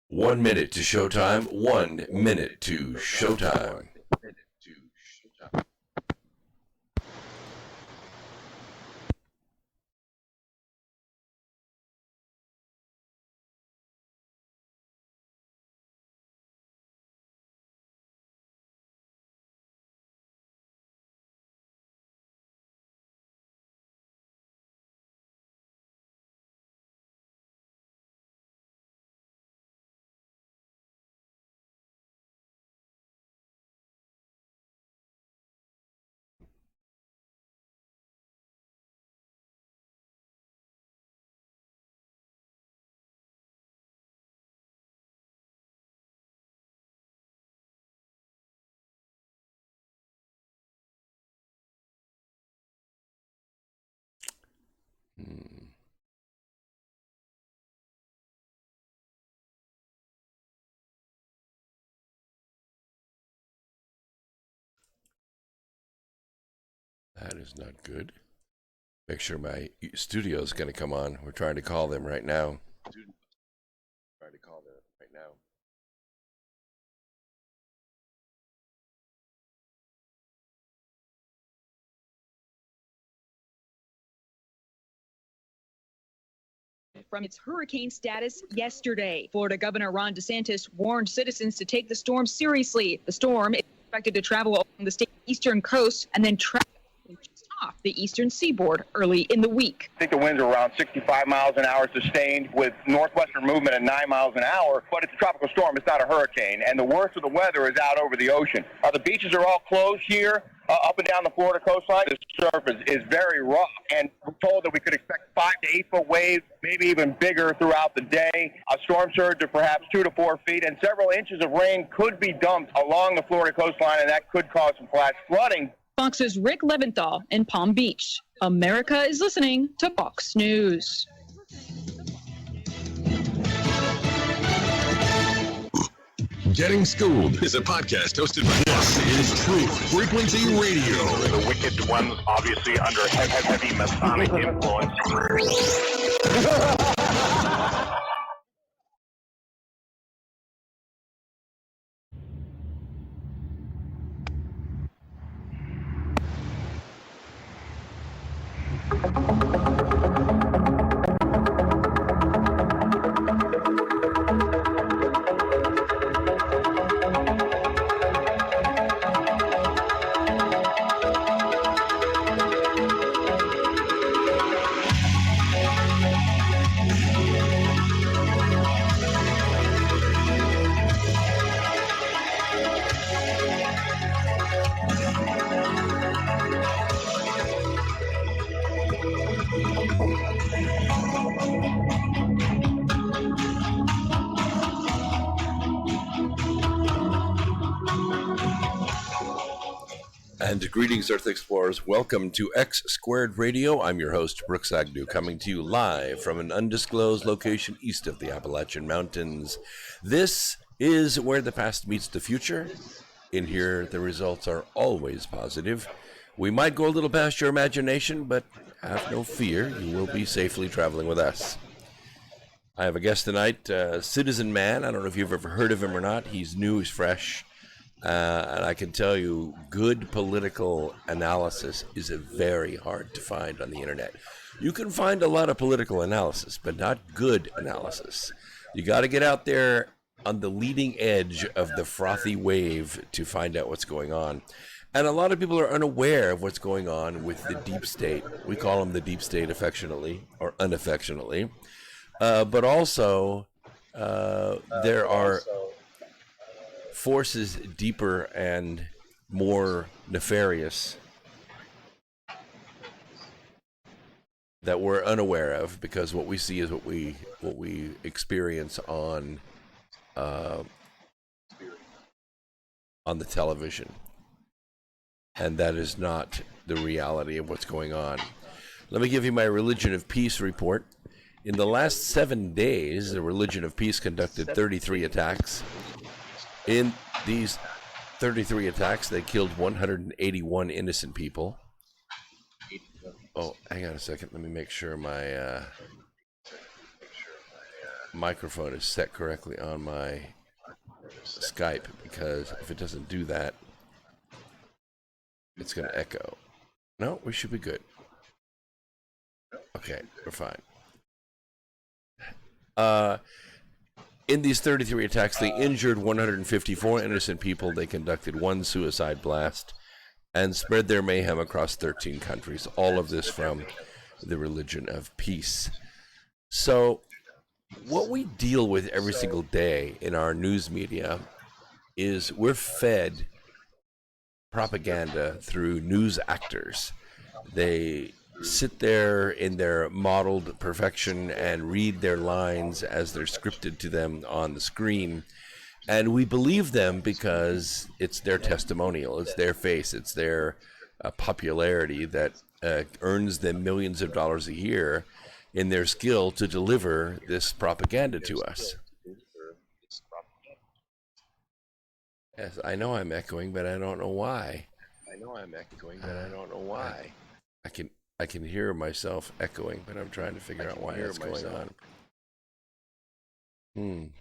1 minute to showtime. 1 minute to showtime. That is not good. Make sure my studio is going to come on. We're trying to call them right now. From its hurricane status yesterday, Florida Governor Ron DeSantis warned citizens to take the storm seriously. The storm is expected to travel along the state's eastern coast and then travel just off the eastern seaboard early in the week. I think the winds are around 65 miles an hour sustained with northwestern movement at 9 miles an hour, but it's a tropical storm. It's not a hurricane, and the worst of the weather is out over the ocean. The beaches are all closed here. Up and down the Florida coastline, the surface is very rough, and we're told that we could expect 5 to 8 foot waves, maybe even bigger throughout the day. A storm surge of perhaps 2 to 4 feet, and several inches of rain could be dumped along the Florida coastline, and that could cause some flash flooding. Fox's Rick Leventhal in Palm Beach. America is listening to Fox News. Getting Schooled is a podcast hosted by This is Truth Frequency Radio. The wicked ones, obviously under heavy Masonic influence. And greetings, Earth Explorers. Welcome to X Squared Radio. I'm your host, Brooks Agnew, coming to you live from an undisclosed location east of the Appalachian Mountains. This is where the past meets the future. In here, the results are always positive. We might go a little past your imagination, but have no fear. You will be safely traveling with us. I have a guest tonight, Citizen Man. I don't know if you've ever heard of him or not. He's new, he's fresh. And I can tell you, good political analysis is very hard to find on the internet. You can find a lot of political analysis, but not good analysis. You got to get out there on the leading edge of the frothy wave to find out what's going on. And a lot of people are unaware of what's going on with the deep state. We call them the deep state affectionately or unaffectionately. But also, there are forces deeper and more nefarious that we're unaware of, because what we see is what we experience on the television, and that is not the reality of what's going on. Let me give you my Religion of Peace report. In the last 7 days, the Religion of Peace conducted 33 attacks. In these 33 attacks, they killed 181 innocent people. Oh, hang on a second. Let me make sure my microphone is set correctly on my Skype, because if it doesn't do that, it's going to echo. No, we should be good. Okay, we're fine. In these 33 attacks, they injured 154 innocent people. They conducted one suicide blast and spread their mayhem across 13 countries. All of this from the religion of peace. So what we deal with every single day in our news media is we're fed propaganda through news actors. They sit there in their modeled perfection and read their lines as they're scripted to them on the screen. And we believe them because it's their testimonial, it's their face, it's their popularity that earns them millions of dollars a year in their skill to deliver this propaganda to us. Yes, I know I'm echoing, but I don't know why. I can hear myself echoing, but I'm trying to figure out why that's going on.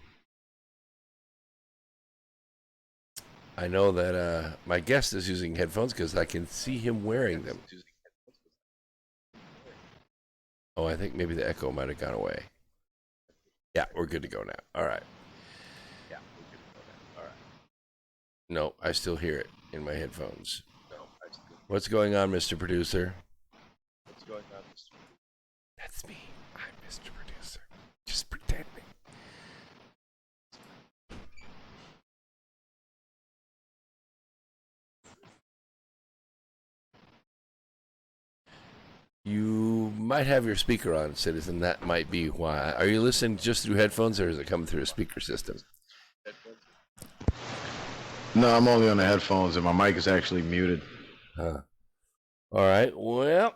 I know that my guest is using headphones because I can see him wearing them. Oh, I think maybe the echo might have gone away. Yeah, we're good to go now. All right. No, I still hear it in my headphones. What's going on, Mr. Producer? That's me. I'm Mr. Producer. Just pretending. You might have your speaker on, Citizen. That might be why. Are you listening just through headphones, or is it coming through a speaker system? No, I'm only on the headphones, and my mic is actually muted. All right. Well,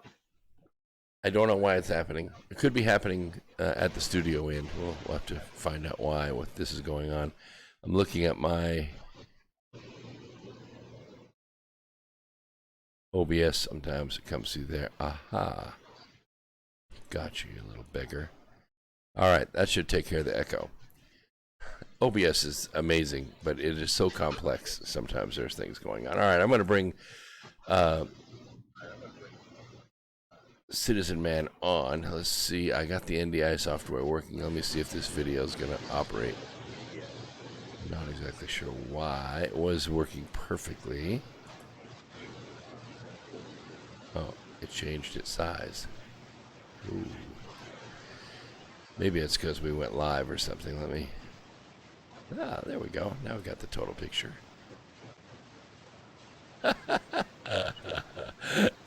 I don't know why it's happening. It could be happening at the studio end. We'll have to find out why, what this is going on. I'm looking at my OBS. Sometimes it comes through there. Aha. Got you, you little beggar. All right. That should take care of the echo. OBS is amazing, but it is so complex. Sometimes there's things going on. All right. I'm going to bring Citizen Man on. Let's see. I got the NDI software working. Let me see if this video is going to operate. Not exactly sure why. It was working perfectly. Oh, it changed its size. Ooh. Maybe it's because we went live or something. Let me... Ah, there we go. Now we've got the total picture.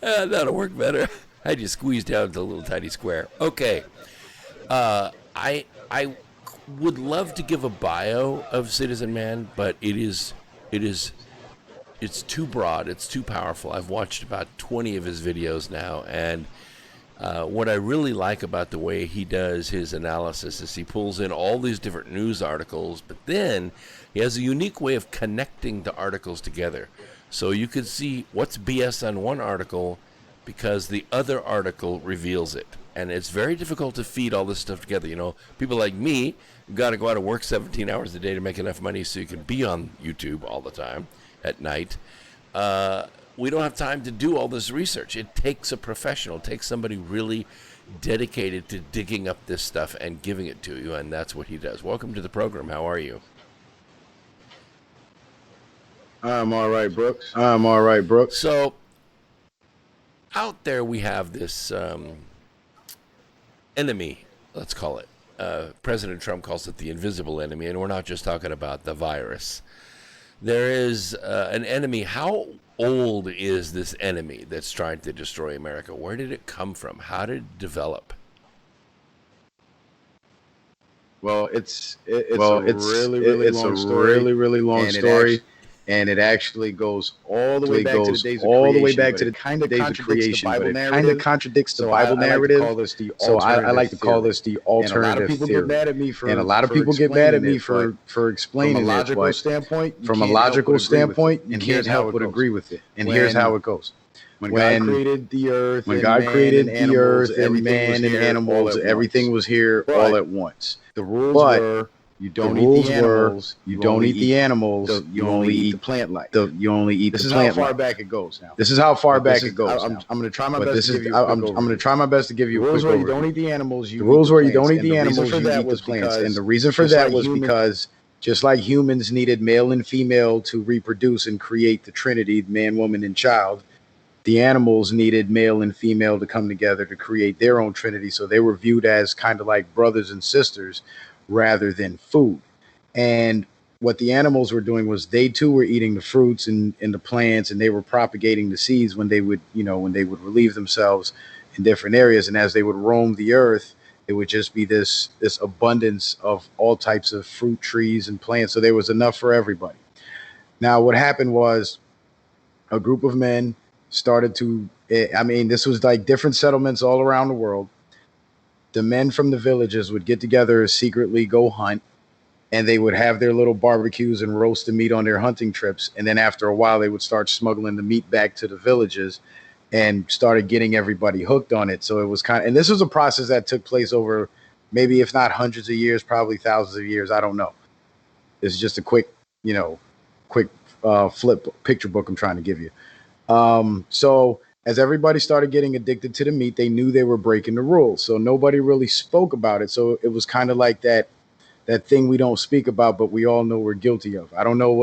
That'll work better. I just squeezed down to a little tiny square. Okay. I would love to give a bio of Citizen Man, but it's too broad. It's too powerful. I've watched about 20 of his videos now, and what I really like about the way he does his analysis is he pulls in all these different news articles, but then he has a unique way of connecting the articles together. So you could see what's BS on one article because the other article reveals it. And it's very difficult to feed all this stuff together. You know, people like me got to go out and work 17 hours a day to make enough money so you can be on YouTube all the time at night. We don't have time to do all this research. It takes a professional. It takes somebody really dedicated to digging up this stuff and giving it to you, and that's what he does. Welcome to the program. How are you? I'm all right, Brooks. So, out there we have this enemy, let's call it. President Trump calls it the invisible enemy, and we're not just talking about the virus. There is an enemy. How old is this enemy that's trying to destroy America? Where did it come from? How did it develop? Well, it's a really long story, and it actually goes all the way back to the days of creation. But it kind of contradicts the Bible narrative. So I like to call this the alternative theory. And a lot of people get mad at me for explaining it. But from a logical standpoint, you can't help but agree with it. And here's how it goes. When God created the earth and man and animals, everything was here all at once. The rules were you don't eat the animals. You don't eat the animals. You only eat the plant life. You only eat the plant life. This is how far back it goes now. This is how far back it goes. I'm going to try my best to give you a quick overview. I'm going to try my best to give you a quick overview. The rules where you don't eat the animals. The rules where you don't eat the animals. You eat the plants. And the reason for that was because just like humans needed male and female to reproduce and create the Trinity, man, woman, and child, the animals needed male and female to come together to create their own Trinity. So they were viewed as kind of like brothers and sisters rather than food. And what the animals were doing was they too were eating the fruits and the plants, and they were propagating the seeds when they would relieve themselves in different areas. And as they would roam the earth, it would just be this abundance of all types of fruit trees and plants. So there was enough for everybody. Now, what happened was a group of men started to, this was like different settlements all around the world. The men from the villages would get together, secretly go hunt, and they would have their little barbecues and roast the meat on their hunting trips. And then after a while, they would start smuggling the meat back to the villages and started getting everybody hooked on it. So it was and this was a process that took place over maybe, if not hundreds of years, probably thousands of years. I don't know. It's just a quick flip picture book I'm trying to give you. So as everybody started getting addicted to the meat, they knew they were breaking the rules. So nobody really spoke about it. So it was kind of like that thing we don't speak about, but we all know we're guilty of. I don't know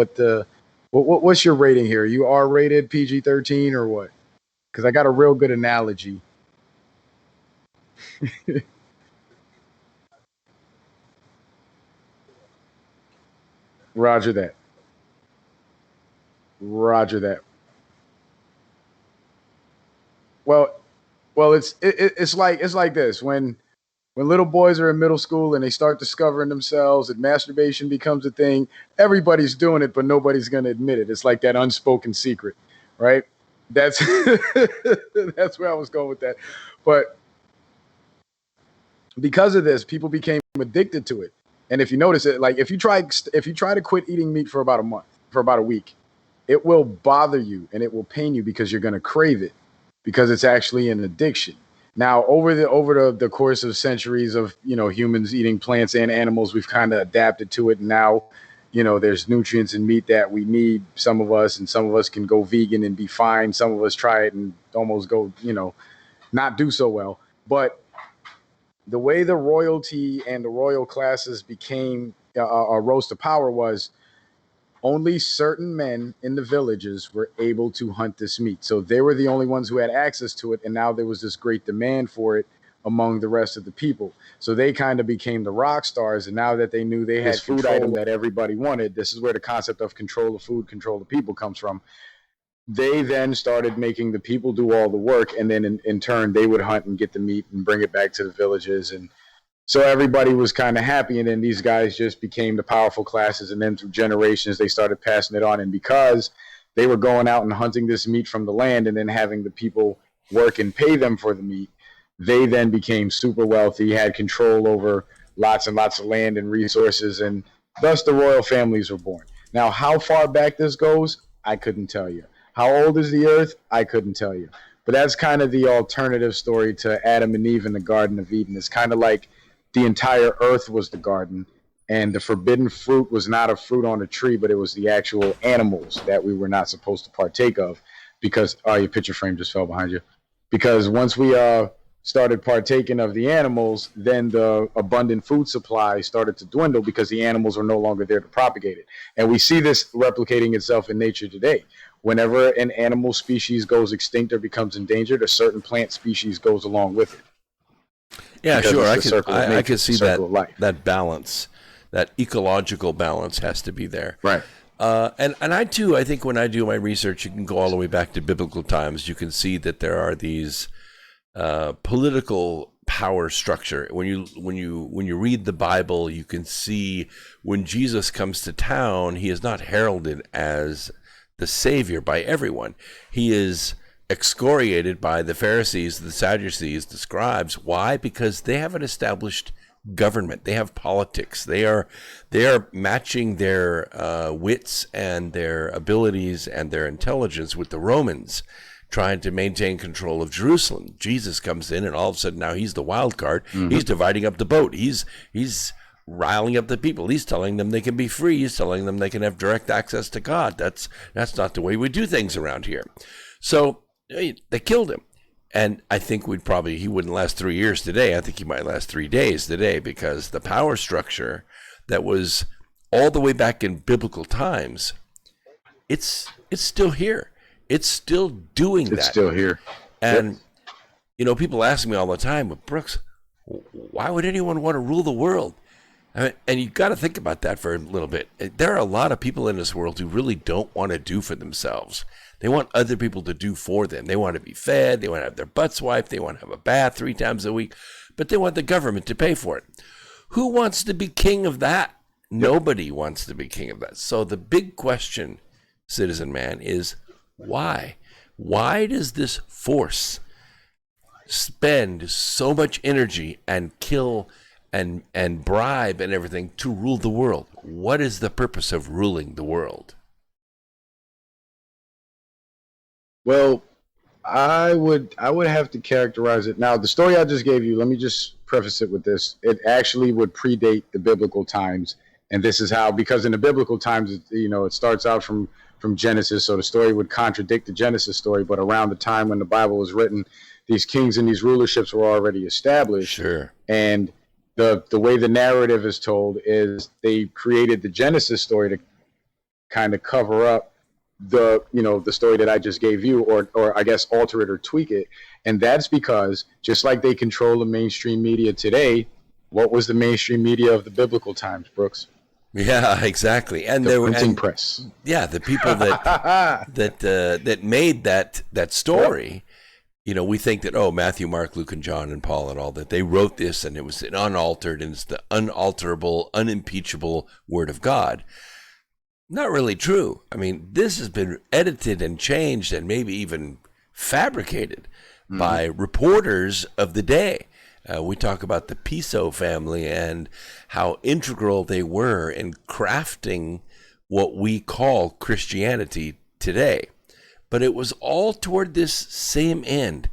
what's your rating here? Are you R-rated, PG-13, or what? Because I got a real good analogy. Roger that. Well, it's like this. When little boys are in middle school and they start discovering themselves and masturbation becomes a thing, everybody's doing it, but nobody's going to admit it. It's like that unspoken secret, right? That's that's where I was going with that. But because of this, people became addicted to it. And if you notice it, like if you try to quit eating meat for about a month, for about a week, it will bother you and it will pain you because you're going to crave it, because it's actually an addiction. Now, over the course of centuries of, humans eating plants and animals, we've kind of adapted to it. And now, there's nutrients in meat that we need, some of us, and some of us can go vegan and be fine. Some of us try it and almost go, not do so well. But the way the royalty and the royal classes became rose to power was only certain men in the villages were able to hunt this meat. So they were the only ones who had access to it. And now there was this great demand for it among the rest of the people. So they kind of became the rock stars. And now that they knew they had this food item that everybody wanted, this is where the concept of control the food, control the people comes from. They then started making the people do all the work. And then in turn, they would hunt and get the meat and bring it back to the villages. And so everybody was kind of happy, and then these guys just became the powerful classes, and then through generations, they started passing it on. And because they were going out and hunting this meat from the land and then having the people work and pay them for the meat, they then became super wealthy, had control over lots and lots of land and resources, and thus the royal families were born. Now, how far back this goes, I couldn't tell you. How old is the earth? I couldn't tell you. But that's kind of the alternative story to Adam and Eve in the Garden of Eden. It's kind of like the entire earth was the garden, and the forbidden fruit was not a fruit on a tree, but it was the actual animals that we were not supposed to partake of, because your picture frame just fell behind you. Because once we started partaking of the animals, then the abundant food supply started to dwindle because the animals were no longer there to propagate it. And we see this replicating itself in nature today. Whenever an animal species goes extinct or becomes endangered, a certain plant species goes along with it. Yeah, Because sure. it's I could see circle of life. that balance, that ecological balance has to be there. Right. And I too, I think when I do my research, you can go all the way back to biblical times. You can see that there are these political power structure. When you read the Bible, you can see when Jesus comes to town, he is not heralded as the savior by everyone. He is excoriated by the Pharisees, the Sadducees, the scribes. Why? Because they have an established government. They have politics. They are matching their wits and their abilities and their intelligence with the Romans, trying to maintain control of Jerusalem. Jesus comes in, and all of a sudden now he's the wild card. Mm-hmm. He's dividing up the boat. He's riling up the people. He's telling them they can be free. He's telling them they can have direct access to God. That's not the way we do things around here. So they killed him. And I think he wouldn't last 3 years today. I think he might last 3 days today, because the power structure that was all the way back in biblical times, it's still here. It's still doing that. It's still here. And, people ask me all the time, but Brooks, why would anyone want to rule the world? I mean, and you got to think about that for a little bit. There are a lot of people in this world who really don't want to do for themselves. They want other people to do for them. They want to be fed. They want to have their butts wiped. They want to have a bath 3 times a week, but they want the government to pay for it. Who wants to be king of that? Nobody wants to be king of that. So the big question, Citizen Man, is why? Why does this force spend so much energy and kill and bribe and everything to rule the world? What is the purpose of ruling the world? Well, I would have to characterize it. Now, the story I just gave you, let me just preface it with this. It actually would predate the biblical times. And this is how, because in the biblical times, it starts out from Genesis. So the story would contradict the Genesis story. But around the time when the Bible was written, these kings and these rulerships were already established. Sure. And the way the narrative is told is they created the Genesis story to kind of cover up the story that I just gave you, or I guess alter it or tweak it. And that's because just like they control the mainstream media today, what was the mainstream media of the biblical times, Brooks? Yeah, exactly. And the there were printing press. Yeah, the people that made that story. Yep. We think that Matthew, Mark, Luke, and John, and Paul, and all that, they wrote this, and it was an unaltered, and it's the unalterable, unimpeachable Word of God. Not really true. I mean, this has been edited and changed and maybe even fabricated by reporters of the day. We talk about the Piso family and how integral they were in crafting what we call Christianity today. But it was all toward this same end.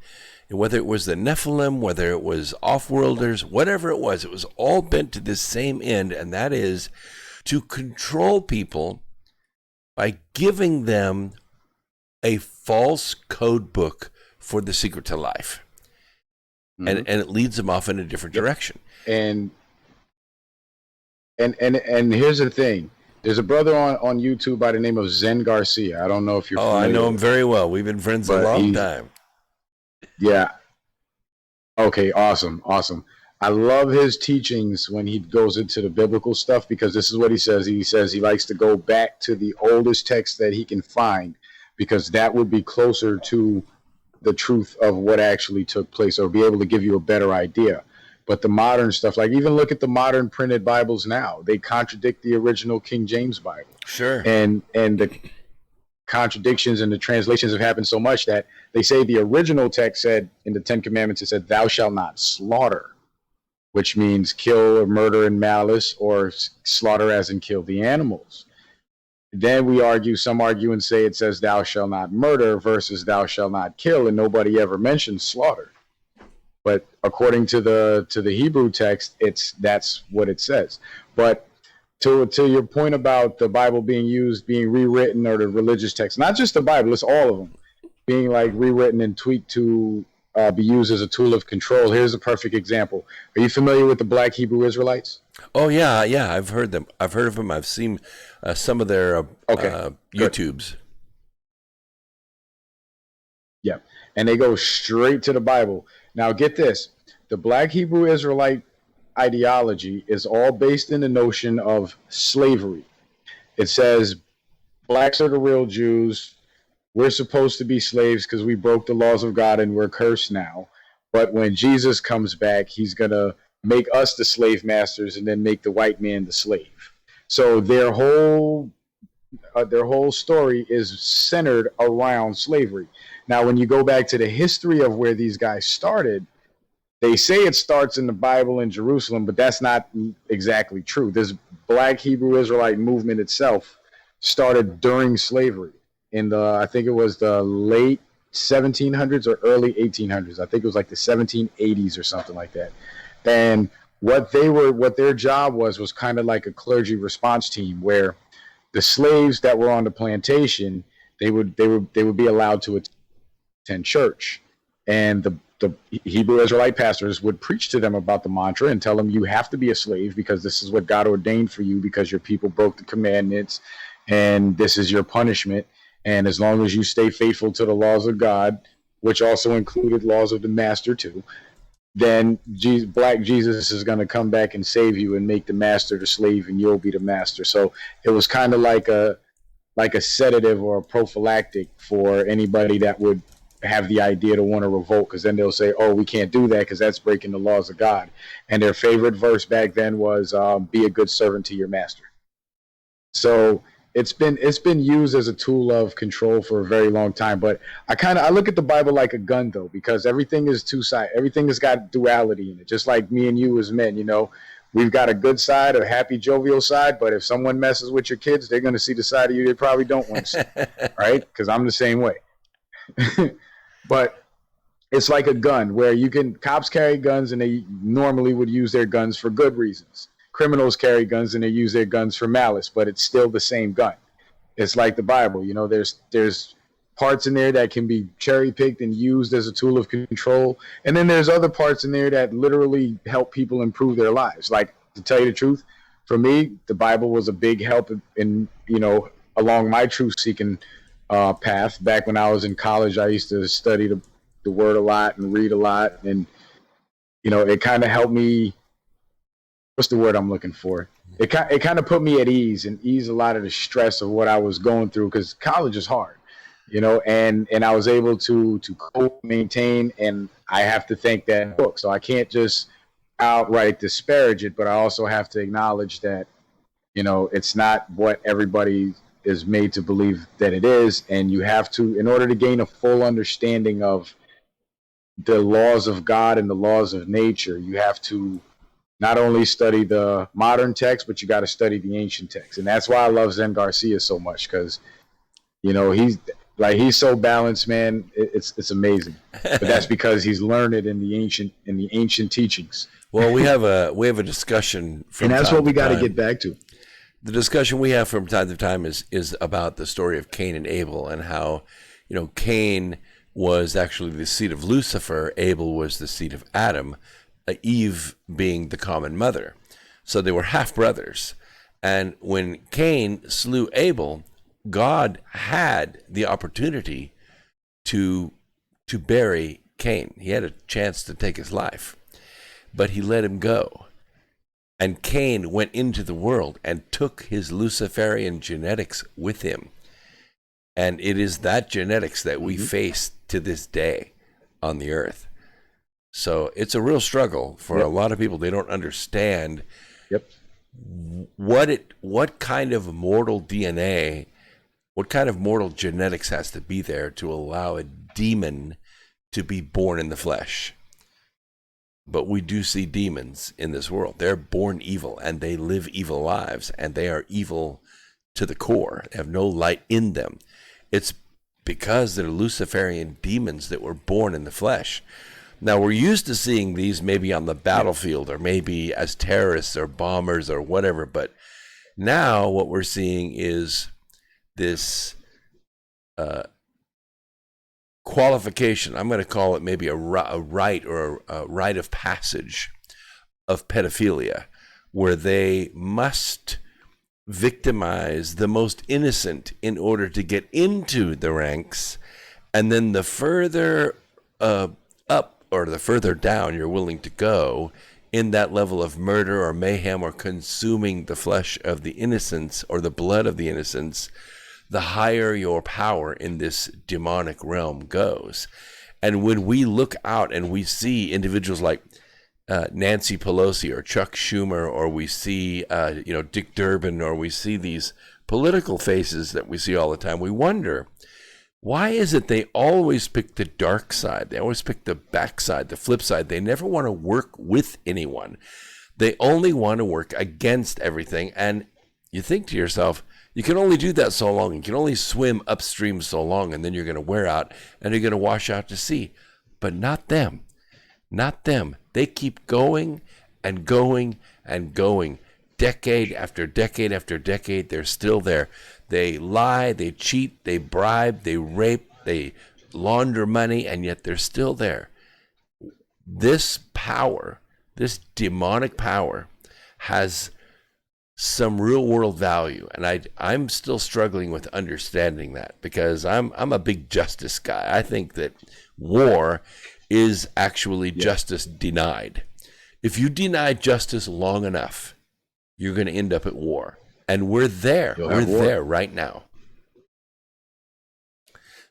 And whether it was the Nephilim, whether it was off-worlders, whatever it was all bent to this same end, and that is to control people by giving them a false code book for the secret to life. And it leads them off in a different direction. And here's the thing. There's a brother on YouTube by the name of Zen Garcia. I don't know if you're familiar. I know him very well. We've been friends a long time. Yeah. Okay, awesome. I love his teachings when he goes into the biblical stuff, because this is what he says. He says he likes to go back to the oldest text that he can find, because that would be closer to the truth of what actually took place, or be able to give you a better idea. But the modern stuff, like even look at the modern printed Bibles now, they contradict the original King James Bible. Sure. And the contradictions and the translations have happened so much that they say the original text said in the 10 Commandments, it said, "Thou shalt not slaughter," which means kill or murder in malice, or slaughter as in kill the animals. Then some argue and say it says "thou shalt not murder" versus "thou shalt not kill," and nobody ever mentions slaughter. But according to the Hebrew text, that's what it says. But to your point about the Bible being rewritten, or the religious text, not just the Bible, it's all of them being like rewritten and tweaked to be used as a tool of control. Here's a perfect example. Are you familiar with the Black Hebrew Israelites? Oh yeah, I've heard them. I've heard of them. I've seen some of their YouTubes. Yeah, and they go straight to the Bible. Now get this: the Black Hebrew Israelite ideology is all based in the notion of slavery. It says blacks are the real Jews. We're supposed to be slaves because we broke the laws of God and we're cursed now. But when Jesus comes back, he's going to make us the slave masters and then make the white man the slave. So their whole story is centered around slavery. Now, when you go back to the history of where these guys started, they say it starts in the Bible in Jerusalem, but that's not exactly true. This Black Hebrew Israelite movement itself started during slavery in I think it was the late 1700s or early 1800s. I think it was like the 1780s or something like that. And what their job was kind of like a clergy response team, where the slaves that were on the plantation, they would be allowed to attend church, and the Hebrew Israelite pastors would preach to them about the mantra and tell them, you have to be a slave because this is what God ordained for you, because your people broke the commandments, and this is your punishment. And as long as you stay faithful to the laws of God, which also included laws of the master too, then Black Jesus is going to come back and save you and make the master the slave, and you'll be the master. So it was kind of like a sedative or a prophylactic for anybody that would have the idea to want to revolt, because then they'll say, oh, we can't do that because that's breaking the laws of God. And their favorite verse back then was, be a good servant to your master. So it's been used as a tool of control for a very long time. But I look at the Bible like a gun, though, because everything is two-sided. Everything has got duality in it, just like me and you as men. We've got a good side, a happy, jovial side, but if someone messes with your kids, they're going to see the side of you they probably don't want to see, right? Because I'm the same way. But it's like a gun where cops carry guns, and they normally would use their guns for good reasons. Criminals carry guns, and they use their guns for malice, but it's still the same gun. It's like the Bible. There's parts in there that can be cherry-picked and used as a tool of control, and then there's other parts in there that literally help people improve their lives. Like, to tell you the truth, for me, the Bible was a big help in along my truth-seeking path. Back when I was in college, I used to study the word a lot and read a lot, and it kind of helped me. What's the word I'm looking for? It kind of put me at ease and ease a lot of the stress of what I was going through, because college is hard, and I was able to maintain, and I have to thank that book. So I can't just outright disparage it, but I also have to acknowledge that it's not what everybody is made to believe that it is, and you have to, in order to gain a full understanding of the laws of God and the laws of nature, you have to not only study the modern text, but you got to study the ancient text. And that's why I love Zen Garcia so much, because he's so balanced, man. It's amazing. But that's because he's learned it in the ancient teachings. Well, we have a discussion from and that's what we got to get back to. The discussion we have from time to time is about the story of Cain and Abel, and how, Cain was actually the seed of Lucifer, Abel was the seed of Adam, Eve being the common mother. So they were half brothers. And when Cain slew Abel, God had the opportunity to bury Cain. He had a chance to take his life, but he let him go. And Cain went into the world and took his Luciferian genetics with him. And it is that genetics that we face to this day on the earth. So it's a real struggle for a lot of people. They don't understand what kind of mortal DNA, what kind of mortal genetics has to be there to allow a demon to be born in the flesh. But we do see demons in this world. They're born evil, and they live evil lives, and they are evil to the core. They have no light in them. It's because they're Luciferian demons that were born in the flesh. Now, we're used to seeing these maybe on the battlefield, or maybe as terrorists or bombers or whatever, but now what we're seeing is this qualification. I'm going to call it maybe a rite, or a rite of passage of pedophilia, where they must victimize the most innocent in order to get into the ranks, and then the further up or the further down you're willing to go in that level of murder or mayhem or consuming the flesh of the innocents or the blood of the innocents, the higher your power in this demonic realm goes. And when we look out and we see individuals like Nancy Pelosi or Chuck Schumer, or we see Dick Durbin, or we see these political faces that we see all the time, we wonder, why is it they always pick the dark side? They always pick the backside, the flip side. They never want to work with anyone. They only want to work against everything. And you think to yourself, you can only do that so long. You can only swim upstream so long, and then you're going to wear out and you're going to wash out to sea. But not them. Not them. They keep going and going and going. Decade after decade after decade, they're still there. They lie, they cheat, they bribe, they rape, they launder money, and yet they're still there. This power, this demonic power, has some real world value, and I'm still struggling with understanding that, because I'm a big justice guy. I think that war is actually justice denied. If you deny justice long enough, you're going to end up at war, and we're there. We're there right now.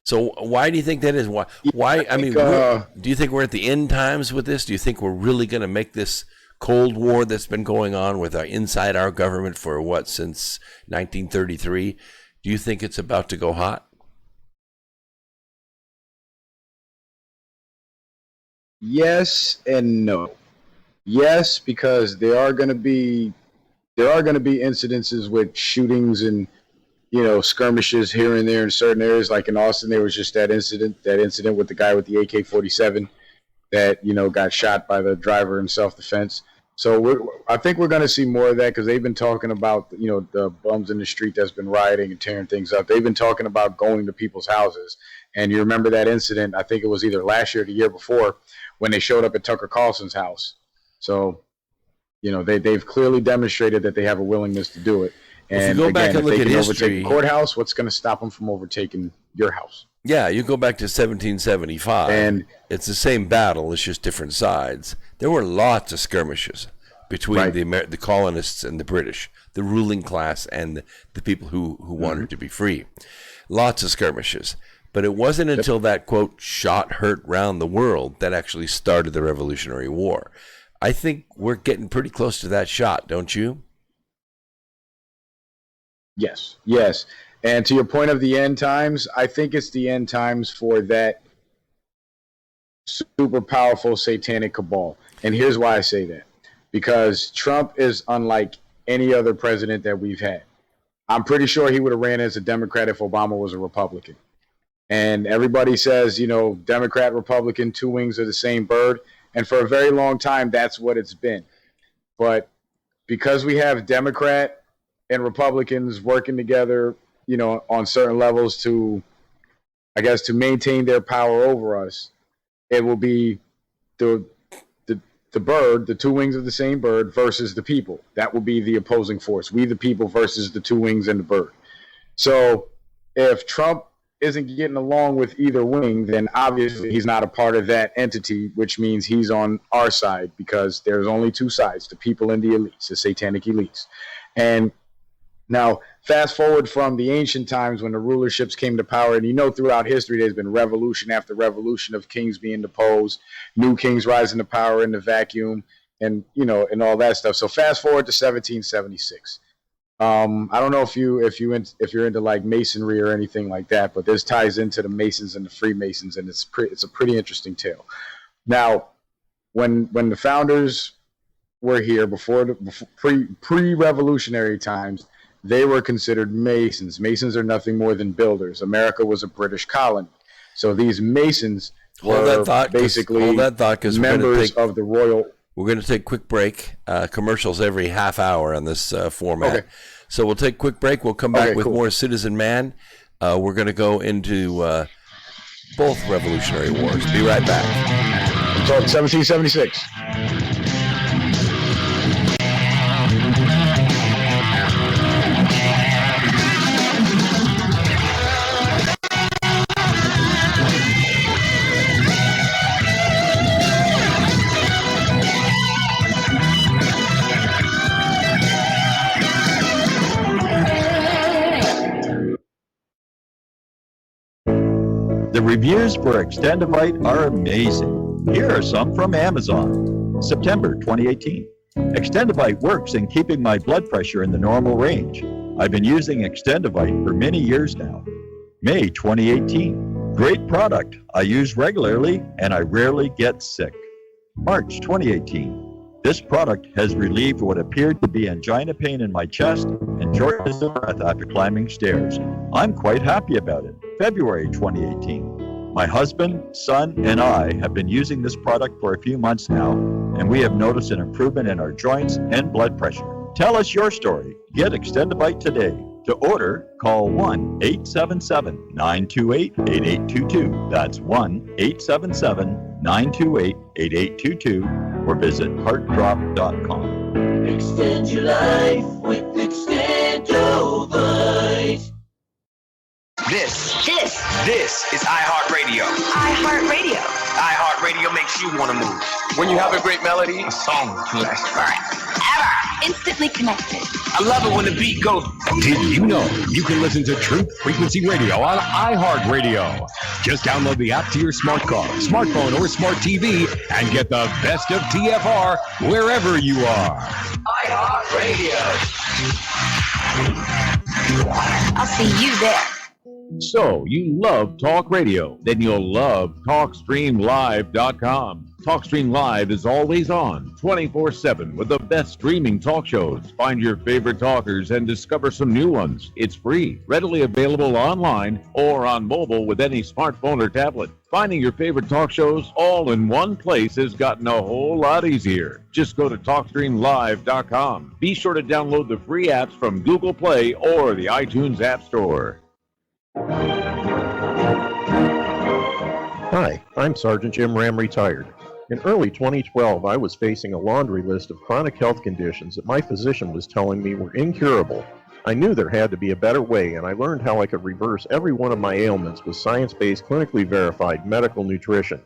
So why do you think that is? Why? I mean, do you think we're at the end times with this? Do you think we're really going to make this Cold War that's been going on with inside our government for since 1933? Do you think it's about to go hot? Yes and no. Yes, because there are going to be incidences with shootings and skirmishes here and there in certain areas. Like in Austin, there was just that incident with the guy with the AK-47 that got shot by the driver in self-defense. So I think we're going to see more of that, because they've been talking about the bums in the street that's been rioting and tearing things up. They've been talking about going to people's houses. And you remember that incident, I think it was either last year or the year before, when they showed up at Tucker Carlson's house. So they've clearly demonstrated that they have a willingness to do it. And if you go back and look at history, overtake the courthouse, what's going to stop them from overtaking your house? Yeah, you go back to 1775, and it's the same battle. It's just different sides. There were lots of skirmishes between the colonists and the British, the ruling class and the people who wanted to be free. Lots of skirmishes. But it wasn't until that, quote, shot heard round the world that actually started the Revolutionary War. I think we're getting pretty close to that shot, don't you? Yes. And to your point of the end times, I think it's the end times for that super powerful satanic cabal. And here's why I say that. Because Trump is unlike any other president that we've had. I'm pretty sure he would have ran as a Democrat if Obama was a Republican. And everybody says, Democrat, Republican, two wings of the same bird. And for a very long time, that's what it's been. But because we have Democrat and Republicans working together, on certain levels to maintain their power over us, it will be the bird, the two wings of the same bird versus the people. That will be the opposing force. We the people versus the two wings and the bird. So if Trump isn't getting along with either wing, then obviously he's not a part of that entity, which means he's on our side, because there's only two sides, the people and the elites, the satanic elites. And now, fast forward from the ancient times when the rulerships came to power, and throughout history there's been revolution after revolution of kings being deposed, new kings rising to power in the vacuum, and and all that stuff. So fast forward to 1776. I don't know if you're into like masonry or anything like that, but this ties into the Masons and the Freemasons, and it's a pretty interesting tale. Now, when the founders were here before pre-revolutionary times, they were considered Masons. Masons are nothing more than builders. America was a British colony. So these Masons were basically members of the royal. We're going to take a quick break. Commercials every half hour on this format. Okay. So we'll take a quick break. We'll come back with more Citizen Man. We're going to go into both Revolutionary Wars. Be right back. So 1776. The reviews for Extendivite are amazing. Here are some from Amazon. September 2018. Extendivite works in keeping my blood pressure in the normal range. I've been using Extendivite for many years now. May 2018. Great product. I use regularly and I rarely get sick. March 2018. This product has relieved what appeared to be angina pain in my chest and shortness of breath after climbing stairs. I'm quite happy about it. February 2018. My husband, son, and I have been using this product for a few months now, and we have noticed an improvement in our joints and blood pressure. Tell us your story. Get Extendivite today. To order, call 1-877-928-8822. That's 1-877-928-8822 or visit heartdrop.com. Extend your life with Extendivite. This is iHeartRadio. iHeartRadio. iHeartRadio makes you want to move. When you have a great melody, a song can last forever. Instantly connected. I love it when the beat goes. Did you know you can listen to Truth Frequency Radio on iHeartRadio? Just download the app to your smart car, smartphone, or smart TV and get the best of TFR wherever you are. iHeartRadio. I'll see you there. So, you love talk radio? Then you'll love TalkStreamLive.com. TalkStream Live is always on, 24/7, with the best streaming talk shows. Find your favorite talkers and discover some new ones. It's free, readily available online or on mobile with any smartphone or tablet. Finding your favorite talk shows all in one place has gotten a whole lot easier. Just go to TalkStreamLive.com. Be sure to download the free apps from Google Play or the iTunes App Store. Hi, I'm Sergeant Jim Ram, retired. In early 2012, I was facing a laundry list of chronic health conditions that my physician was telling me were incurable. I knew there had to be a better way, and I learned how I could reverse every one of my ailments with science-based, clinically verified medical nutrition.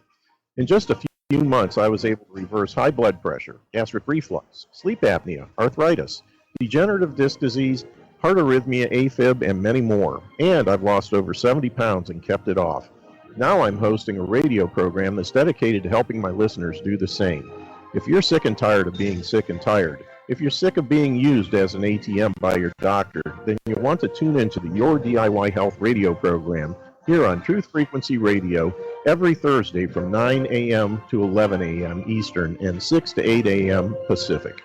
In just a few months, I was able to reverse high blood pressure, gastric reflux, sleep apnea, arthritis, degenerative disc disease, heart arrhythmia, AFib, and many more. And I've lost over 70 pounds and kept it off. Now I'm hosting a radio program that's dedicated to helping my listeners do the same. If you're sick and tired of being sick and tired, if you're sick of being used as an ATM by your doctor, then you'll want to tune into the Your DIY Health radio program here on Truth Frequency Radio every Thursday from 9 a.m. to 11 a.m. Eastern and 6 to 8 a.m. Pacific.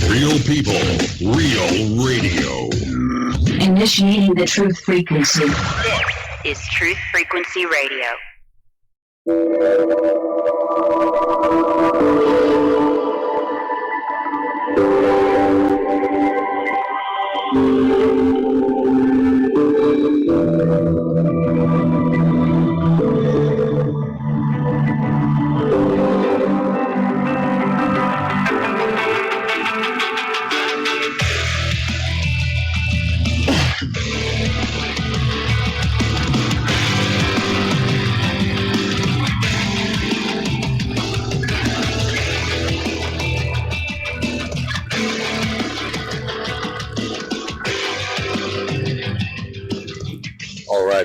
Real people, real radio. Initiating the Truth Frequency. This is Truth Frequency Radio.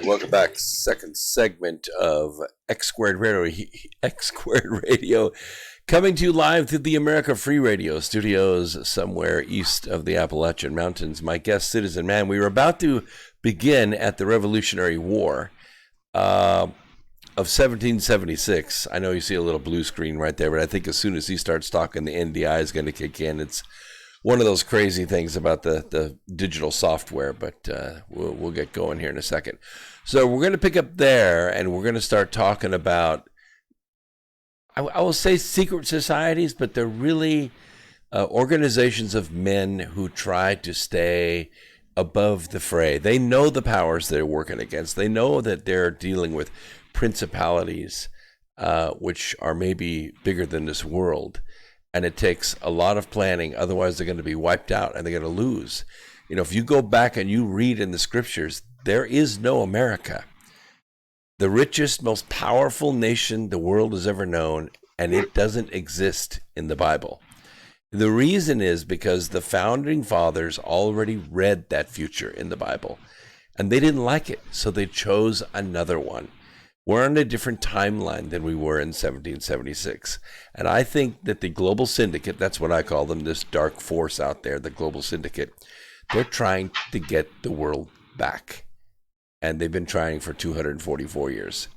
Welcome back. Second segment of X Squared Radio, coming to you live through the America Free Radio studios somewhere east of the Appalachian Mountains. My guest, Citizen Man. We were about to begin at the Revolutionary War of 1776. I know you see a little blue screen right there, but I think as soon as he starts talking, the NDI is going to kick in. It's one of those crazy things about the digital software, but we'll get going here in a second. So we're going to pick up there, and we're going to start talking about, I will say secret societies, but they're really organizations of men who try to stay above the fray. They know the powers they're working against. They know that they're dealing with principalities, which are maybe bigger than this world. And it takes a lot of planning. Otherwise, they're going to be wiped out and they're going to lose. You know, if you go back and you read in the scriptures, there is no America. The richest, most powerful nation the world has ever known, and it doesn't exist in the Bible. The reason is because the founding fathers already read that future in the Bible, and they didn't like it, so they chose another one. We're on a different timeline than we were in 1776. And I think that the global syndicate, that's what I call them, this dark force out there, the global syndicate, they're trying to get the world back. And they've been trying for 244 years.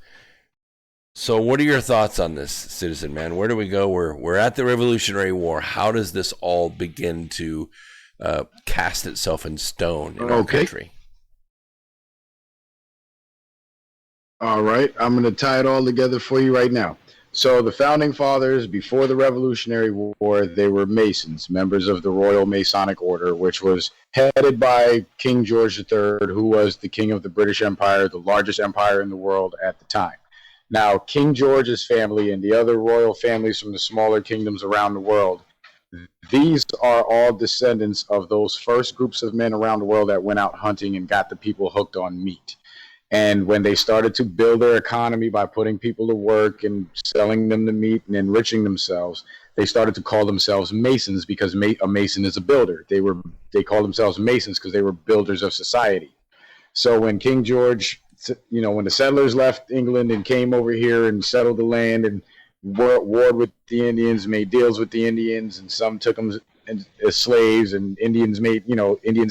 So what are your thoughts on this, Citizen Man? Where do we go? We're at the Revolutionary War. How does this all begin to cast itself in stone in our country. All right, I'm going to tie it all together for you right now. So the Founding Fathers, before the Revolutionary War, they were Masons, members of the Royal Masonic Order, which was headed by King George III, who was the king of the British Empire, the largest empire in the world at the time. Now, King George's family and the other royal families from the smaller kingdoms around the world, these are all descendants of those first groups of men around the world that went out hunting and got the people hooked on meat. And when they started to build their economy by putting people to work and selling them the meat and enriching themselves, they started to call themselves Masons because a Mason is a builder. They called themselves Masons because they were builders of society. So when King George, when the settlers left England and came over here and settled the land and warred with the Indians, made deals with the Indians, and some took them as slaves, and Indians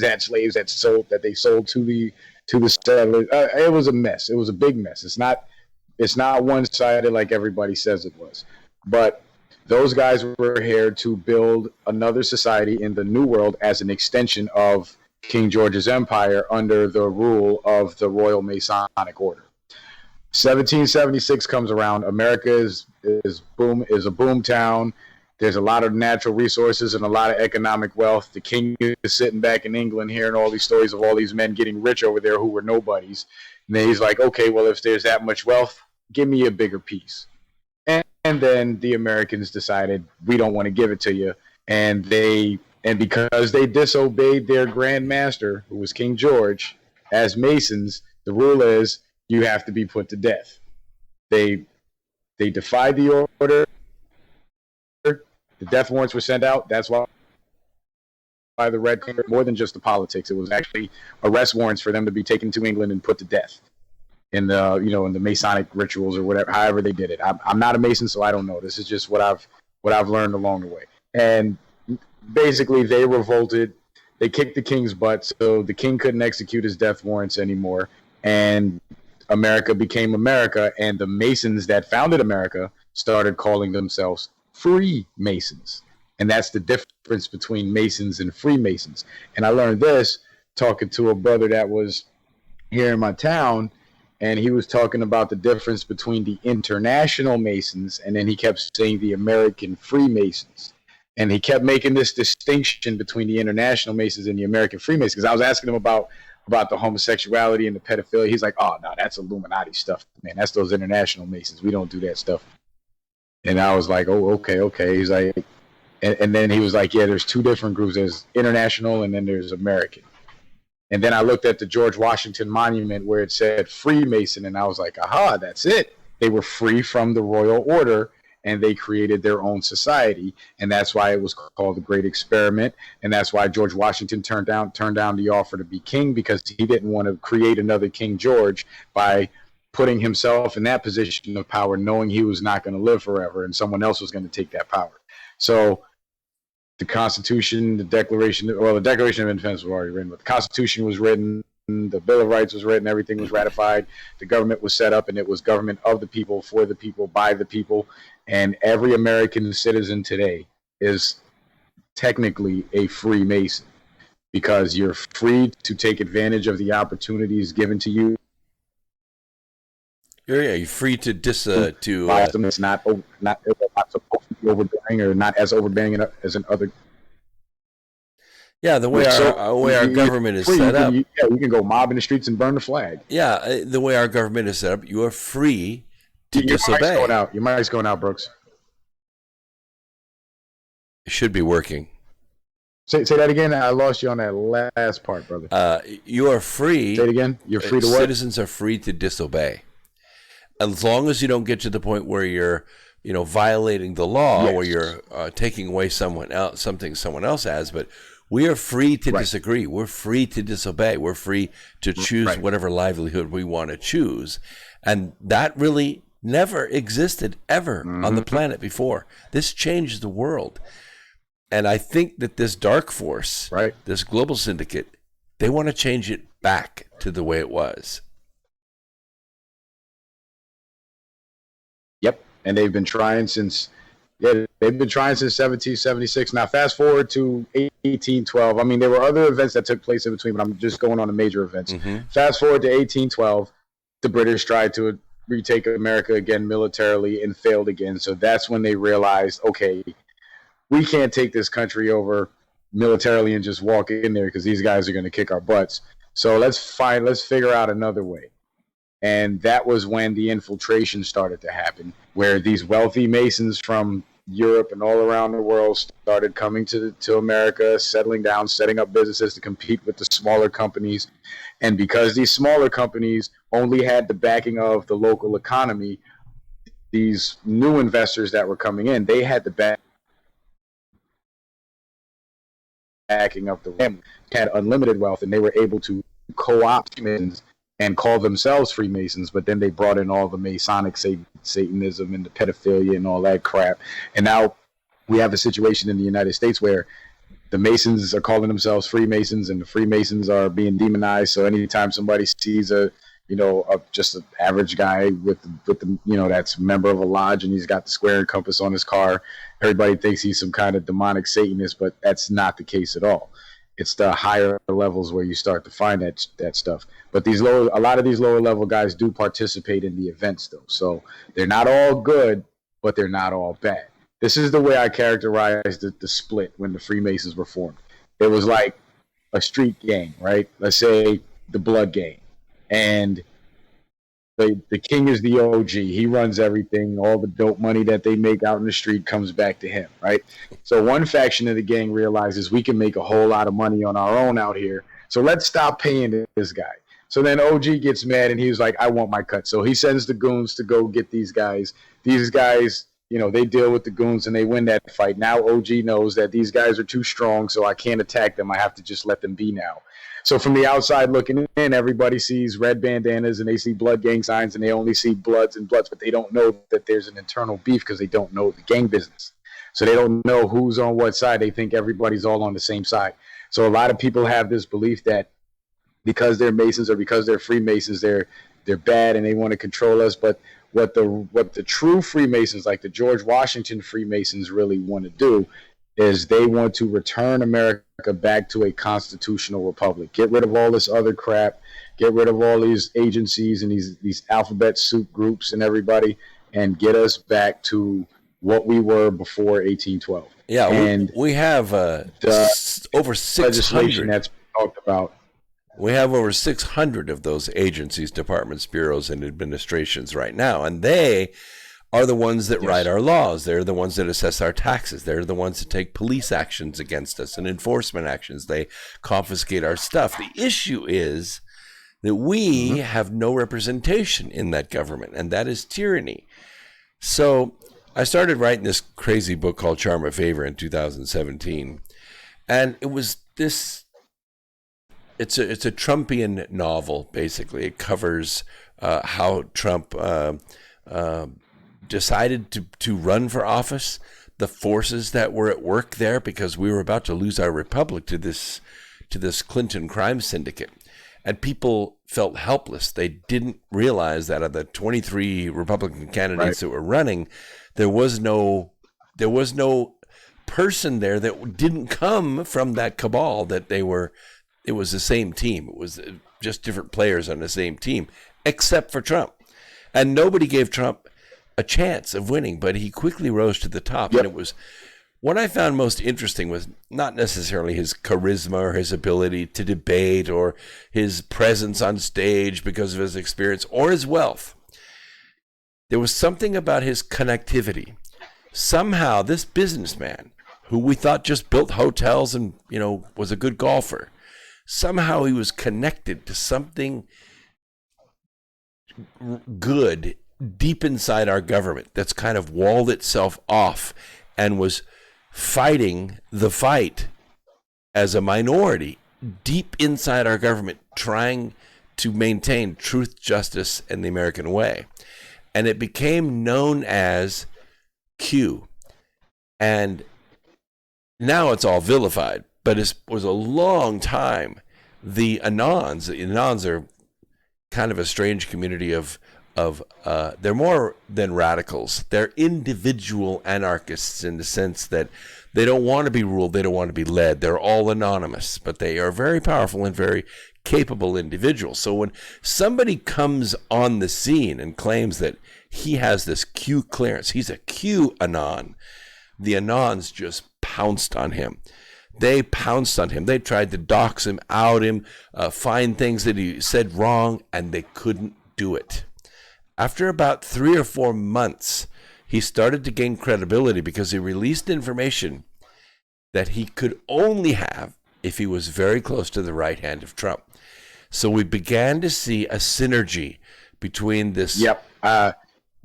had slaves that they sold to the settlers. It was a mess. It was a big mess. It's not one-sided like everybody says it was. But those guys were here to build another society in the New World as an extension of King George's empire under the rule of the Royal Masonic Order. 1776 comes around. America is a boom town. There's a lot of natural resources and a lot of economic wealth. The king is sitting back in England hearing all these stories of all these men getting rich over there who were nobodies. And then he's like, okay, well, if there's that much wealth, give me a bigger piece. And then the Americans decided, we don't want to give it to you. And because they disobeyed their Grand Master, who was King George, as Masons, the rule is you have to be put to death. They defied the order. The death warrants were sent out. That's why the Red Corps, more than just the politics, it was actually arrest warrants for them to be taken to England and put to death in the Masonic rituals or whatever, however they did it. I'm not a Mason, so I don't know. This is just what I've learned along the way. And basically, they revolted. They kicked the king's butt, so the king couldn't execute his death warrants anymore, and America became America. And the Masons that founded America started calling themselves Freemasons. And that's the difference between Masons and Freemasons. And I learned this talking to a brother that was here in my town, and he was talking about the difference between the international Masons, and then he kept saying the American Freemasons. And he kept making this distinction between the international Masons and the American Freemasons. Because I was asking him about the homosexuality and the pedophilia. He's like, oh, no, that's Illuminati stuff, man. That's those international Masons. We don't do that stuff. And I was like, oh, okay. He's like, and then he was like, yeah, there's two different groups. There's international and then there's American. And then I looked at the George Washington Monument where it said Freemason, and I was like, aha, that's it. They were free from the royal order, and they created their own society, and that's why it was called the Great Experiment, and that's why George Washington turned down the offer to be king, because he didn't want to create another King George by putting himself in that position of power, knowing he was not going to live forever, and someone else was going to take that power. So the Constitution, the Declaration of Independence was already written, but the Constitution was written, the Bill of Rights was written, everything was ratified, the government was set up, and it was government of the people, for the people, by the people, and every American citizen today is technically a Freemason, because you're free to take advantage of the opportunities given to you. You're free to it's not supposed to be overbearing, or not as overbearing as in other. Yeah, the way our government is set up. You can go mob in the streets and burn the flag. Yeah, the way our government is set up, you are free to disobey. Your mic's going out, Brooks. It should be working. Say that again. I lost you on that last part, brother. You are free. Say it again. You're free to what? Citizens are free to disobey, as long as you don't get to the point where you're, violating the law, Yes. where you're taking away something someone else has. But we are free to disagree. We're free to disobey. We're free to choose whatever livelihood we want to choose, and that really never existed ever on the planet before. This changed the world. And I think that this dark force, this global syndicate, they want to change it back to the way it was. Yep. And they've been trying since Yeah, they've been trying since 1776. Now, fast forward to 1812. I mean, there were other events that took place in between, but I'm just going on the major events. Fast forward to 1812, the British tried to retake America again militarily and failed again. So that's when they realized, okay, we can't take this country over militarily and just walk in there because these guys are going to kick our butts. So let's figure out another way. And that was when the infiltration started to happen, where these wealthy Masons from Europe and all around the world started coming to America, settling down, setting up businesses to compete with the smaller companies. And because these smaller companies only had the backing of the local economy, these new investors that were coming in, they had the backing of the family, had unlimited wealth, and they were able to co-opt Masons and call themselves Freemasons, but then they brought in all the Masonic Satanism and the pedophilia and all that crap. And now we have a situation in the United States where the Masons are calling themselves Freemasons and the Freemasons are being demonized. So anytime somebody sees just an average guy with the that's a member of a lodge and he's got the square and compass on his car, everybody thinks he's some kind of demonic Satanist, but that's not the case at all. It's the higher levels where you start to find that stuff. But a lot of these lower level guys do participate in the events though. So they're not all good, but they're not all bad. This is the way I characterize the split when the Freemasons were formed. It was like a street gang, right? Let's say the Blood Gang. And the king is the OG. He runs everything. All the dope money that they make out in the street comes back to him, right? So one faction of the gang realizes we can make a whole lot of money on our own out here. So let's stop paying this guy. So then OG gets mad and he's like, I want my cut. So he sends the goons to go get these guys. These guys, they deal with the goons and they win that fight. Now OG knows that these guys are too strong, so I can't attack them. I have to just let them be now. So from the outside looking in, everybody sees red bandanas and they see Blood Gang signs and they only see Bloods and Bloods, but they don't know that there's an internal beef because they don't know the gang business. So they don't know who's on what side. They think everybody's all on the same side. So a lot of people have this belief that because they're Masons or because they're Freemasons, they're bad and they want to control us. But what the true Freemasons, like the George Washington Freemasons, really want to do is they want to return America back to a constitutional republic. Get rid of all this other crap. Get rid of all these agencies and these alphabet soup groups and everybody, and get us back to what we were before 1812. Yeah, and we have over 600 that's talked about. We have over 600 of those agencies, departments, bureaus, and administrations right now, and they are the ones that write our laws. They're the ones that assess our taxes. They're the ones that take police actions against us and enforcement actions. They confiscate our stuff. The issue is that we have no representation in that government, and that is tyranny. So I started writing this crazy book called Charm of Favor in 2017, and it was this. It's a Trumpian novel, basically. It covers how Trump decided to run for office, the forces that were at work there, because we were about to lose our republic to this Clinton crime syndicate, and people felt helpless. They didn't realize that of the 23 Republican candidates that were running, there was no person there that didn't come from that cabal. That it was the same team. It was just different players on the same team, except for Trump, and nobody gave Trump a chance of winning, but he quickly rose to the top. And it was what I found most interesting was not necessarily his charisma or his ability to debate or his presence on stage because of his experience or his wealth. There was something about his connectivity. Somehow this businessman, who we thought just built hotels and was a good golfer, somehow he was connected to something good deep inside our government that's kind of walled itself off and was fighting the fight as a minority deep inside our government, trying to maintain truth, justice, and the American way. And it became known as Q. And now it's all vilified, but it was a long time. The Anons are kind of a strange community of they're more than radicals. They're individual anarchists in the sense that they don't want to be ruled. They don't want to be led. They're all anonymous, but they are very powerful and very capable individuals. So when somebody comes on the scene and claims that he has this Q clearance, he's a Q anon, the anons just pounced on him. They pounced on him. They tried to dox him, out him, find things that he said wrong, and they couldn't do it. After about 3 or 4 months, he started to gain credibility because he released information that he could only have if he was very close to the right hand of Trump. So we began to see a synergy between this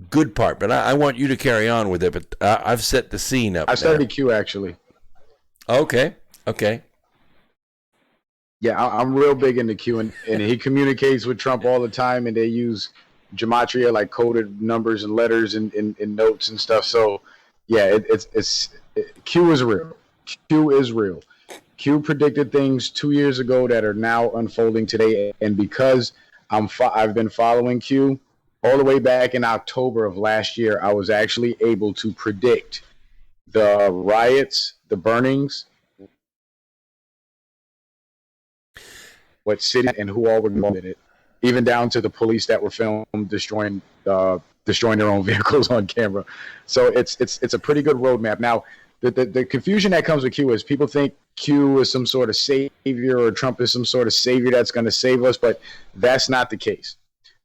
good part. But I want you to carry on with it, but I've set the scene up. I started Q, actually. Okay. Yeah, I'm real big into Q, and he communicates with Trump all the time, and they use gematria, like coded numbers and letters and notes and stuff. So, yeah, Q is real. Q is real. Q predicted things 2 years ago that are now unfolding today, and because I've been following Q all the way back in October of last year, I was actually able to predict the riots, the burnings, what city and who all were involved in it, even down to the police that were filmed destroying their own vehicles on camera. So it's a pretty good roadmap. Now, the confusion that comes with Q is people think Q is some sort of savior or Trump is some sort of savior that's going to save us, but that's not the case.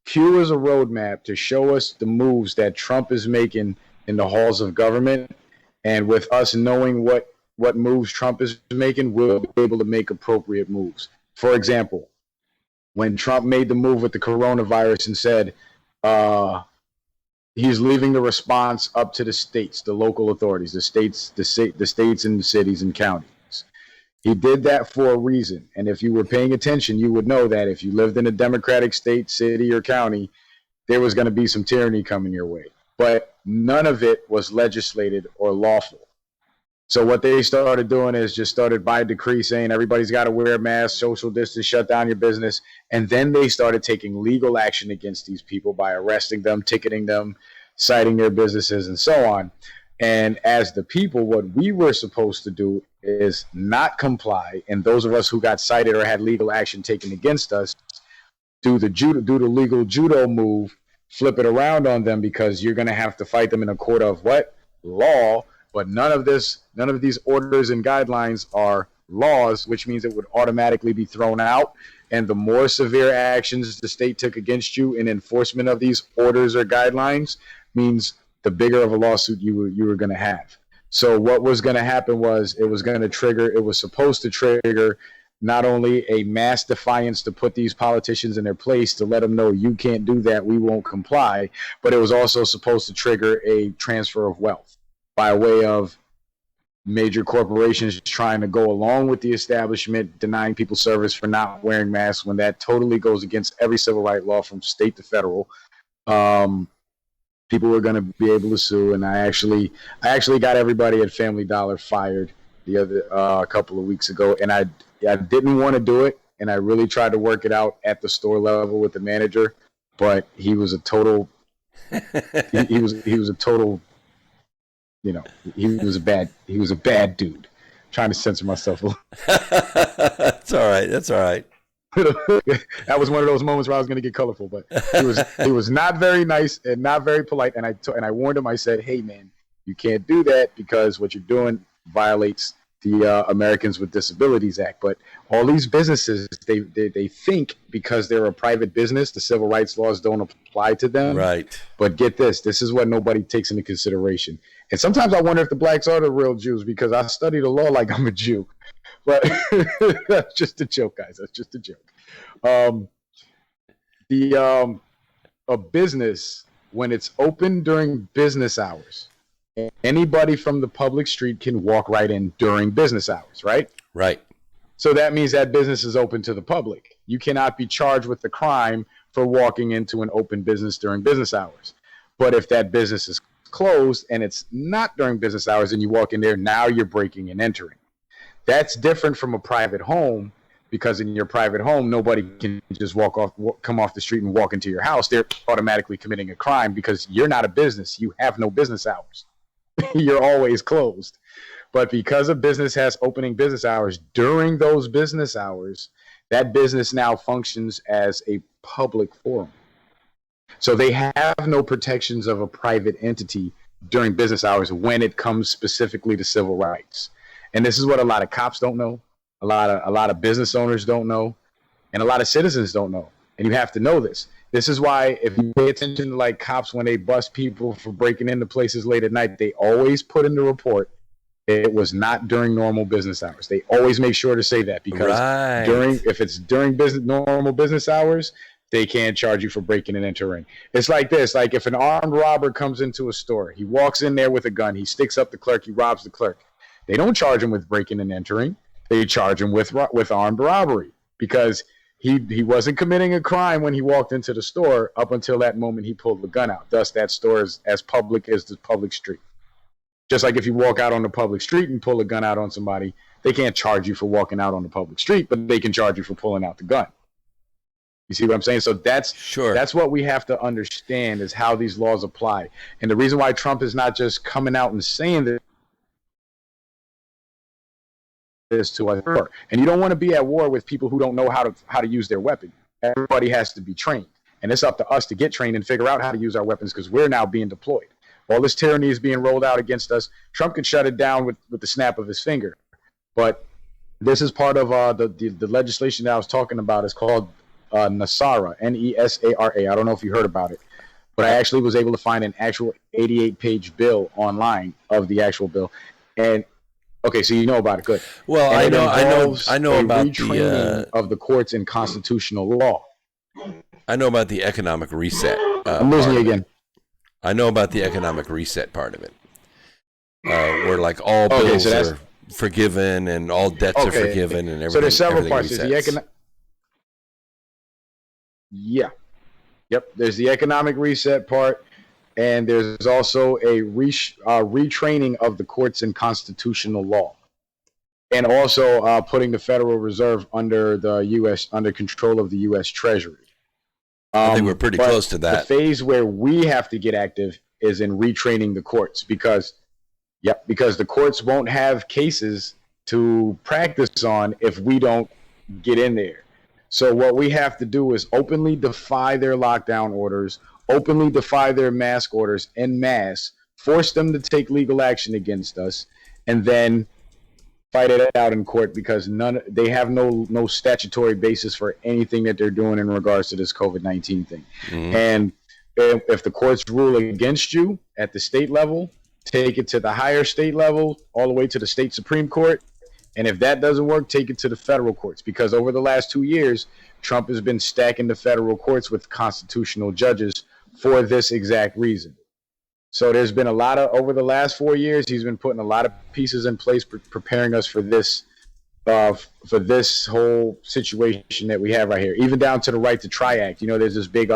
Q is a roadmap to show us the moves that Trump is making in the halls of government, and with us knowing what moves Trump is making, we'll be able to make appropriate moves. For example, when Trump made the move with the coronavirus and said he's leaving the response up to the states, the local authorities, the states and the cities and counties. He did that for a reason. And if you were paying attention, you would know that if you lived in a Democratic state, city, or county, there was going to be some tyranny coming your way. But none of it was legislated or lawful. So what they started doing is just started by decree saying everybody's got to wear a mask, social distance, shut down your business. And then they started taking legal action against these people by arresting them, ticketing them, citing their businesses, and so on. And as the people, what we were supposed to do is not comply. And those of us who got cited or had legal action taken against us do the legal judo move, flip it around on them, because you're going to have to fight them in a court of what? Law. But none of these orders and guidelines are laws, which means it would automatically be thrown out. And the more severe actions the state took against you in enforcement of these orders or guidelines means the bigger of a lawsuit you were going to have. So what was going to happen was it was supposed to trigger not only a mass defiance to put these politicians in their place, to let them know you can't do that, we won't comply, but it was also supposed to trigger a transfer of wealth by way of major corporations trying to go along with the establishment, denying people service for not wearing masks, when that totally goes against every civil right law from state to federal. People were going to be able to sue, and I actually got everybody at Family Dollar fired the other a couple of weeks ago, and I didn't want to do it, and I really tried to work it out at the store level with the manager, but he was a total he was a total, you know, he was a bad dude. I'm trying to censor myself a little. That's all right. That was one of those moments where I was going to get colorful, but he was not very nice and not very polite. And I warned him. I said, "Hey, man, you can't do that because what you're doing violates the Americans with Disabilities Act." But all these businesses, they think because they're a private business, the civil rights laws don't apply to them. Right. But get this. This is what nobody takes into consideration. And sometimes I wonder if the blacks are the real Jews, because I study the law like I'm a Jew. But that's just a joke, guys. That's just a joke. A business, when it's open during business hours, anybody from the public street can walk right in during business hours, right? Right. So that means that business is open to the public. You cannot be charged with the crime for walking into an open business during business hours. But if that business is closed and it's not during business hours and you walk in there, now you're breaking and entering. That's different from a private home, because in your private home, nobody can just come off the street and walk into your house. They're automatically committing a crime because you're not a business. You have no business hours. You're always closed. But because a business has opening business hours, during those business hours, that business now functions as a public forum. So they have no protections of a private entity during business hours when it comes specifically to civil rights. And this is what a lot of cops don't know. A lot of business owners don't know, and a lot of citizens don't know. And you have to know this. This is why if you pay attention to like cops when they bust people for breaking into places late at night, they always put in the report it was not during normal business hours. They always make sure to say that because if it's during normal business hours, they can't charge you for breaking and entering. It's like this: like if an armed robber comes into a store, he walks in there with a gun, he sticks up the clerk, he robs the clerk. They don't charge him with breaking and entering. They charge him with armed robbery because he wasn't committing a crime when he walked into the store up until that moment he pulled the gun out. Thus, that store is as public as the public street. Just like if you walk out on the public street and pull a gun out on somebody, they can't charge you for walking out on the public street, but they can charge you for pulling out the gun. You see what I'm saying? So that's what we have to understand is how these laws apply. And the reason why Trump is not just coming out and saying that this to us. And you don't want to be at war with people who don't know how to use their weapon. Everybody has to be trained. And it's up to us to get trained and figure out how to use our weapons because we're now being deployed. All this tyranny is being rolled out against us. Trump could shut it down with the snap of his finger. But this is part of the legislation that I was talking about. It's called NESARA, N-E-S-A-R-A. I don't know if you heard about it. But I actually was able to find an actual 88-page bill online of the actual bill. And okay, so you know about it. Good. Well, I know about the of the courts in constitutional law. I know about the economic reset. I'm losing you again. I know about the economic reset part of it, where like all bills are forgiven and all debts are forgiven and everything. So there's several parts. There's the economic reset part. And there's also a retraining of the courts in constitutional law, and also putting the Federal Reserve under control of the U.S. Treasury. I think we're pretty close to that. The phase where we have to get active is in retraining the courts because the courts won't have cases to practice on if we don't get in there. So what we have to do is openly defy their lockdown orders, openly defy their mask orders en masse, force them to take legal action against us, and then fight it out in court because they have no statutory basis for anything that they're doing in regards to this COVID-19 thing. Mm-hmm. And if the courts rule against you at the state level, take it to the higher state level, all the way to the state Supreme Court. And if that doesn't work, take it to the federal courts, because over the last 2 years, Trump has been stacking the federal courts with constitutional judges for this exact reason. So there's been over the last 4 years, he's been putting a lot of pieces in place, preparing us for this whole situation that we have right here, even down to the Right to Try Act. You know, there's this big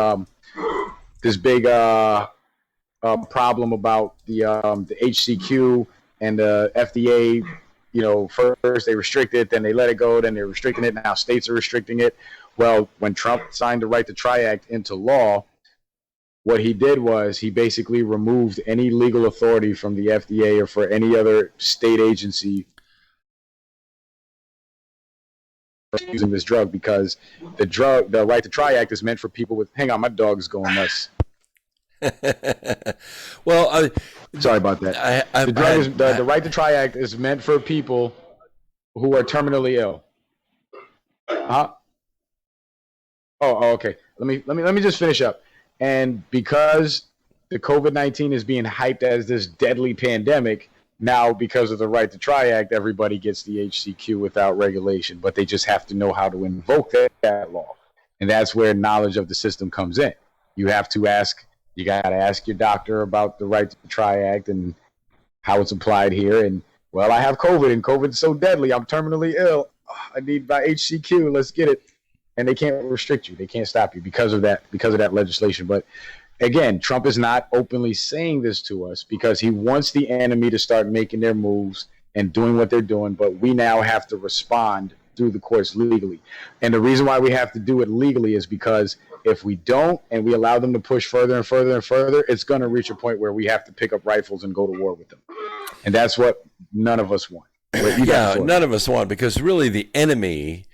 problem about the HCQ and the FDA. You know, first they restrict it, then they let it go, then they're restricting it. Now states are restricting it. Well, when Trump signed the Right to Try Act into law, what he did was he basically removed any legal authority from the FDA or for any other state agency using this drug, because the Right to Try Act is meant for people with. Hang on, my dog's going nuts. Well, sorry about that. The Right to Try Act is meant for people who are terminally ill. Oh, okay. Let me just finish up. And because the COVID-19 is being hyped as this deadly pandemic, now because of the Right to Try Act, everybody gets the HCQ without regulation, but they just have to know how to invoke that law. And that's where knowledge of the system comes in. You got to ask your doctor about the Right to Try Act and how it's applied here. And, well, I have COVID, and COVID's so deadly. I'm terminally ill. I need my HCQ. Let's get it. And they can't restrict you. They can't stop you because of that legislation. But, again, Trump is not openly saying this to us because he wants the enemy to start making their moves and doing what they're doing. But we now have to respond through the courts legally. And the reason why we have to do it legally is because if we don't and we allow them to push further and further and further, it's going to reach a point where we have to pick up rifles and go to war with them. And that's what none of us want. Yeah, none of us want, because really the enemy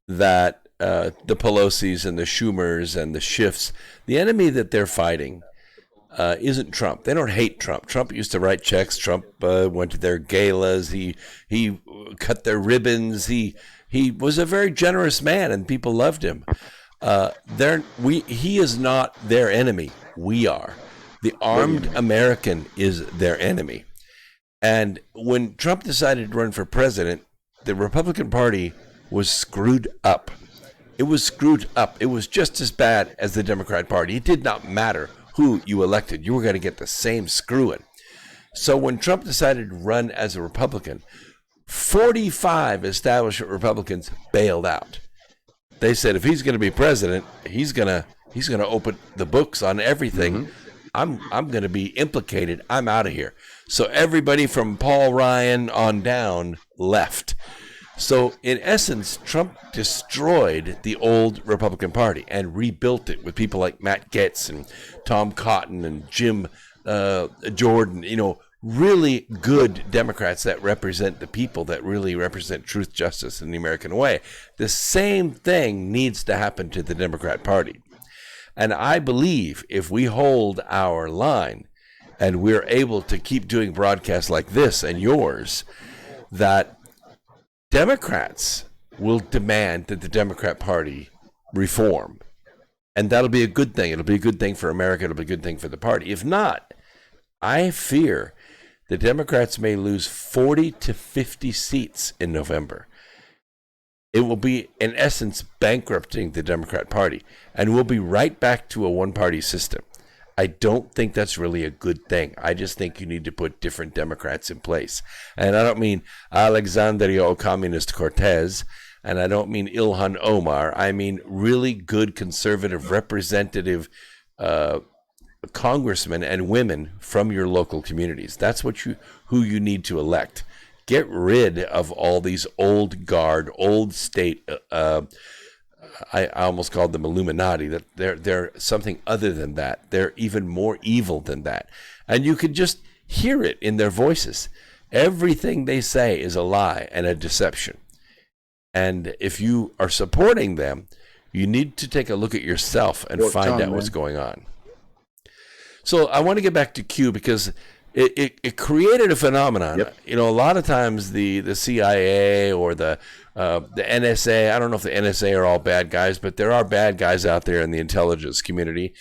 that the Pelosi's and the Schumers and the Schiffs, the enemy that they're fighting isn't Trump. They don't hate Trump. Trump used to write checks. Trump went to their galas. He cut their ribbons. He was a very generous man, and people loved him. He is not their enemy. We are. The armed American is their enemy. And when Trump decided to run for president, the Republican Party was screwed up. It was screwed up. It was just as bad as the Democrat Party. It did not matter who you elected. You were going to get the same screwing. So when Trump decided to run as a Republican, 45 establishment Republicans bailed out. They said, if he's going to be president, he's going to open the books on everything. I'm going to be implicated. I'm out of here. So everybody from Paul Ryan on down left. So in essence, Trump destroyed the old Republican Party and rebuilt it with people like Matt Gaetz and Tom Cotton and Jim Jordan, really good Democrats that represent the people, that really represent truth, justice, and the American way. The same thing needs to happen to the Democrat Party. And I believe if we hold our line and we're able to keep doing broadcasts like this and yours, that Democrats will demand that the Democrat Party reform. And that'll be a good thing. It'll be a good thing for America. It'll be a good thing for the party. If not, I fear the Democrats may lose 40 to 50 seats in November. It will be, in essence, bankrupting the Democrat Party. And we'll be right back to a one-party system. I don't think that's really a good thing. I just think you need to put different Democrats in place. And I don't mean Alexandria Ocasio-Cortez, and I don't mean Ilhan Omar. I mean really good conservative representative congressmen and women from your local communities. That's who you need to elect. Get rid of all these old guard, old state. I almost called them Illuminati. That they're something other than that. They're even more evil than that, and you can just hear it in their voices. Everything they say is a lie and a deception. And if you are supporting them, you need to take a look at yourself and find out what's going on. So I want to get back to Q because it created a phenomenon. Yep. A lot of times the CIA or the NSA, I don't know if the NSA are all bad guys, but there are bad guys out there in the intelligence community.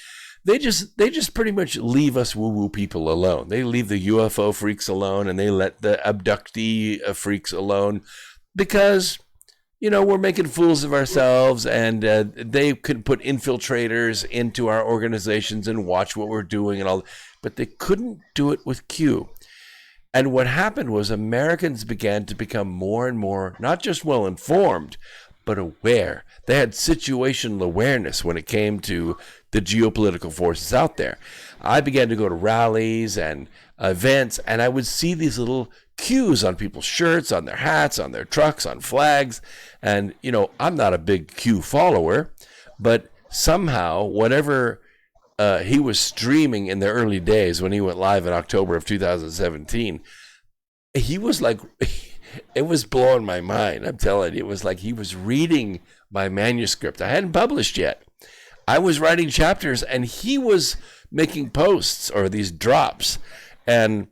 They just pretty much leave us woo-woo people alone. They leave the UFO freaks alone, and they let the abductee freaks alone because, we're making fools of ourselves, and they could put infiltrators into our organizations and watch what we're doing and all. But they couldn't do it with Q. And what happened was Americans began to become more and more, not just well-informed, but aware. They had situational awareness when it came to the geopolitical forces out there. I began to go to rallies and events, and I would see these little Qs on people's shirts, on their hats, on their trucks, on flags. And, I'm not a big Q follower, but somehow, whatever he was streaming in the early days when he went live in October of 2017, he was like, it was blowing my mind. I'm telling you, it was like he was reading my manuscript. I hadn't published yet. I was writing chapters, and he was making posts or these drops, and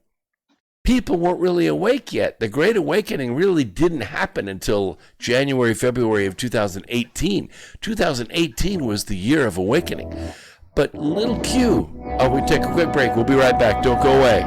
people weren't really awake yet. The Great Awakening really didn't happen until January, February of 2018. 2018 was the year of awakening. But little Q, we take a quick break. We'll be right back. Don't go away.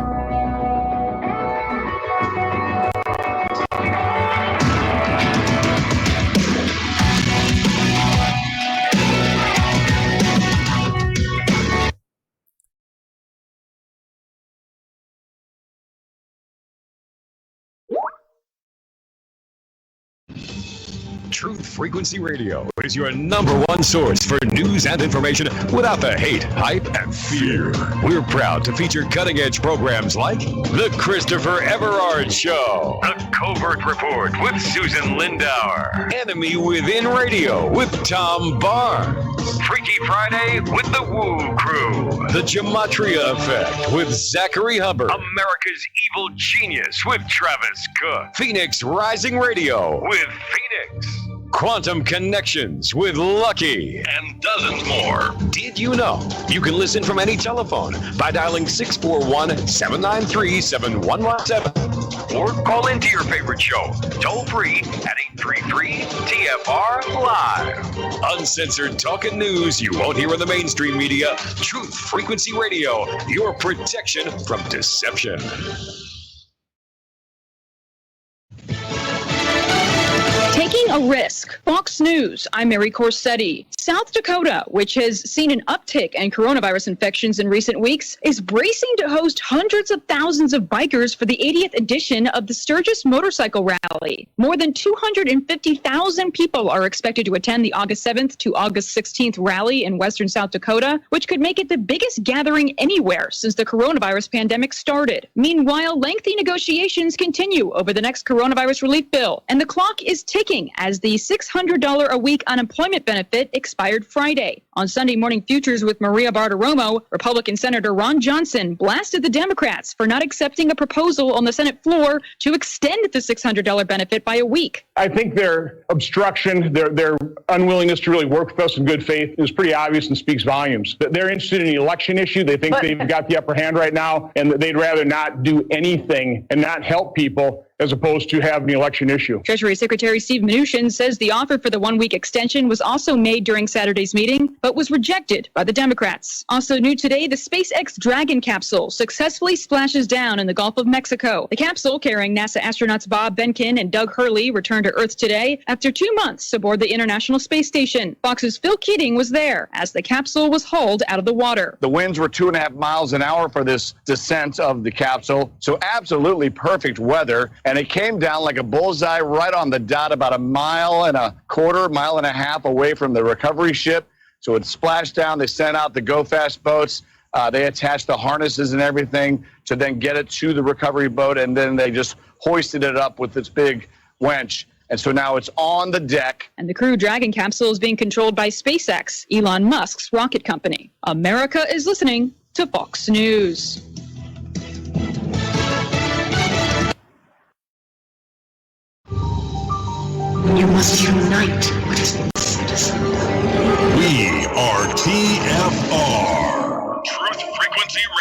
Truth Frequency Radio is your number one source for news and information without the hate, hype, and fear. We're proud to feature cutting-edge programs like The Christopher Everard Show, The Covert Report with Susan Lindauer, Enemy Within Radio with Tom Barnes, Freaky Friday with The Woo Crew, The Gematria Effect with Zachary Hubbard, America's Evil Genius with Travis Cook, Phoenix Rising Radio with Phoenix, Quantum Connections with Lucky, and dozens more. Did you know you can listen from any telephone by dialing 641-793-7117 or call into your favorite show toll free at 833-TFR-LIVE. Uncensored talk and news you won't hear in the mainstream media. Truth Frequency Radio, your protection from deception. Taking a risk. Fox News, I'm Mary Corsetti. South Dakota, which has seen an uptick in coronavirus infections in recent weeks, is bracing to host hundreds of thousands of bikers for the 80th edition of the Sturgis Motorcycle Rally. More than 250,000 people are expected to attend the August 7th to August 16th rally in western South Dakota, which could make it the biggest gathering anywhere since the coronavirus pandemic started. Meanwhile, lengthy negotiations continue over the next coronavirus relief bill, and the clock is ticking as the $600 a week unemployment benefit expired Friday. On Sunday Morning Futures with Maria Bartiromo, Republican Senator Ron Johnson blasted the Democrats for not accepting a proposal on the Senate floor to extend the $600 benefit by a week. I think their obstruction, their unwillingness to really work with us in good faith is pretty obvious and speaks volumes. They're interested in the election issue. They think they've got the upper hand right now, and they'd rather not do anything and not help people as opposed to have the election issue. Treasury Secretary Steve Mnuchin says the offer for the one-week extension was also made during Saturday's meeting, but was rejected by the Democrats. Also new today, the SpaceX Dragon capsule successfully splashes down in the Gulf of Mexico. The capsule, carrying NASA astronauts Bob Behnken and Doug Hurley, returned to Earth today after 2 months aboard the International Space Station. Fox's Phil Keating was there as the capsule was hauled out of the water. The winds were 2.5 miles an hour for this descent of the capsule, so absolutely perfect weather. And it came down like a bullseye right on the dot, about 1.25 miles away from the recovery ship. So it splashed down. They sent out the Go Fast boats. They attached the harnesses and everything to then get it to the recovery boat. And then they just hoisted it up with this big winch. And so now it's on the deck. And the Crew Dragon capsule is being controlled by SpaceX, Elon Musk's rocket company. America is listening to Fox News. You must unite what is citizen. We are TFR, Truth Frequency Radio.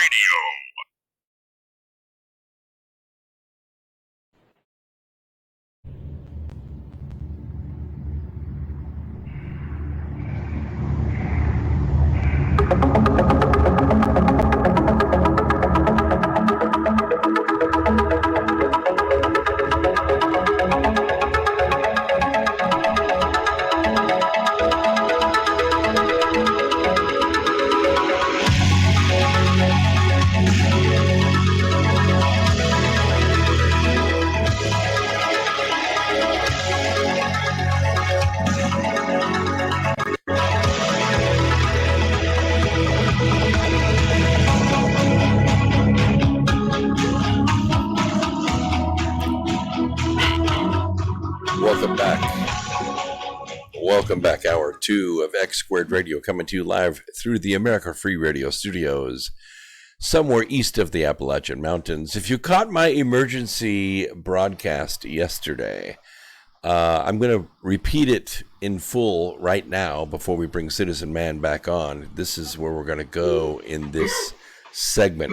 Welcome back. Hour 2 of X Squared Radio, coming to you live through the America Free Radio studios somewhere east of the Appalachian Mountains. If you caught my emergency broadcast yesterday, I'm going to repeat it in full right now before we bring Citizen Man back on. This is where we're going to go in this segment.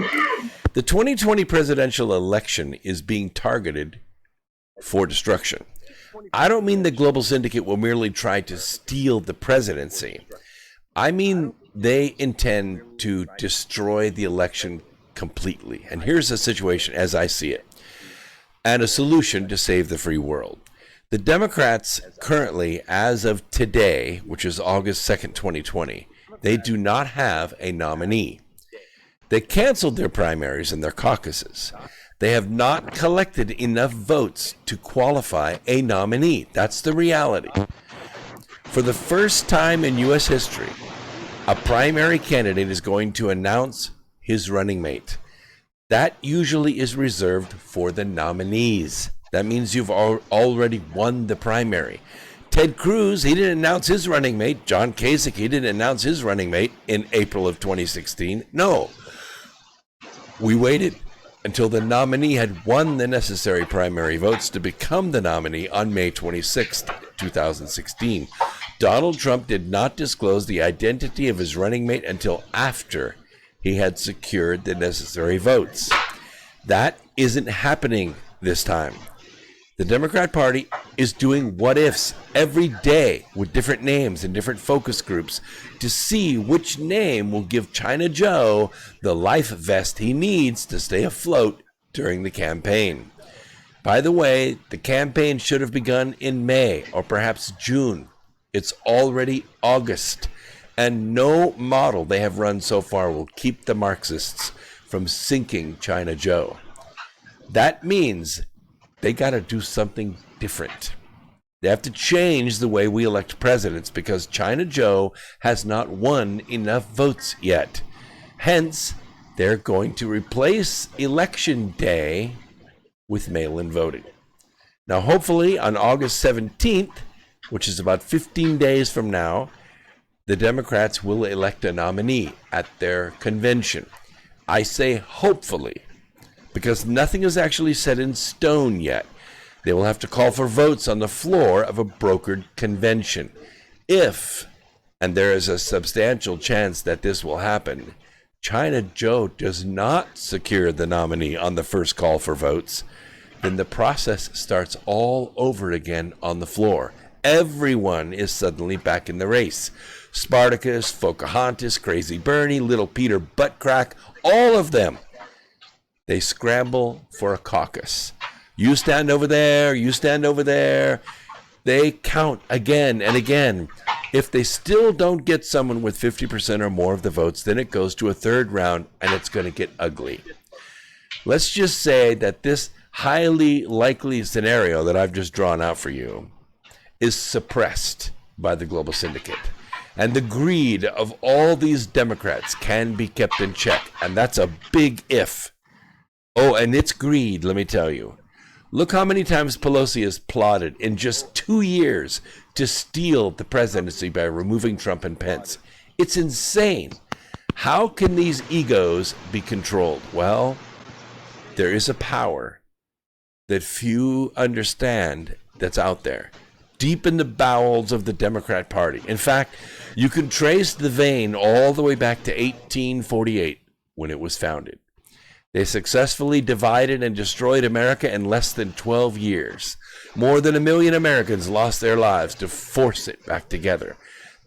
The 2020 presidential election is being targeted for destruction. I don't mean the global syndicate will merely try to steal the presidency. I mean they intend to destroy the election completely. And here's the situation as I see it, and a solution to save the free world. The Democrats currently, as of today, which is August 2nd, 2020, they do not have a nominee. They canceled their primaries and their caucuses. They have not collected enough votes to qualify a nominee. That's the reality. For the first time in U.S. history, a primary candidate is going to announce his running mate. That usually is reserved for the nominees. That means you've already won the primary. Ted Cruz, he didn't announce his running mate. John Kasich, he didn't announce his running mate in April of 2016. No. We waited until the nominee had won the necessary primary votes to become the nominee on May 26, 2016. Donald Trump did not disclose the identity of his running mate until after he had secured the necessary votes. That isn't happening this time. The Democrat Party is doing what-ifs every day with different names and different focus groups to see which name will give China Joe the life vest he needs to stay afloat during the campaign. By the way, the campaign should have begun in May or perhaps June. It's already August, and no model they have run so far will keep the Marxists from sinking China Joe. That means they got to do something different. They have to change the way we elect presidents because China Joe has not won enough votes yet. Hence, they're going to replace Election Day with mail-in voting. Now, hopefully, on August 17th, which is about 15 days from now, the Democrats will elect a nominee at their convention. I say hopefully, because nothing is actually set in stone yet. They will have to call for votes on the floor of a brokered convention. If, and there is a substantial chance that this will happen, China Joe does not secure the nominee on the first call for votes, then the process starts all over again on the floor. Everyone is suddenly back in the race. Spartacus, Pocahontas, Crazy Bernie, Little Peter Buttcrack, all of them. They scramble for a caucus. You stand over there, you stand over there. They count again and again. If they still don't get someone with 50% or more of the votes, then it goes to a third round and it's going to get ugly. Let's just say that this highly likely scenario that I've just drawn out for you is suppressed by the global syndicate. And the greed of all these Democrats can be kept in check. And that's a big if. Oh, and it's greed, let me tell you. Look how many times Pelosi has plotted in just 2 years to steal the presidency by removing Trump and Pence. It's insane. How can these egos be controlled? Well, there is a power that few understand that's out there, deep in the bowels of the Democrat Party. In fact, you can trace the vein all the way back to 1848 when it was founded. They successfully divided and destroyed America in less than 12 years. More than 1 million Americans lost their lives to force it back together.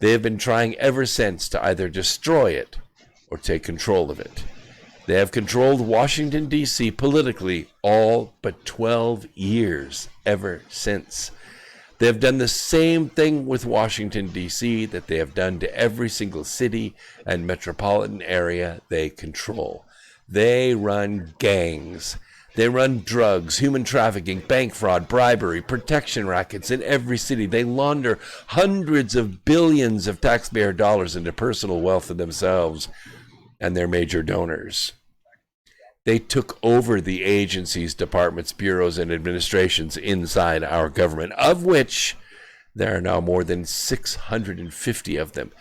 They have been trying ever since to either destroy it or take control of it. They have controlled Washington, D.C. politically all but 12 years ever since. They have done the same thing with Washington, D.C. that they have done to every single city and metropolitan area they control. They run gangs. They run drugs, human trafficking, bank fraud, bribery, protection rackets in every city. They launder hundreds of billions of taxpayer dollars into personal wealth of themselves and their major donors. They took over the agencies, departments, bureaus, and administrations inside our government, of which there are now more than 650 of them.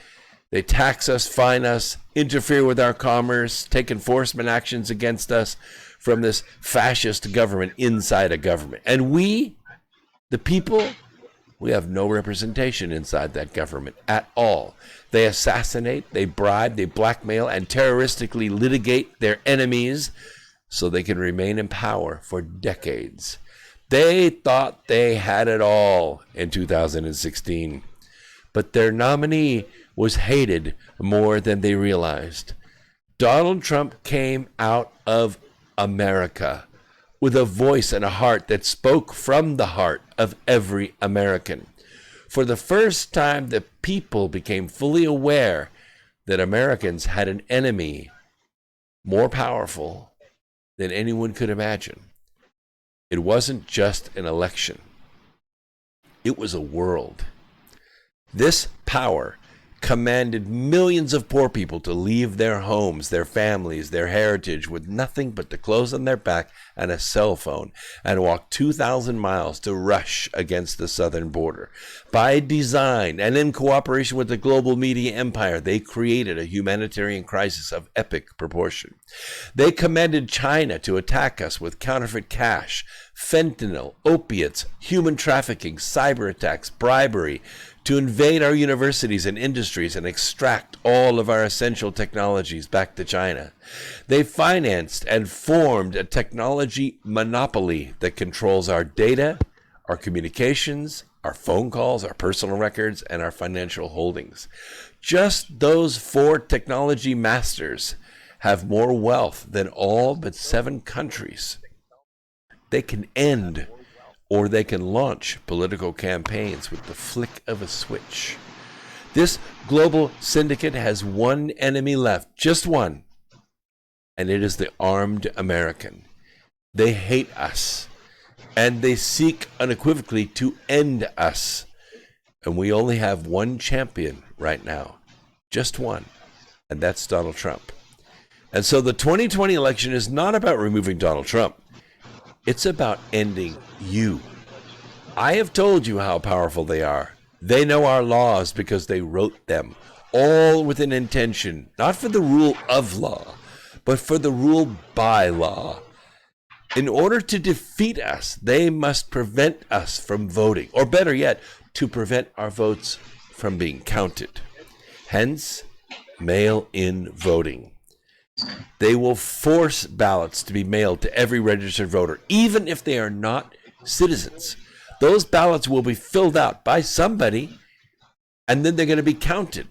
They tax us, fine us, interfere with our commerce, take enforcement actions against us from this fascist government inside a government. And we, the people, we have no representation inside that government at all. They assassinate, they bribe, they blackmail, and terroristically litigate their enemies so they can remain in power for decades. They thought they had it all in 2016, but their nominee was hated more than they realized. Donald Trump came out of America with a voice and a heart that spoke from the heart of every American. For the first time, the people became fully aware that Americans had an enemy more powerful than anyone could imagine. It wasn't just an election. It was a world. This power commanded millions of poor people to leave their homes, their families, their heritage with nothing but the clothes on their back and a cell phone and walk 2,000 miles to rush against the southern border. By design and in cooperation with the global media empire, they created a humanitarian crisis of epic proportion. They commanded China to attack us with counterfeit cash, fentanyl, opiates, human trafficking, cyber attacks, bribery, to invade our universities and industries and extract all of our essential technologies back to China. They financed and formed a technology monopoly that controls our data, our communications, our phone calls, our personal records, and our financial holdings. Just those 4 technology masters have more wealth than all but 7 countries. They can end or they can launch political campaigns with the flick of a switch. This global syndicate has one enemy left, just one, and it is the armed American. They hate us, and they seek unequivocally to end us. And we only have one champion right now, just one, and that's Donald Trump. And so the 2020 election is not about removing Donald Trump. It's about ending you. I have told you how powerful they are. They know our laws because they wrote them, all with an intention, not for the rule of law, but for the rule by law. In order to defeat us, they must prevent us from voting, or better yet, to prevent our votes from being counted. Hence, mail-in voting. They will force ballots to be mailed to every registered voter, even if they are not citizens. Those ballots will be filled out by somebody, and then they're going to be counted.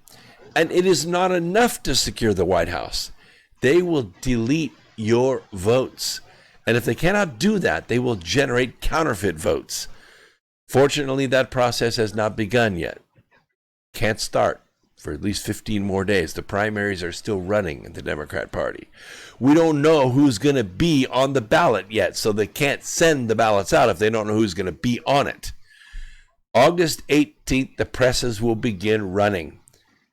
And it is not enough to secure the White House. They will delete your votes. And if they cannot do that, they will generate counterfeit votes. Fortunately, that process has not begun yet. Can't start for at least 15 more days. The primaries are still running in the Democrat Party. We don't know who's going to be on the ballot yet, so they can't send the ballots out if they don't know who's going to be on it. August 18th, the presses will begin running,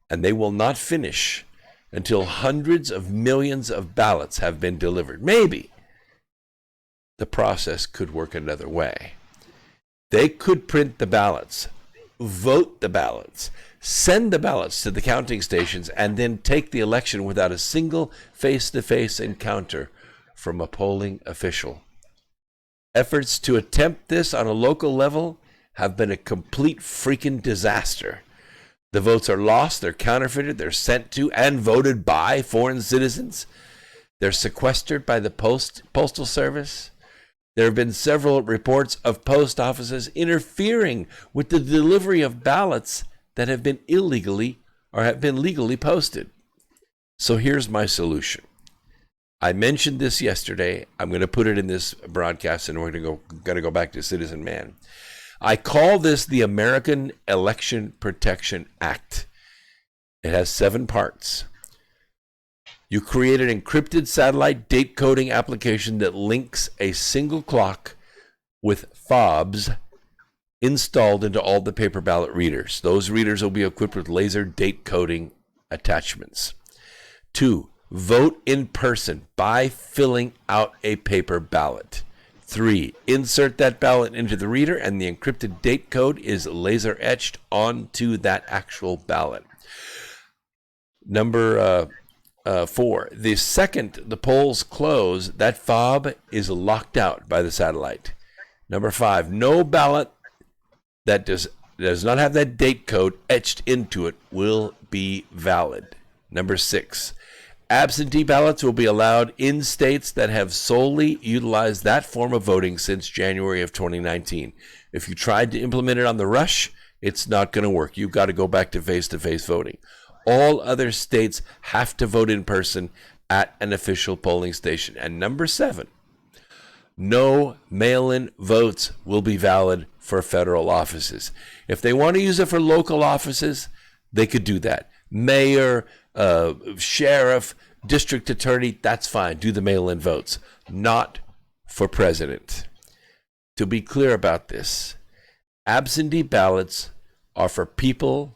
and they will not finish until hundreds of millions of ballots have been delivered. Maybe the process could work another way. They could print the ballots, vote the ballots, send the ballots to the counting stations, and then take the election without a single face-to-face encounter from a polling official. Efforts to attempt this on a local level have been a complete freaking disaster. The votes are lost, they're counterfeited, they're sent to and voted by foreign citizens. They're sequestered by the Postal Service. There have been several reports of post offices interfering with the delivery of ballots that have been illegally or have been legally posted. So here's my solution. I mentioned this yesterday. I'm going to put it in this broadcast, and we're going to go back to Citizen Man. I call this the American Election Protection Act. It has 7 parts. You create an encrypted satellite date coding application that links a single clock with fobs installed into all the paper ballot readers. Those readers will be equipped with laser date coding attachments. 2, vote in person by filling out a paper ballot. 3, insert that ballot into the reader, and the encrypted date code is laser etched onto that actual ballot. Number 4, the second the polls close, that fob is locked out by the satellite. Number 5, no ballot that does not have that date code etched into it will be valid. Number 6, absentee ballots will be allowed in states that have solely utilized that form of voting since January of 2019. If you tried to implement it on the rush, it's not going to work. You've got to go back to face-to-face voting. All other states have to vote in person at an official polling station. And number 7, no mail-in votes will be valid for federal offices. If they want to use it for local offices, they could do that. Mayor, sheriff, district attorney, that's fine. Do the mail-in votes. Not for president. to be clear about this, absentee ballots are for people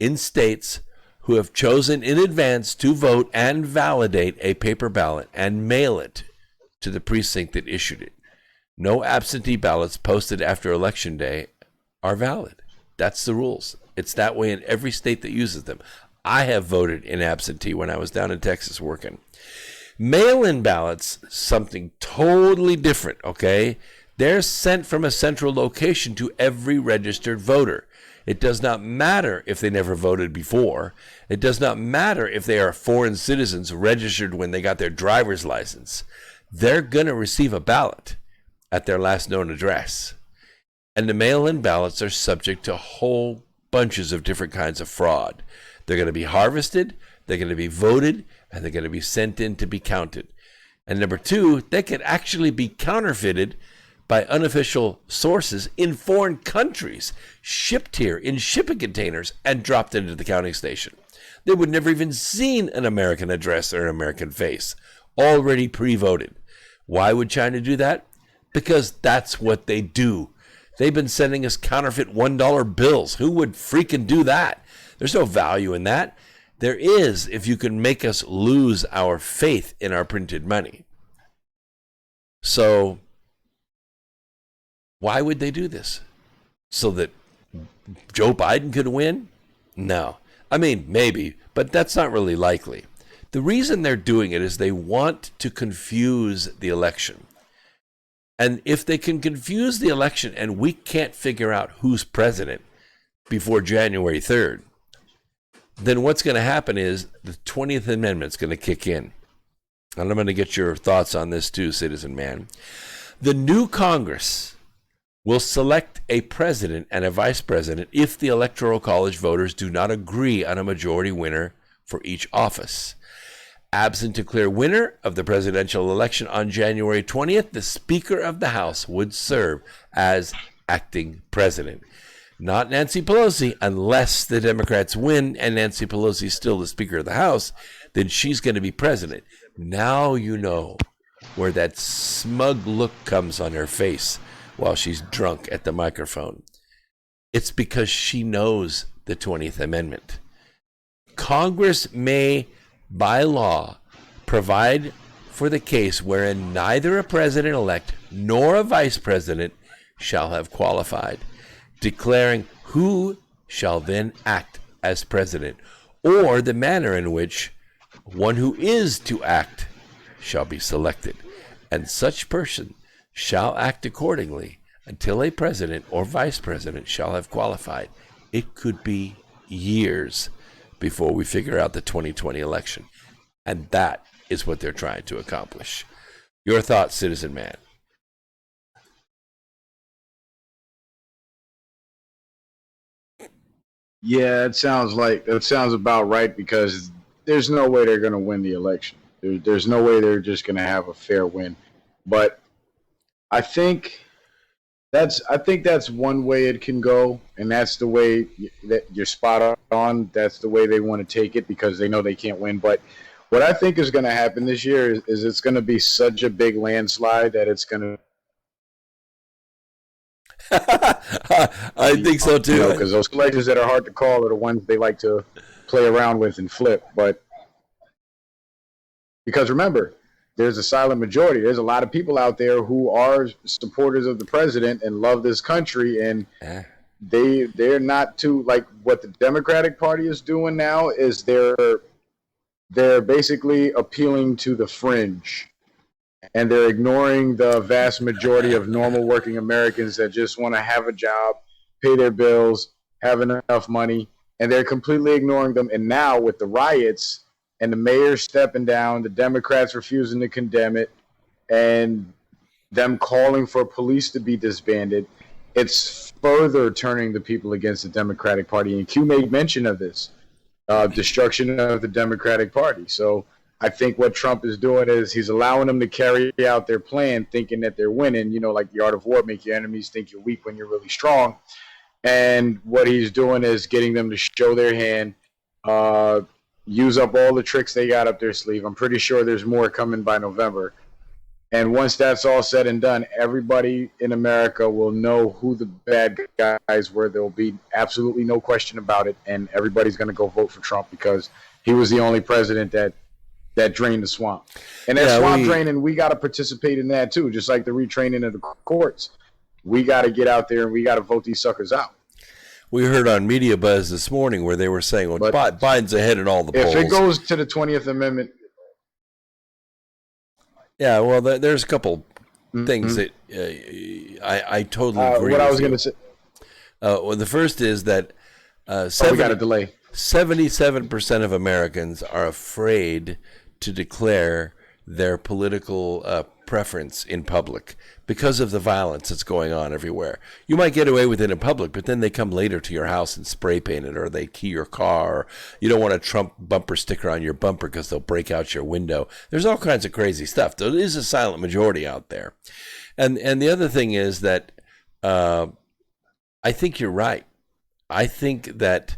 in states who have chosen in advance to vote and validate a paper ballot and mail it to the precinct that issued it. No absentee ballots posted after Election Day are valid. That's the rules. It's that way in every state that uses them. I have voted in absentee when I was down in Texas working. Mail-in ballots, something totally different, okay? They're sent from a central location to every registered voter. It does not matter if they never voted before. It does not matter if they are foreign citizens registered when they got their driver's license. They're going to receive a ballot at their last known address. And the mail-in ballots are subject to whole bunches of different kinds of fraud. They're going to be harvested, they're going to be voted, and they're going to be sent in to be counted. And number two, they could actually be counterfeited by unofficial sources in foreign countries, shipped here in shipping containers and dropped into the counting station. They would never even seen an American address or an American face, already pre-voted. Why would China do that? Because that's what they do. They've been sending us counterfeit $1 bills. Who would freaking do that? There's no value in that. There is if you can make us lose our faith in our printed money. So why would they do this? So that Joe Biden could win? No. I mean, maybe, but that's not really likely. The reason they're doing it is they want to confuse the election. And if they can confuse the election and we can't figure out who's president before January 3rd, then what's going to happen is the 20th Amendment is going to kick in. And I'm going to get your thoughts on this too, Citizen Man. The new Congress will select a president and a vice president if the Electoral College voters do not agree on a majority winner for each office. Absent a clear winner of the presidential election on January 20th, the Speaker of the House would serve as acting president. Not Nancy Pelosi, unless the Democrats win and Nancy Pelosi is still the Speaker of the House, then she's going to be president. Now you know where that smug look comes on her face while she's drunk at the microphone. It's because she knows the 20th Amendment. Congress may, by law, provide for the case wherein neither a president-elect nor a vice president shall have qualified, declaring who shall then act as president, or the manner in which one who is to act shall be selected, and such person shall act accordingly until a president or vice president shall have qualified. It could be years before we figure out the 2020 election. And that is what they're trying to accomplish. Your thoughts, Citizen Man? Yeah, it sounds about right, because there's no way they're going to win the election. There's no way they're just going to have a fair win. But I think that's one way it can go, and that's the way that you're spot on. That's the way they want to take it, because they know they can't win. But what I think is going to happen this year is it's going to be such a big landslide that it's going to. I think so too. Because those elections that are hard to call are the ones they like to play around with and flip. But because remember, there's a silent majority. There's a lot of people out there who are supporters of the president and love this country, and they're not too, like, what the Democratic Party is doing now is they're basically appealing to the fringe, and they're ignoring the vast majority of normal working Americans that just want to have a job, pay their bills, have enough money, and they're completely ignoring them. And now with the riots and the mayor stepping down, the Democrats refusing to condemn it, and them calling for police to be disbanded, it's further turning the people against the Democratic Party. And Q made mention of this. Destruction of the Democratic Party. So I think what Trump is doing is he's allowing them to carry out their plan, thinking that they're winning, like the art of war, make your enemies think you're weak when you're really strong. And what he's doing is getting them to show their hand, use up all the tricks they got up their sleeve. I'm pretty sure there's more coming by November. And once that's all said and done, everybody in America will know who the bad guys were. There will be absolutely no question about it, and everybody's going to go vote for Trump because he was the only president that drained the swamp. And that swamp draining, we got to participate in that too, just like the retraining of the courts. We got to get out there and we got to vote these suckers out. We heard on Media Buzz this morning where they were saying, well, Biden's ahead in all the polls. If it goes to the 20th Amendment. Yeah, well, there's a couple things that I totally agree with. What I was going to say. Well, the first is that we got a delay. 77% of Americans are afraid to declare their political preference in public because of the violence that's going on everywhere. You might get away with it in public, but then they come later to your house and spray paint it, or they key your car, or you don't want a Trump bumper sticker on your bumper because they'll break out your window. There's all kinds of crazy stuff. There is a silent majority out there. And the other thing is that I think you're right. I think that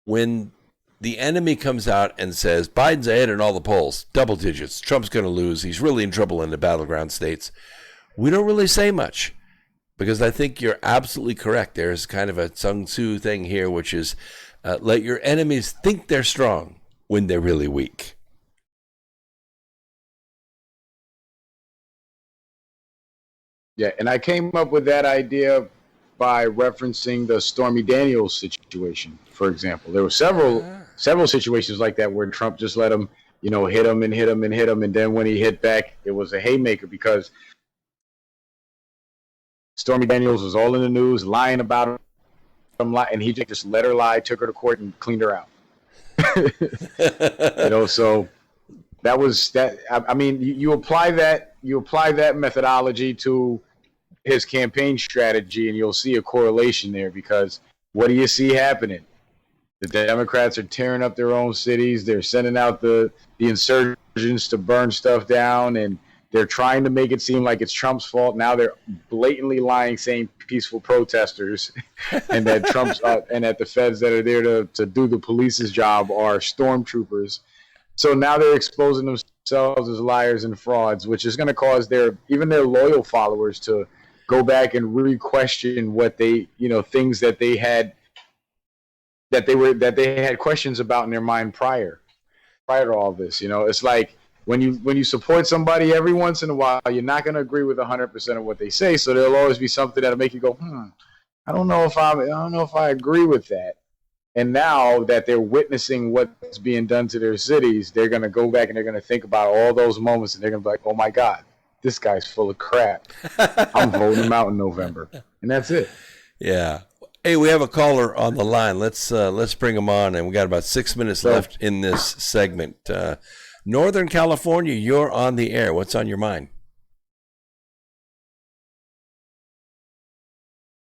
when the enemy comes out and says, Biden's ahead in all the polls, double digits, Trump's going to lose, he's really in trouble in the battleground states, we don't really say much, because I think you're absolutely correct. There's kind of a Sun Tzu thing here, which is let your enemies think they're strong when they're really weak. Yeah, and I came up with that idea by referencing the Stormy Daniels situation, for example. There were several situations like that where Trump just let him, hit him, and then when he hit back, it was a haymaker because Stormy Daniels was all in the news, lying about him, and he just let her lie, took her to court, and cleaned her out. So that was that. I mean, you apply that methodology to his campaign strategy, and you'll see a correlation there, because what do you see happening? The Democrats are tearing up their own cities. They're sending out the insurgents to burn stuff down, and they're trying to make it seem like it's Trump's fault. Now they're blatantly lying, saying peaceful protesters, and that Trump's and that the feds that are there to do the police's job are stormtroopers. So now they're exposing themselves as liars and frauds, which is going to cause even their loyal followers to go back and really question what they, things that they had questions about in their mind prior to all this. It's like when you support somebody, every once in a while, you're not going to agree with 100% of what they say. So there'll always be something that'll make you go, I don't know if I agree with that. And now that they're witnessing what's being done to their cities, they're going to go back and they're going to think about all those moments, and they're going to be like, oh my God, this guy's full of crap. I'm voting him out in November. And that's it. Yeah. Hey, we have a caller on the line. Let's bring him on, and we got about 6 minutes left in this segment. Northern California, you're on the air. What's on your mind?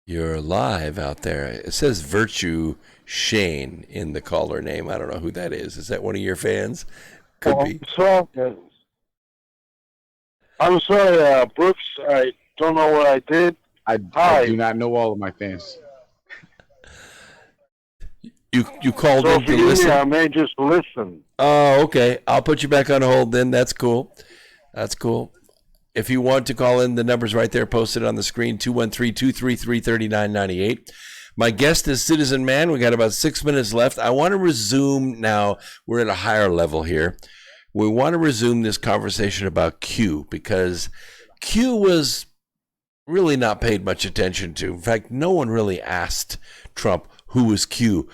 You're live out there. It says Virtue Shane in the caller name. I don't know who that is. Is that one of your fans? Could be. I'm sorry, Brooks. I don't know what I did. I do not know all of my fans. You called in to listen? I may just listen. Oh, okay. I'll put you back on hold then. That's cool. If you want to call in, the number's right there, posted on the screen, 213-233-3998. My guest is Citizen Man. We got about 6 minutes left. I want to resume now. We're at a higher level here. We want to resume this conversation about Q, because Q was really not paid much attention to. In fact, no one really asked Trump who was Q.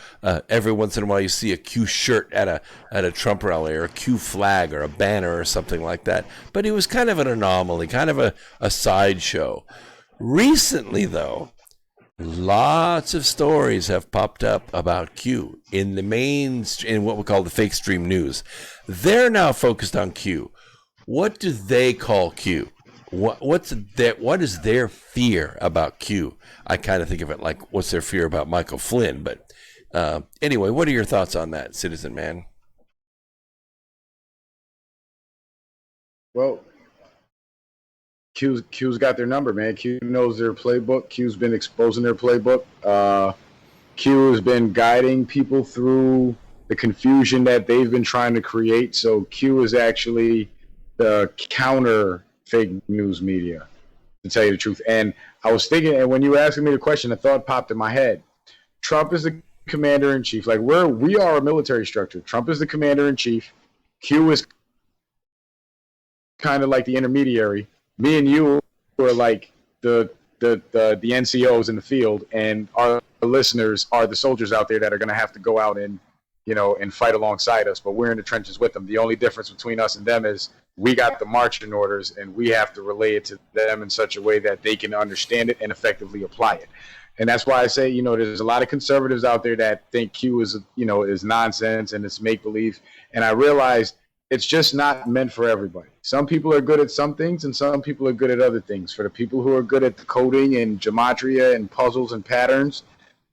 Every once in a while you see a Q shirt at a Trump rally, or a Q flag or a banner or something like that. But he was kind of an anomaly, kind of a sideshow. Recently, though, lots of stories have popped up about Q in what we call the fake stream news. They're now focused on Q. What do they call Q? What is their fear about Q? I kind of think of it like, what's their fear about Michael Flynn? But anyway, what are your thoughts on that, Citizen Man? Well, Q's got their number, man. Q knows their playbook. Q's been exposing their playbook. Q has been guiding people through the confusion that they've been trying to create. So Q is actually the counter fake news media, to tell you the truth. And I was thinking, and when you were asking me the question, a thought popped in my head. Trump is the commander in chief. Like we are a military structure. Trump is the commander in chief. Q is kind of like the intermediary. Me and you are like the NCOs in the field, and our listeners are the soldiers out there that are going to have to go out and, you know, and fight alongside us. But we're in the trenches with them. The only difference between us and them is we got the marching orders, and we have to relay it to them in such a way that they can understand it and effectively apply it. And that's why I say, you know, there's a lot of conservatives out there that think Q is, you know, is nonsense and it's make believe. And I realize it's just not meant for everybody. Some people are good at some things, and some people are good at other things. For the people who are good at the coding and gematria and puzzles and patterns,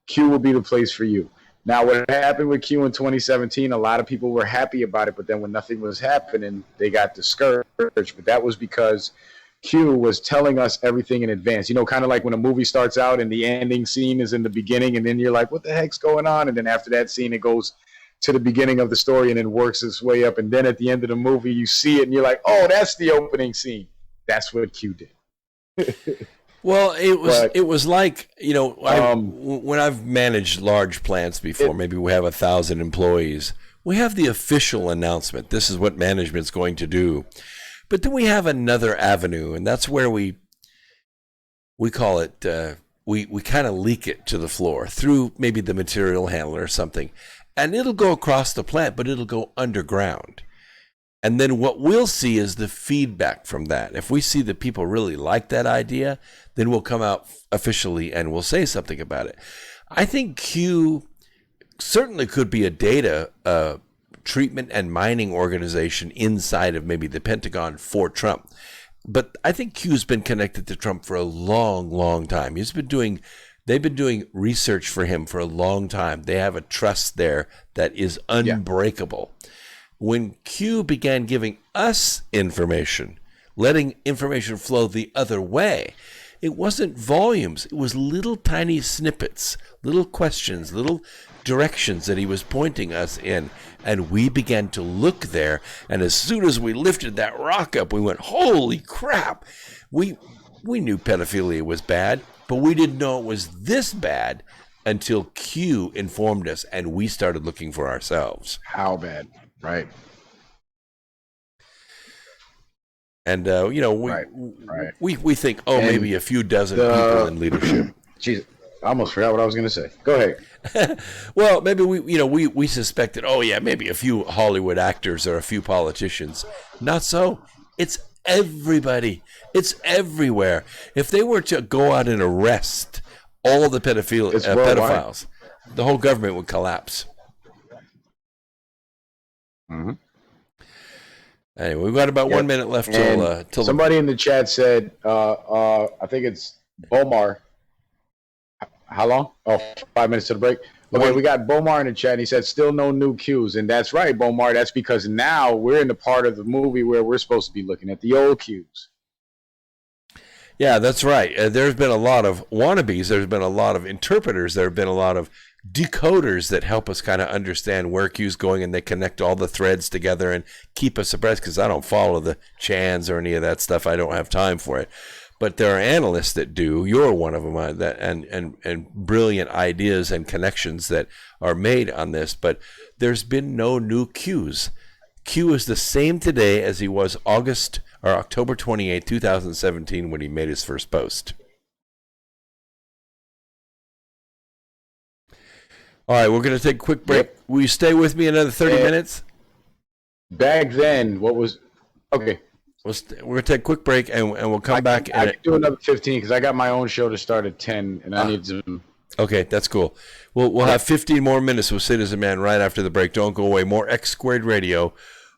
Q will be the place for you. Now, what happened with Q in 2017, a lot of people were happy about it, but then when nothing was happening, they got discouraged. But that was because Q was telling us everything in advance. You know, kind of like when a movie starts out and the ending scene is in the beginning, and then you're like, what the heck's going on? And then after that scene, it goes to the beginning of the story and then works its way up. And then at the end of the movie, you see it and you're like, oh, that's the opening scene. That's what Q did. Well, it was like, you know, when I've managed large plants before, maybe we have 1,000 employees, we have the official announcement. This is what management's going to do. But then we have another avenue, and that's where we call it, we kind of leak it to the floor through maybe the material handler or something. And it'll go across the plant, but it'll go underground. And then what we'll see is the feedback from that. If we see that people really like that idea, then we'll come out officially and we'll say something about it. I think Q certainly could be a data treatment and mining organization inside of maybe the Pentagon for Trump. But I think Q's been connected to Trump for a long, long time. They've been doing research for him for a long time. They have a trust there that is unbreakable. Yeah. When Q began giving us information, letting information flow the other way, it wasn't volumes. It was little tiny snippets, little questions, little directions that he was pointing us in. And we began to look there. And as soon as we lifted that rock up, we went, holy crap. We knew pedophilia was bad, but we didn't know it was this bad until Q informed us and we started looking for ourselves. How bad? Right. And, you know, we think, maybe a few dozen people in leadership. Jesus, I almost forgot what I was going to say. Go ahead. Well, maybe we suspected, maybe a few Hollywood actors or a few politicians. Not so. It's everybody. It's everywhere. If they were to go out and arrest all the pedophiles, the whole government would collapse. Mm-hmm. Anyway, we've got about 1 minute left till somebody in the chat said, I think it's Bomar. How long? 5 minutes to the break. Okay, we got Bomar in the chat, and he said, still no new cues. And that's right, Bomar. That's because now we're in the part of the movie where we're supposed to be looking at the old cues. Yeah, that's right. There's been a lot of wannabes. There's been a lot of interpreters. There have been a lot of decoders that help us kind of understand where Q's going, and they connect all the threads together and keep us abreast, because I don't follow the chans or any of that stuff. I don't have time for it. But there are analysts that do. You're one of them, and brilliant ideas and connections that are made on this. But there's been no new Q's. Q is the same today as he was October 28, 2017, when he made his first post. All right, we're going to take a quick break. Yep. Will you stay with me another 30 minutes? Back then, okay. We're going to take a quick break, and we'll come back. I can do another 15 because I got my own show to start at 10, and I need to. Okay, that's cool. We'll have 15 more minutes with Citizen Man right after the break. Don't go away. More X Squared Radio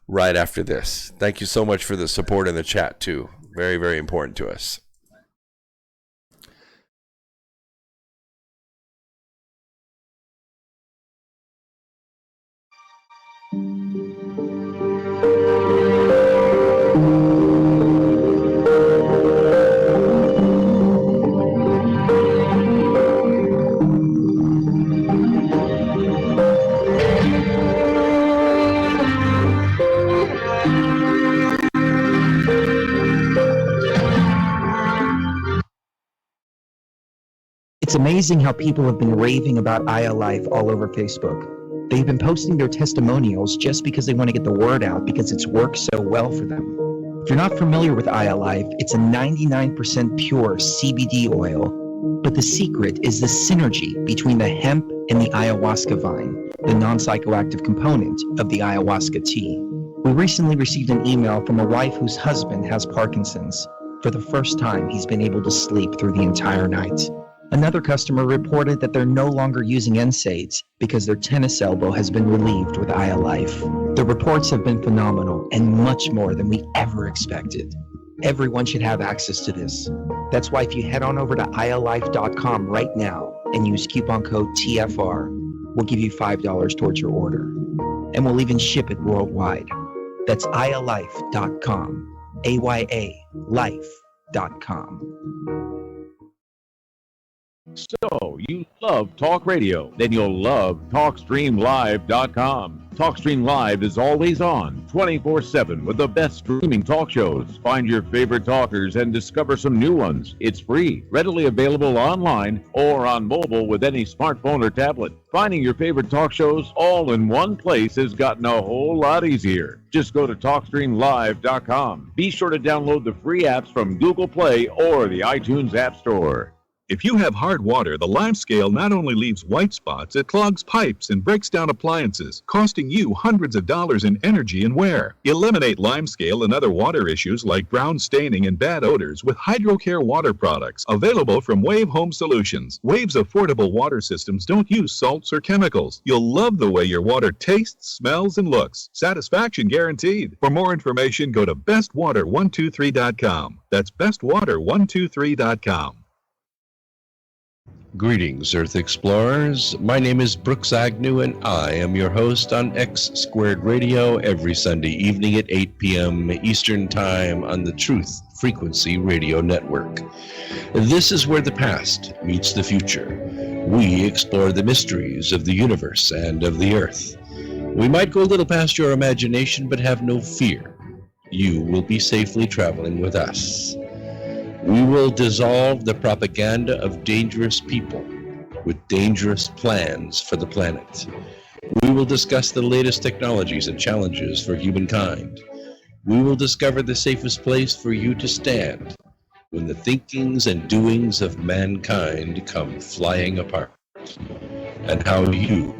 right after this. Thank you so much for the support in the chat, too. Very, very important to us. It's amazing how people have been raving about iAlife all over Facebook. They've been posting their testimonials just because they want to get the word out because it's worked so well for them. If you're not familiar with iAlife, it's a 99% pure CBD oil, but the secret is the synergy between the hemp and the ayahuasca vine, the non-psychoactive component of the ayahuasca tea. We recently received an email from a wife whose husband has Parkinson's. For the first time, he's been able to sleep through the entire night. Another customer reported that they're no longer using NSAIDs because their tennis elbow has been relieved with iAlife. The reports have been phenomenal and much more than we ever expected. Everyone should have access to this. That's why if you head on over to ialife.com right now and use coupon code TFR, we'll give you $5 towards your order. And we'll even ship it worldwide. That's ialife.com, AYA life.com. So, you love talk radio? Then you'll love TalkStreamLive.com. TalkStream Live is always on, 24/7, with the best streaming talk shows. Find your favorite talkers and discover some new ones. It's free, readily available online or on mobile with any smartphone or tablet. Finding your favorite talk shows all in one place has gotten a whole lot easier. Just go to TalkStreamLive.com. Be sure to download the free apps from Google Play or the iTunes App Store. If you have hard water, the Lime Scale not only leaves white spots, it clogs pipes and breaks down appliances, costing you hundreds of dollars in energy and wear. Eliminate Lime Scale and other water issues like brown staining and bad odors with HydroCare water products, available from Wave Home Solutions. Wave's affordable water systems don't use salts or chemicals. You'll love the way your water tastes, smells, and looks. Satisfaction guaranteed. For more information, go to bestwater123.com. That's bestwater123.com. Greetings, Earth Explorers. My name is Brooks Agnew, and I am your host on X Squared Radio every Sunday evening at 8 p.m. Eastern Time on the Truth Frequency Radio Network. This is where the past meets the future. We explore the mysteries of the universe and of the Earth. We might go a little past your imagination, but have no fear. You will be safely traveling with us. We will dissolve the propaganda of dangerous people with dangerous plans for the planet. We will discuss the latest technologies and challenges for humankind. We will discover the safest place for you to stand when the thinkings and doings of mankind come flying apart, and how you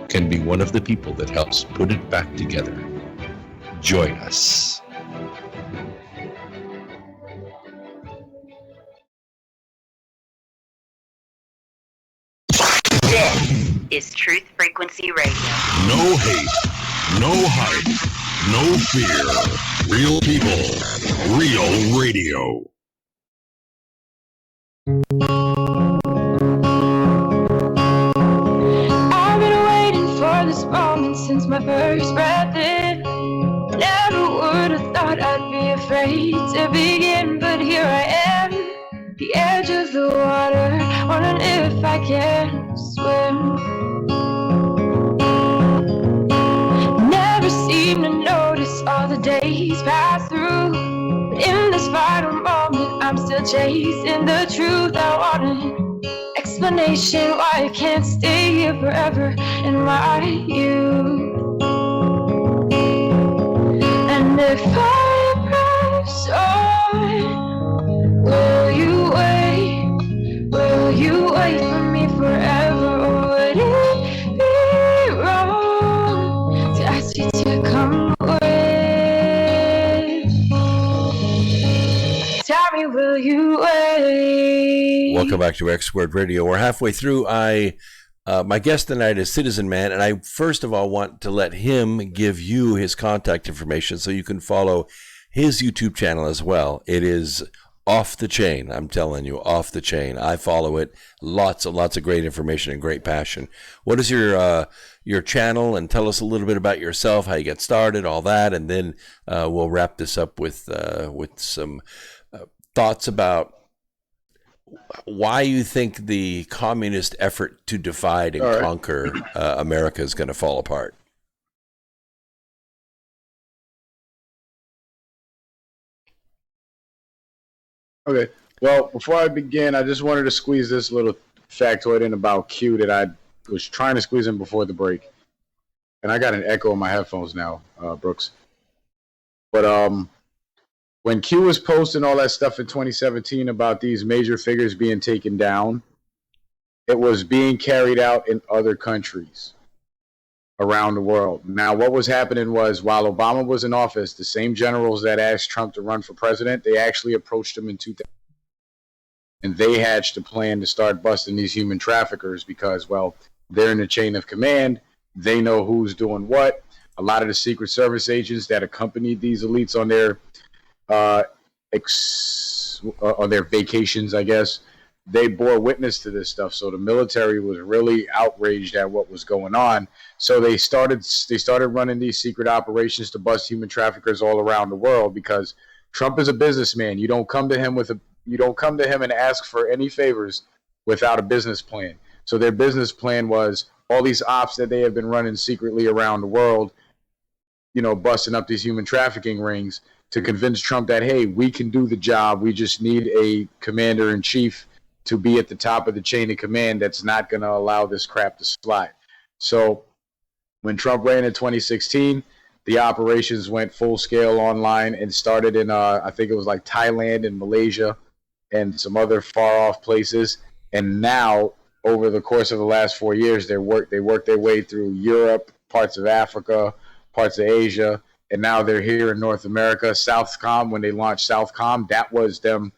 can be one of the people that helps put it back together. Join us. This is Truth Frequency Radio. No hate, no hype, no fear. Real people, real radio. I've been waiting for this moment since my first breath in. Never would have thought I'd be afraid to begin, but here I am, the edge of the water, wondering if I can swim. Never seem to notice all the days pass through, but in this final moment I'm still chasing the truth. I want an explanation why I can't stay here forever in my youth. And if I press on, will you wait? Will you wait for me forever, or would it be wrong to ask you to come away? Tell me, will you wait? Welcome back to X Squared Radio. We're halfway through. My guest tonight is Citizen Man, and I first of all want to let him give you his contact information so you can follow his YouTube channel as well. It is off the chain. I'm telling you, off the chain. I follow it. Lots of great information and great passion. What is your channel? And tell us a little bit about yourself, how you get started, all that, and then we'll wrap this up with some thoughts about why you think the communist effort to divide and conquer America is going to fall apart. Okay. Well, before I begin, I just wanted to squeeze this little factoid in about Q that I was trying to squeeze in before the break. And I got an echo in my headphones now, Brooks. But when Q was posting all that stuff in 2017 about these major figures being taken down, it was being carried out in other countries around the world. Now, what was happening was, while Obama was in office, the same generals that asked Trump to run for president, they actually approached him in 2000. And they hatched a plan to start busting these human traffickers because, well, they're in the chain of command. They know who's doing what. A lot of the Secret Service agents that accompanied these elites on their vacations, I guess, they bore witness to this stuff. So the military was really outraged at what was going on. So they started running these secret operations to bust human traffickers all around the world, because Trump is a businessman. You don't come to him and ask for any favors without a business plan. So their business plan was all these ops that they have been running secretly around the world, busting up these human trafficking rings to convince Trump that, hey, we can do the job. We just need a commander-in-chief to be at the top of the chain of command that's not going to allow this crap to slide. So when Trump ran in 2016, the operations went full scale online and started in, I think it was like Thailand and Malaysia and some other far off places. And now, over the course of the last 4 years, they worked their way through Europe, parts of Africa, parts of Asia, and now they're here in North America. Southcom, when they launched Southcom, that was them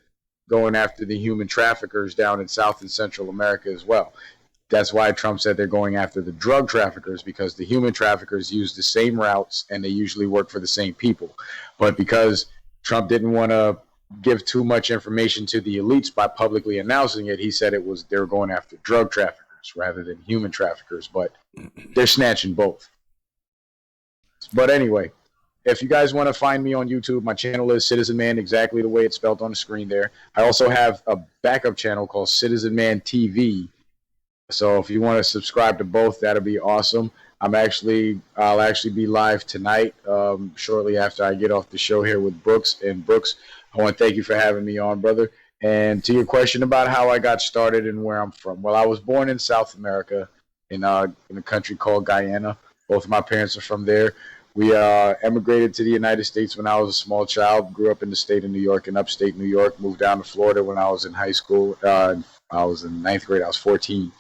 going after the human traffickers down in South and Central America as well. That's why Trump said they're going after the drug traffickers, because the human traffickers use the same routes and they usually work for the same people. But because Trump didn't want to give too much information to the elites by publicly announcing it, he said they were going after drug traffickers rather than human traffickers, but they're snatching both. But anyway, if you guys want to find me on YouTube, my channel is Citizen Man, exactly the way it's spelled on the screen there. I also have a backup channel called Citizen Man TV. So if you want to subscribe to both, that'll be awesome. I'll actually be live tonight, shortly after I get off the show here with Brooks. And Brooks, I want to thank you for having me on, brother. And to your question about how I got started and where I'm from, well, I was born in South America in a country called Guyana. Both of my parents are from there. We emigrated to the United States when I was a small child, grew up in the state of New York and upstate New York, moved down to Florida when I was in high school. I was in ninth grade. I was 14.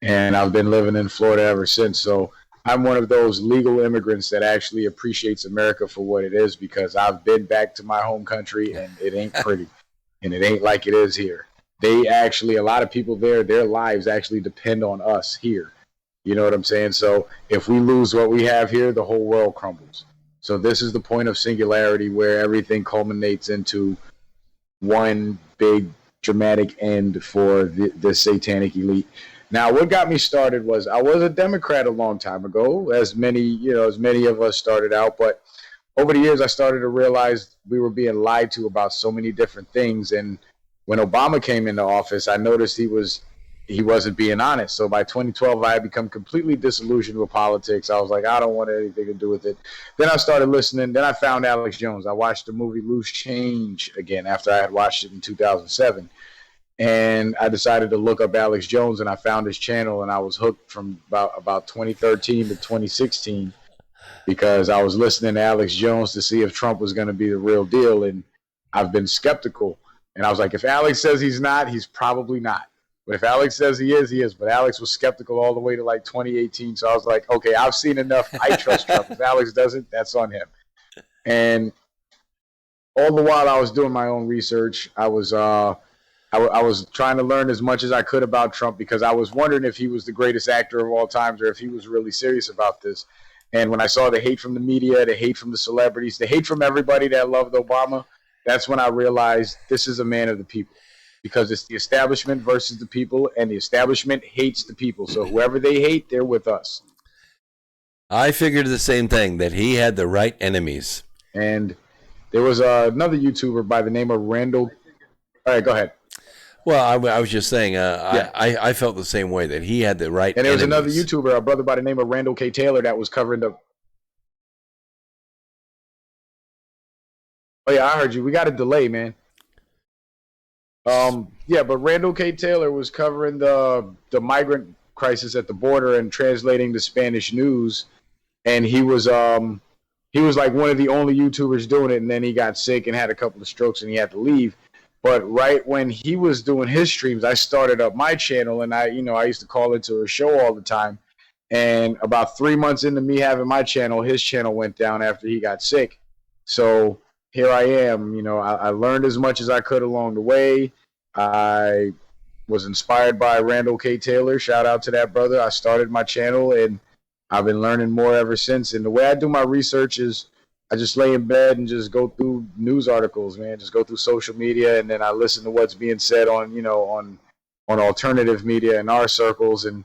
And I've been living in Florida ever since. So I'm one of those legal immigrants that actually appreciates America for what it is, because I've been back to my home country and it ain't pretty. And it ain't like it is here. A lot of people there, their lives actually depend on us here. You know what I'm saying? So if we lose what we have here, the whole world crumbles. So this is the point of singularity where everything culminates into one big dramatic end for the satanic elite. Now, what got me started was I was a Democrat a long time ago, as many of us started out. But over the years, I started to realize we were being lied to about so many different things. And when Obama came into office, I noticed he wasn't being honest. So by 2012, I had become completely disillusioned with politics. I was like, I don't want anything to do with it. Then I started listening. Then I found Alex Jones. I watched the movie Loose Change again after I had watched it in 2007. And I decided to look up Alex Jones, and I found his channel, and I was hooked from about 2013 to 2016 because I was listening to Alex Jones to see if Trump was going to be the real deal. And I've been skeptical. And I was like, if Alex says he's not, he's probably not. But if Alex says he is, he is. But Alex was skeptical all the way to like 2018. So I was like, okay, I've seen enough. I trust Trump. If Alex doesn't, that's on him. And all the while I was doing my own research, I was trying to learn as much as I could about Trump, because I was wondering if he was the greatest actor of all times or if he was really serious about this. And when I saw the hate from the media, the hate from the celebrities, the hate from everybody that loved Obama, that's when I realized this is a man of the people. Because it's the establishment versus the people, and the establishment hates the people. So whoever they hate, they're with us. I figured the same thing, that he had the right enemies. And there was another YouTuber by the name of Randall. All right, go ahead. Well, I was just saying, I felt the same way, that he had the right And there was enemies. another YouTuber, a brother by the name of Randall K. Taylor, that was covering the... Oh, yeah, I heard you. We got a delay, man. Yeah, but Randall K. Taylor was covering the migrant crisis at the border and translating the Spanish news, and he was like one of the only YouTubers doing it, and then he got sick and had a couple of strokes and he had to leave. But right when he was doing his streams, I started up my channel, and I used to call into a show all the time. And about 3 months into me having my channel, his channel went down after he got sick. So here I am. I learned as much as I could along the way. I was inspired by Randall K. Taylor. Shout out to that brother. I started my channel, and I've been learning more ever since. And the way I do my research is I just lay in bed and just go through news articles, man. Just go through social media, and then I listen to what's being said on alternative media in our circles, and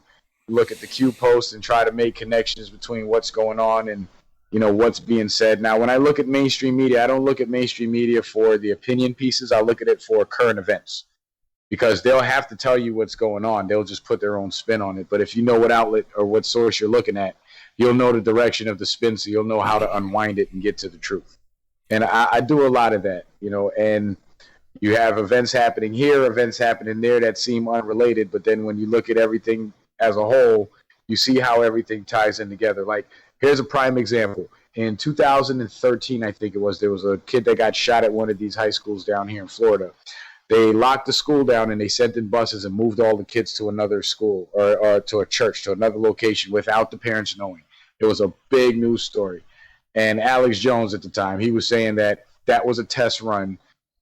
look at the Q posts and try to make connections between what's going on and what's being said. Now, when I look at mainstream media, I don't look at mainstream media for the opinion pieces. I look at it for current events, because they'll have to tell you what's going on. They'll just put their own spin on it. But if you know what outlet or what source you're looking at, you'll know the direction of the spin, so you'll know how to unwind it and get to the truth. And I do a lot of that, and you have events happening here, events happening there that seem unrelated, but then when you look at everything as a whole, you see how everything ties in together. Like, here's a prime example. In 2013, I think it was, there was a kid that got shot at one of these high schools down here in Florida. They locked the school down, and they sent in buses and moved all the kids to another school or to a church, to another location, without the parents knowing. It was a big news story. And Alex Jones at the time, he was saying that was a test run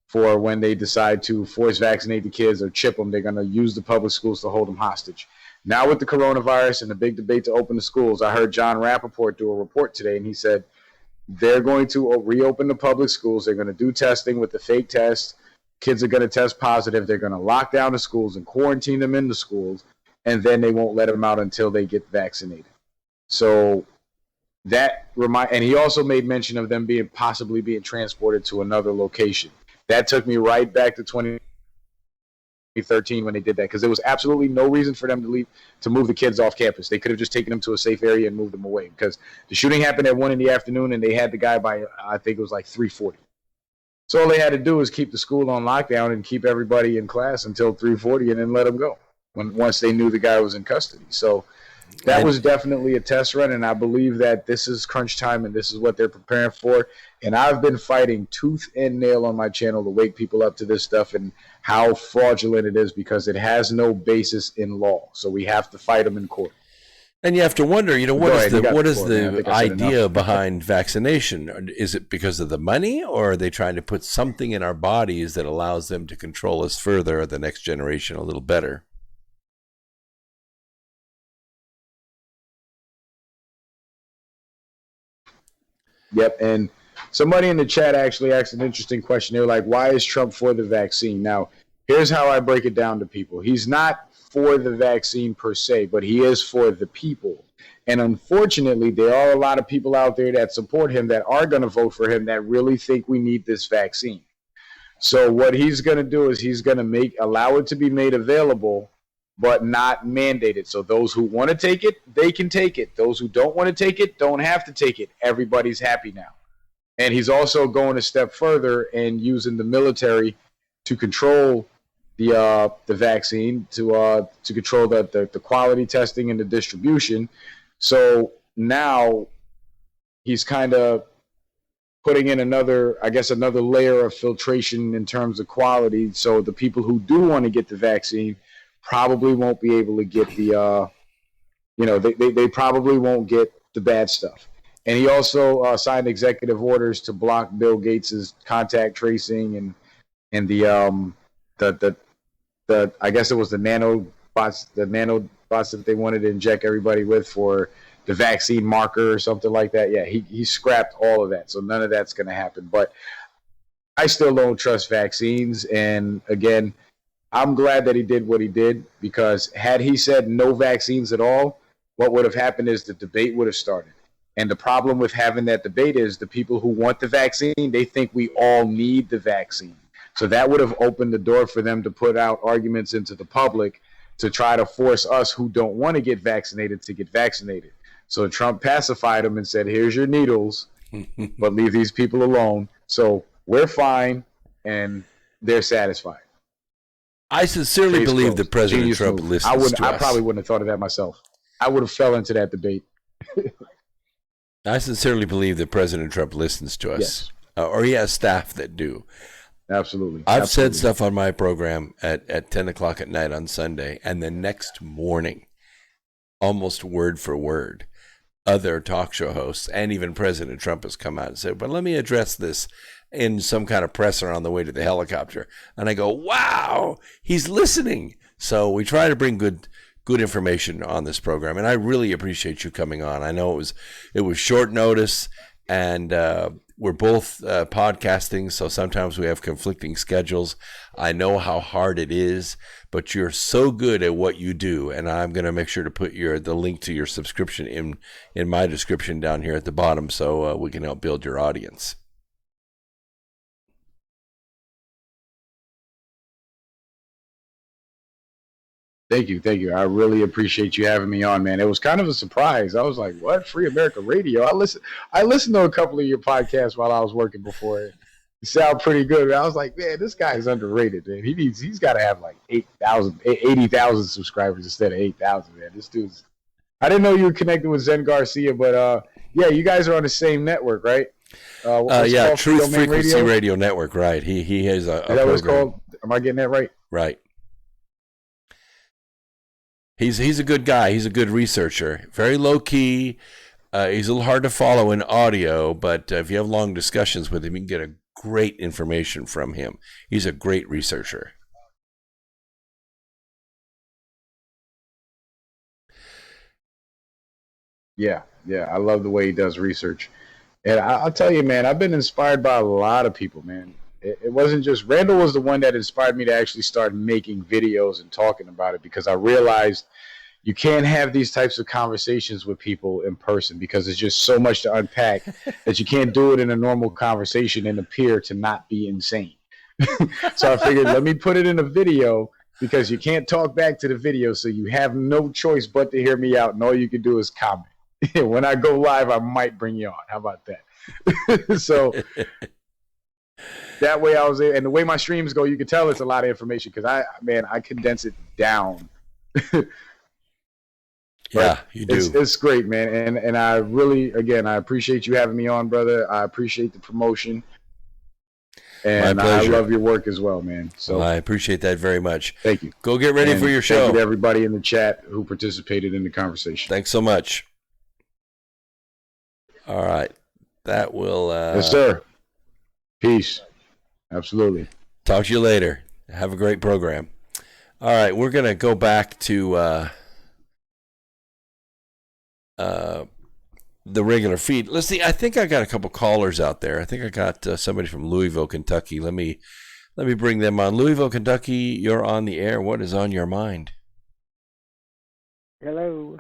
for when they decide to force vaccinate the kids or chip them. They're going to use the public schools to hold them hostage. Now with the coronavirus and the big debate to open the schools, I heard John Rappaport do a report today, and he said they're going to reopen the public schools. They're going to do testing with the fake test. Kids are going to test positive. They're going to lock down the schools and quarantine them in the schools, and then they won't let them out until they get vaccinated. So and he also made mention of them possibly being transported to another location. That took me right back to 2013 when they did that, because there was absolutely no reason for them to move the kids off campus. They could have just taken them to a safe area and moved them away, because the shooting happened at 1 p.m. and they had the guy by, I think it was like 3:40. So all they had to do was keep the school on lockdown and keep everybody in class until 3:40 and then let them go once they knew the guy was in custody. So that was definitely a test run, and I believe that this is crunch time and this is what they're preparing for. And I've been fighting tooth and nail on my channel to wake people up to this stuff and how fraudulent it is, because it has no basis in law. So we have to fight them in court. And you have to wonder, what is the idea behind vaccination? Is it because of the money, or are they trying to put something in our bodies that allows them to control us further, or the next generation a little better? Yep, and somebody in the chat actually asked an interesting question. They were like, why is Trump for the vaccine? Now, here's how I break it down to people. He's not for the vaccine per se, but he is for the people. And unfortunately, there are a lot of people out there that support him that are going to vote for him that really think we need this vaccine. So what he's going to do is he's going to allow it to be made available, but not mandated. So those who want to take it, they can take it. Those who don't want to take it, don't have to take it. Everybody's happy now. And he's also going a step further and using the military to control the vaccine, to control the quality testing and the distribution. So now he's kind of putting in another layer of filtration in terms of quality. So the people who do want to get the vaccine probably won't be able to get they probably won't get the bad stuff. And he also signed executive orders to block Bill Gates's contact tracing and the I guess it was the nanobots that they wanted to inject everybody with for the vaccine marker or something like that. Yeah, he scrapped all of that. So none of that's going to happen. But I still don't trust vaccines. And again, I'm glad that he did what he did, because had he said no vaccines at all, what would have happened is the debate would have started. And the problem with having that debate is the people who want the vaccine, they think we all need the vaccine. So that would have opened the door for them to put out arguments into the public to try to force us who don't want to get vaccinated to get vaccinated. So Trump pacified them and said, here's your needles, but leave these people alone. So we're fine, and they're satisfied. I sincerely believe that President Trump listens to us. I probably wouldn't have thought of that myself. I would have fell into that debate. I sincerely believe that President Trump listens to us. Yes. Or he has staff that do. Absolutely. I've said stuff on my program at 10 o'clock at night on Sunday, and the next morning, almost word for word, other talk show hosts and even President Trump has come out and said, but let me address this in some kind of presser on the way to the helicopter. And I go, wow, he's listening. So we try to bring good information on this program, and I really appreciate you coming on. I know it was short notice, and we're both podcasting, so sometimes we have conflicting schedules. I know how hard it is, but you're so good at what you do, and I'm going to make sure to put the link to your subscription in my description down here at the bottom, so we can help build your audience. Thank you. I really appreciate you having me on, man. It was kind of a surprise. I was like, "What? Free America Radio?" I listened to a couple of your podcasts while I was working before. You sound pretty good. I was like, "Man, this guy is underrated, man. He's got to have like 80,000 subscribers instead of 8,000, man. This dude's." I didn't know you were connected with Zen Garcia, but yeah, you guys are on the same network, right? Yeah, Truth Frequency Radio Network, right? He has a. Is that what it's called? Am I getting that right? Right. He's a good guy. He's a good researcher. Very low key. He's a little hard to follow in audio, but if you have long discussions with him, you can get a great information from him. He's a great researcher. Yeah. I love the way he does research. And I'll tell you, man, I've been inspired by a lot of people, man. It wasn't just Randall was the one that inspired me to actually start making videos and talking about it, because I realized you can't have these types of conversations with people in person because there's just so much to unpack that you can't do it in a normal conversation and appear to not be insane. So I figured, let me put it in a video, because you can't talk back to the video, so you have no choice but to hear me out, and all you can do is comment. When I go live, I might bring you on. How about that? So that way I was there, and the way my streams go, you can tell it's a lot of information because I condense it down. Yeah, you do. It's great, man, and I really, again, I appreciate you having me on, brother. I appreciate the promotion, and I love your work as well, man. So I appreciate that very much. Thank you. Go get ready for your show. Thank you to everybody in the chat who participated in the conversation. Thanks so much. All right, that will. Yes, sir. Peace. Absolutely. Talk to you later. Have a great program. All right, we're going to go back to the regular feed. Let's see. I think I got a couple callers out there. I think I got somebody from Louisville, Kentucky. Let me bring them on. Louisville, Kentucky, you're on the air. What is on your mind? Hello.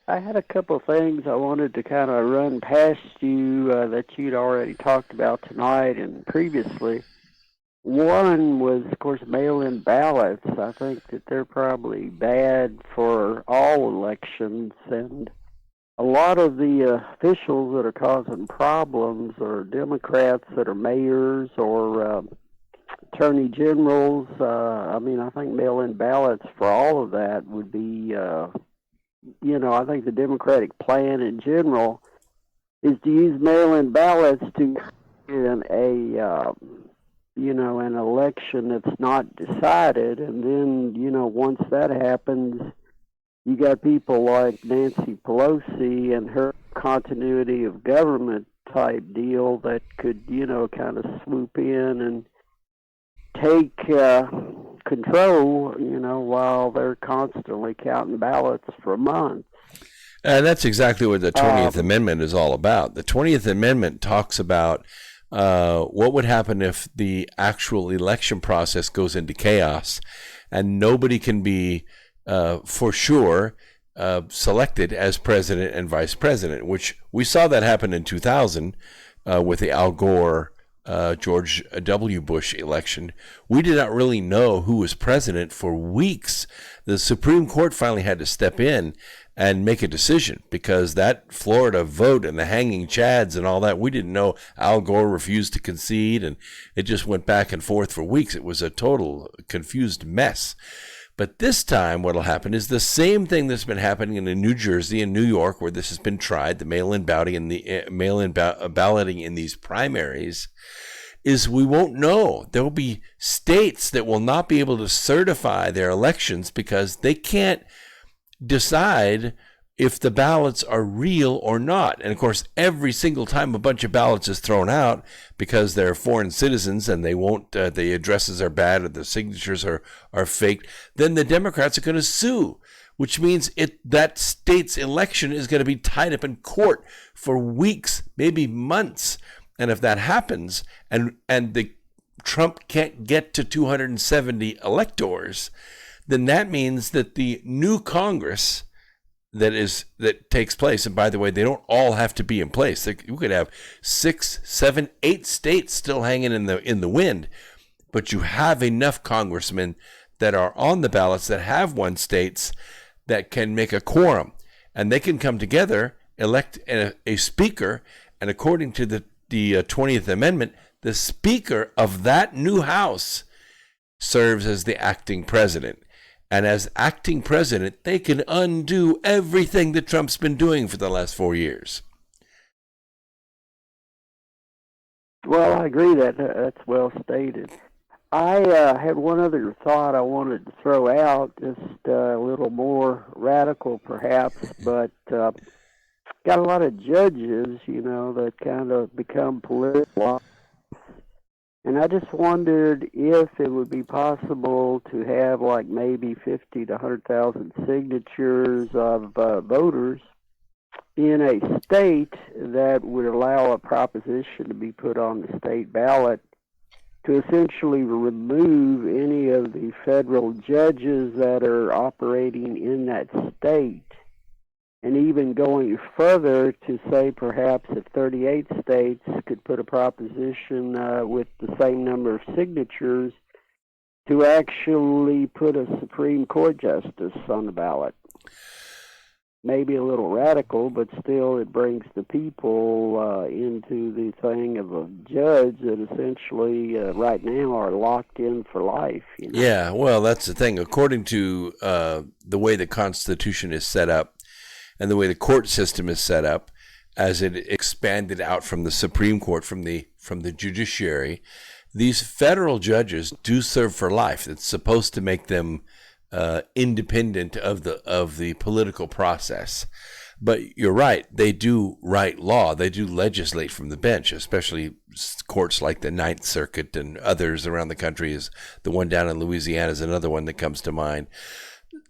I had a couple things I wanted to kind of run past you that you'd already talked about tonight and previously. One was, of course, mail-in ballots. I think that they're probably bad for all elections, and a lot of the officials that are causing problems are Democrats that are mayors or attorney generals. I think mail-in ballots for all of that would be... I think the Democratic plan in general is to use mail-in ballots to in an election that's not decided, and then once that happens, you got people like Nancy Pelosi and her continuity of government type deal that could kind of swoop in and take control, while they're constantly counting ballots for months. And that's exactly what the 20th Amendment is all about. The 20th Amendment talks about what would happen if the actual election process goes into chaos and nobody can be, for sure, selected as president and vice president, which we saw that happen in 2000 with the Al Gore George W. Bush election. We did not really know who was president for weeks. The Supreme Court finally had to step in and make a decision, because that Florida vote and the hanging chads and all that, we didn't know. Al Gore refused to concede, and it just went back and forth for weeks. It was a total confused mess. But this time what will happen is the same thing that's been happening in New Jersey and New York, where this has been tried, the mail-in balloting in these primaries, is we won't know. There will be states that will not be able to certify their elections because they can't decide if the ballots are real or not. And of course, every single time a bunch of ballots is thrown out because they're foreign citizens and they won't, the addresses are bad or the signatures are faked, then the Democrats are going to sue, which means that state's election is going to be tied up in court for weeks, maybe months. And if that happens, and the Trump can't get to 270 electors, then that means that the new Congress that takes place, and by the way, they don't all have to be in place. You could have 6, 7, 8 states still hanging in the wind, but you have enough congressmen that are on the ballots that have won states that can make a quorum, and they can come together, elect a speaker, and according to the 20th Amendment, the speaker of that new house serves as the acting president. And as acting president, they can undo everything that Trump's been doing for the last 4 years. Well, I agree that's well stated. I had one other thought I wanted to throw out, just a little more radical perhaps, but got a lot of judges, that kind of become political. And I just wondered if it would be possible to have like maybe 50 to 100,000 signatures of voters in a state that would allow a proposition to be put on the state ballot to essentially remove any of the federal judges that are operating in that state. And even going further to say perhaps if 38 states could put a proposition with the same number of signatures to actually put a Supreme Court justice on the ballot. Maybe a little radical, but still it brings the people into the thing of a judge that essentially right now are locked in for life. Yeah, well, that's the thing. According to the way the Constitution is set up, and the way the court system is set up, as it expanded out from the Supreme Court, from the judiciary, these federal judges do serve for life. It's supposed to make them independent of the political process. But you're right; they do write law. They do legislate from the bench, especially courts like the Ninth Circuit and others around the country. Is the one down in Louisiana is another one that comes to mind.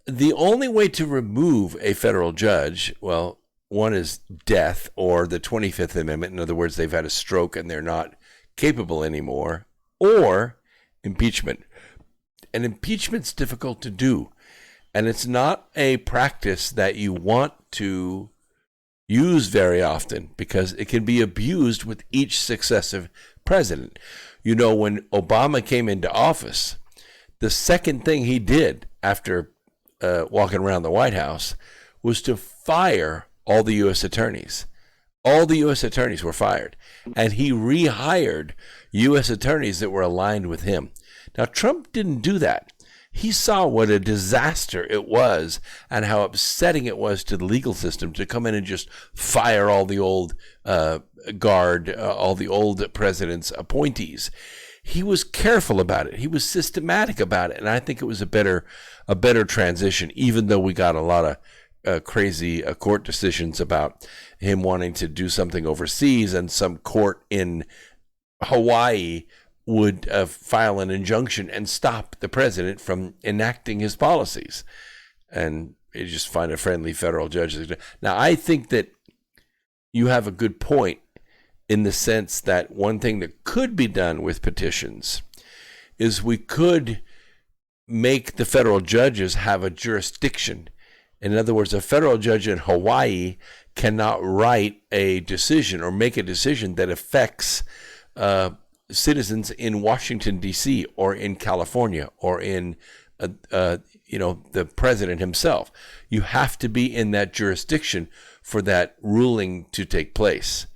The only way to remove a federal judge, well, one is death or the 25th Amendment. In other words, they've had a stroke and they're not capable anymore, or impeachment. And impeachment's difficult to do. And it's not a practice that you want to use very often because it can be abused with each successive president. When Obama came into office, the second thing he did after walking around the White House was to fire all the U.S. attorneys. All the U.S. attorneys were fired, and he rehired U.S. attorneys that were aligned with him. Now, Trump didn't do that. He saw what a disaster it was and how upsetting it was to the legal system to come in and just fire all the old guard, all the old president's appointees. He was careful about it. He was systematic about it, and I think it was a better transition, even though we got a lot of crazy court decisions about him wanting to do something overseas, and some court in Hawaii would file an injunction and stop the president from enacting his policies. And you just find a friendly federal judge. Now, I think that you have a good point in the sense that one thing that could be done with petitions is we could make the federal judges have a jurisdiction. In other words, a federal judge in Hawaii cannot write a decision or make a decision that affects citizens in Washington, D.C., or in California, or in the president himself. You have to be in that jurisdiction for that ruling to take place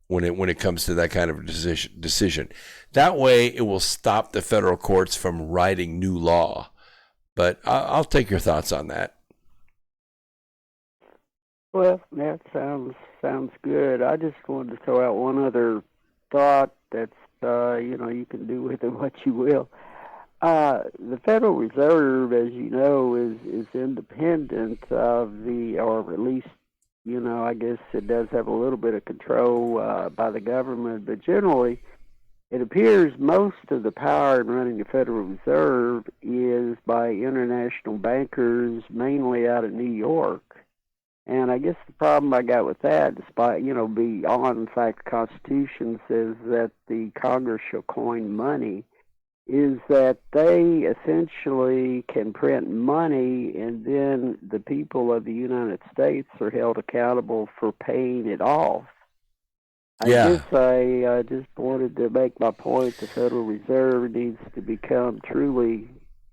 when it comes to that kind of decision. That way, it will stop the federal courts from writing new law. But I'll take your thoughts on that. Well, that sounds good. I just wanted to throw out one other thought that's, you can do with it what you will. The Federal Reserve, as you know, is independent of or at least, I guess it does have a little bit of control by the government, but generally, it appears most of the power in running the Federal Reserve is by international bankers, mainly out of New York. And I guess the problem I got with that, despite, beyond the fact the Constitution says that the Congress shall coin money, is that they essentially can print money and then the people of the United States are held accountable for paying it off. I guess I just wanted to make my point. The Federal Reserve needs to become truly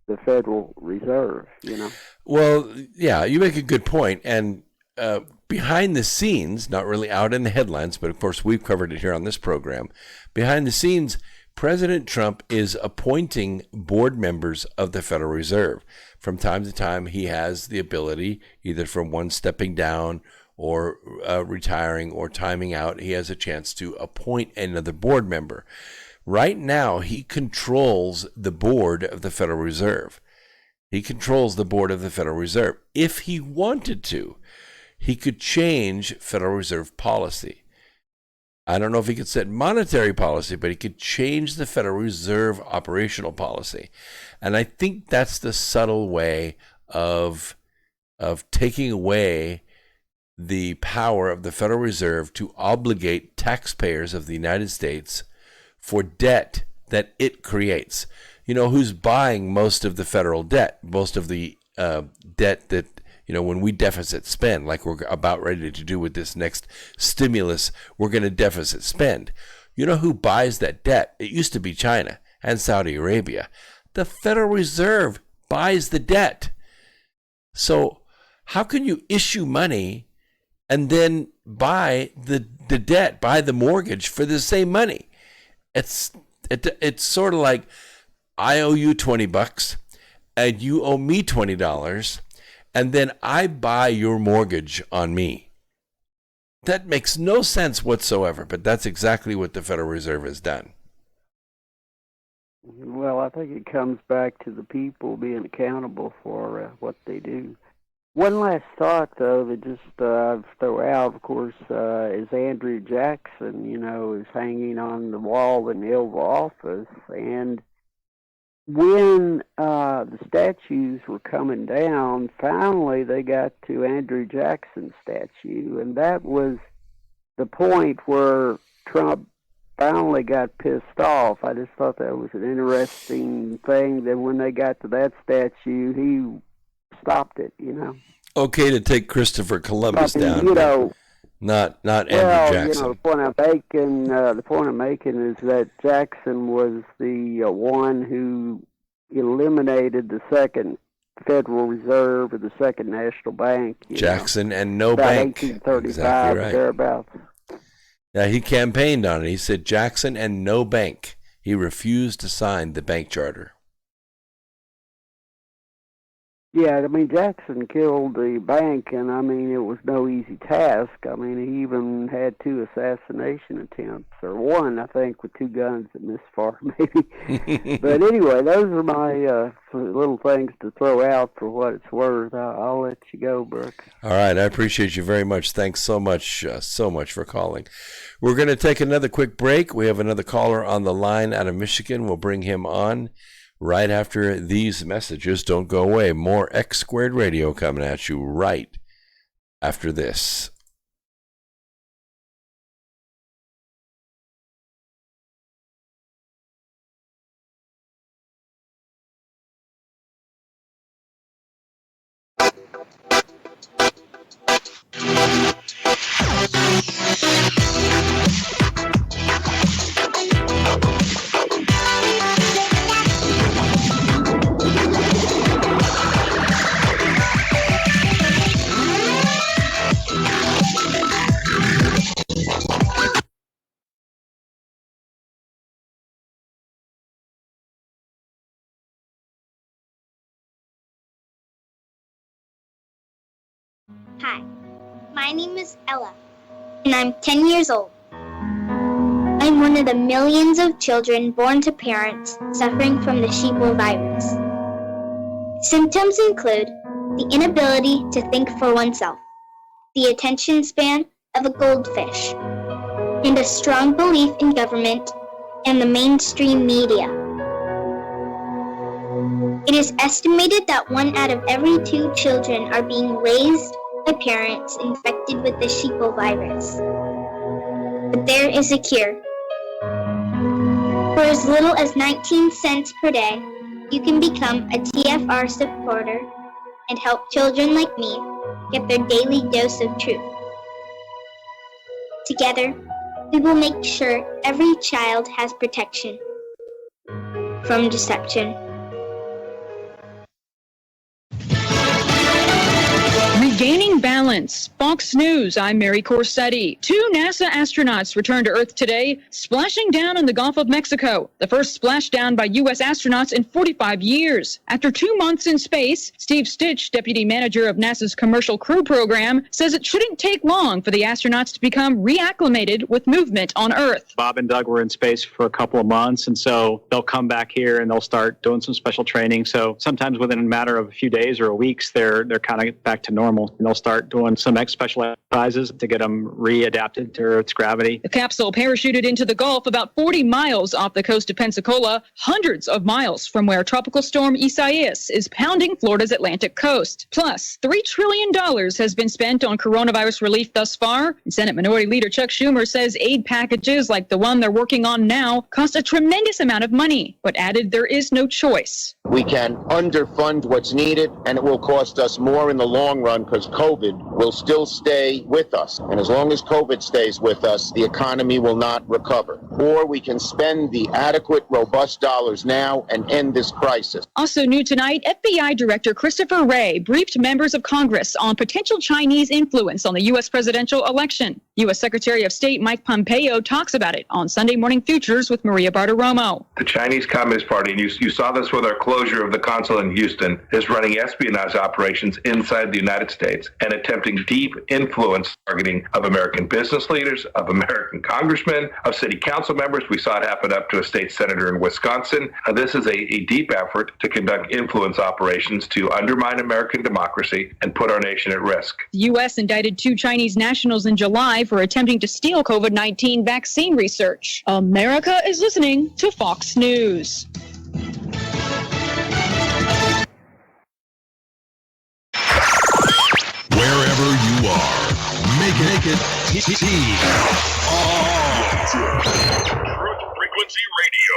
the Federal Reserve, Well, yeah, you make a good point. And behind the scenes, not really out in the headlines, but of course we've covered it here on this program. Behind the scenes, President Trump is appointing board members of the Federal Reserve. From time to time, he has the ability, either from one stepping down or retiring or timing out, he has a chance to appoint another board member. Right now, he controls the board of the Federal Reserve. He controls the board of the Federal Reserve. If he wanted to, he could change Federal Reserve policy. I don't know if he could set monetary policy, but he could change the Federal Reserve operational policy. And I think that's the subtle way of taking away the power of the Federal Reserve to obligate taxpayers of the United States for debt that it creates. Who's buying most of the federal debt, most of the debt that, when we deficit spend, like we're about ready to do with this next stimulus, we're going to deficit spend. You know who buys that debt? It used to be China and Saudi Arabia. The Federal Reserve buys the debt. So how can you issue money and then buy the debt, buy the mortgage for the same money? It's sort of like I owe you $20 and you owe me $20, and then I buy your mortgage on me. That makes no sense whatsoever, but that's exactly what the Federal Reserve has done. Well, I think it comes back to the people being accountable for what they do. One last thought, though, that just throw out, of course, is Andrew Jackson, is hanging on the wall in the Oval Office. And when the statues were coming down, finally they got to Andrew Jackson's statue. And that was the point where Trump finally got pissed off. I just thought that was an interesting thing that when they got to that statue, he stopped it, Okay to take Christopher Columbus down, not Andrew Jackson. The point I'm making is that Jackson was the one who eliminated the second Federal Reserve or the second National Bank. Jackson and no bank. 1835, exactly right. Thereabouts. Yeah, he campaigned on it. He said Jackson and no bank. He refused to sign the bank charter. Yeah, Jackson killed the bank, and it was no easy task. He even had 2 assassination attempts, or one, I think, with 2 guns that misfired, maybe. But anyway, those are my little things to throw out for what it's worth. I'll let you go, Brooks. All right, I appreciate you very much. Thanks so much for calling. We're going to take another quick break. We have another caller on the line out of Michigan. We'll bring him on right after these messages. Don't go away. More X Squared Radio coming at you right after this. Hi, my name is Ella, and I'm 10 years old. I'm one of the millions of children born to parents suffering from the sheeple virus. Symptoms include the inability to think for oneself, the attention span of a goldfish, and a strong belief in government and the mainstream media. It is estimated that 1 out of every 2 children are being raised by parents infected with the sheeple virus. But there is a cure. For as little as 19 cents per day, you can become a TFR supporter and help children like me get their daily dose of truth. Together, we will make sure every child has protection from deception. Regaining balance. Fox News, I'm Mary Corsetti. 2 NASA astronauts returned to Earth today, splashing down in the Gulf of Mexico. The first splashdown by U.S. astronauts in 45 years. After 2 months in space, Steve Stitch, deputy manager of NASA's Commercial Crew Program, says it shouldn't take long for the astronauts to become reacclimated with movement on Earth. Bob and Doug were in space for a couple of months, and so they'll come back here and they'll start doing some special training. So sometimes within a matter of a few days or weeks, they're kind of back to normal. And they'll start doing some special exercises to get them readapted to Earth's gravity. The capsule parachuted into the Gulf about 40 miles off the coast of Pensacola, hundreds of miles from where Tropical Storm Isaias is pounding Florida's Atlantic coast. Plus, $3 trillion has been spent on coronavirus relief thus far. And Senate Minority Leader Chuck Schumer says aid packages like the one they're working on now cost a tremendous amount of money, but added there is no choice. We can underfund what's needed, and it will cost us more in the long run because COVID will still stay with us. And as long as COVID stays with us, the economy will not recover. Or we can spend the adequate, robust dollars now and end this crisis. Also new tonight, FBI Director Christopher Wray briefed members of Congress on potential Chinese influence on the U.S. presidential election. U.S. Secretary of State Mike Pompeo talks about it on Sunday Morning Futures with Maria Bartiromo. The Chinese Communist Party, and you saw this with our closure of the consulate in Houston, is running espionage operations inside the United States and attempting deep influence targeting of American business leaders, of American congressmen, of city council members. We saw it happen up to a state senator in Wisconsin. This is a deep effort to conduct influence operations to undermine American democracy and put our nation at risk. The U.S. indicted 2 Chinese nationals in July for attempting to steal COVID-19 vaccine research. America is listening to Fox News. Wherever you are, make it Truth Frequency Radio.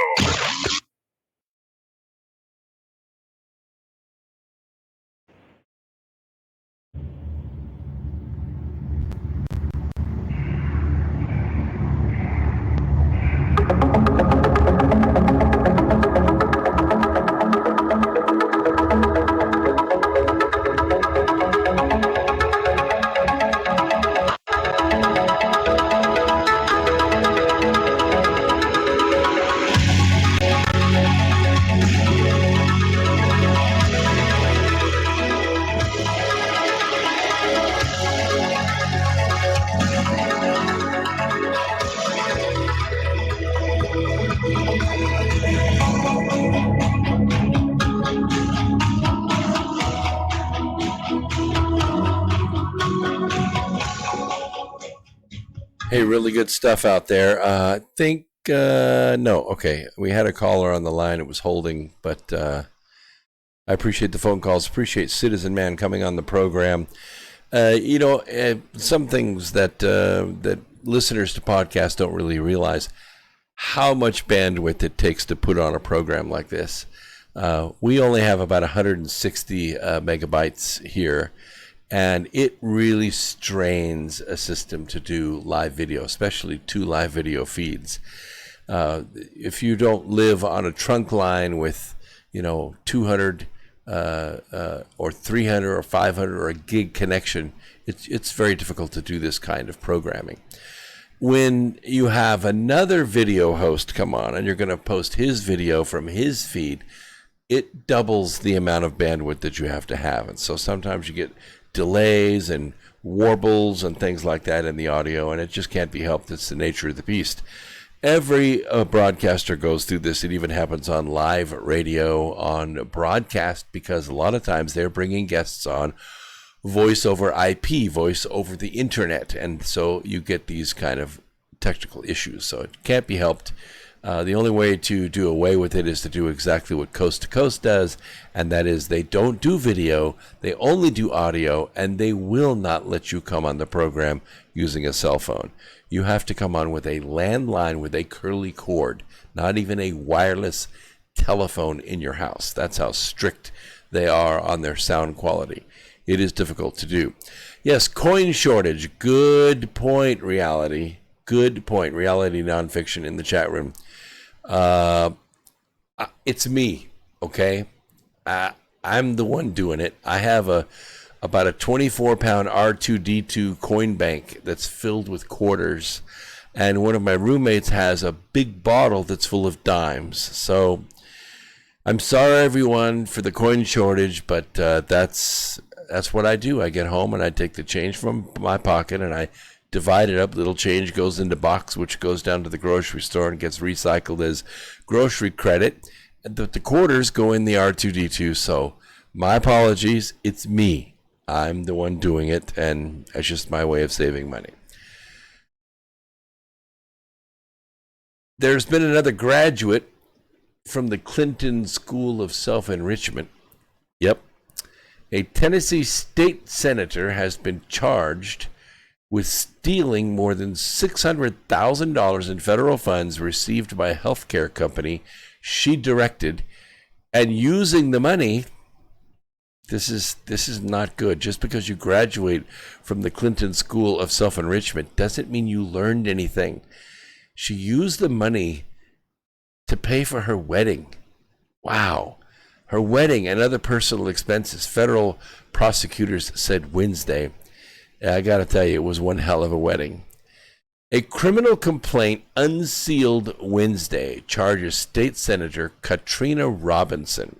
Hey, really good stuff out there. I think, no, okay. We had a caller on the line. It was holding, but I appreciate the phone calls. Appreciate Citizen Man coming on the program. Some things that that listeners to podcasts don't really realize how much bandwidth it takes to put on a program like this. We only have about 160 megabytes here. And it really strains a system to do live video, especially 2 live video feeds. If you don't live on a trunk line with, 200 or 300 or 500 or a gig connection, it's very difficult to do this kind of programming. When you have another video host come on and you're going to post his video from his feed, it doubles the amount of bandwidth that you have to have. And so sometimes you get delays, and warbles and things like that in the audio, and it just can't be helped. It's the nature of the beast. Every broadcaster goes through this. It even happens on live radio, on broadcast, because a lot of times they're bringing guests on voice over IP, voice over the internet, and so you get these kind of technical issues. So it can't be helped. The only way to do away with it is to do exactly what Coast to Coast does, and that is they don't do video, they only do audio, and they will not let you come on the program using a cell phone. You have to come on with a landline with a curly cord, not even a wireless telephone in your house. That's how strict they are on their sound quality. It is difficult to do. Yes, coin shortage. Good point, Reality. Good point. Reality Nonfiction in the chat room. It's me, okay? I'm the one doing it. I have about a 24-pound R2D2 coin bank that's filled with quarters, and one of my roommates has a big bottle that's full of dimes. So I'm sorry, everyone, for the coin shortage, but that's what I do. I get home and I take the change from my pocket and I divide it up. Little change goes into box, which goes down to the grocery store and gets recycled as grocery credit. The quarters go in the R2D2, so my apologies. It's me. I'm the one doing it, and it's just my way of saving money. There's been another graduate from the Clinton School of Self-Enrichment. Yep. A Tennessee state senator has been charged with stealing more than $600,000 in federal funds received by a healthcare company she directed, and using the money. This is not good. Just because you graduate from the Clinton School of Self-Enrichment doesn't mean you learned anything. She used the money to pay for her wedding. Wow. Her wedding and other personal expenses, federal prosecutors said Wednesday. I got to tell you, it was one hell of a wedding. A criminal complaint unsealed Wednesday charges State Senator Katrina Robinson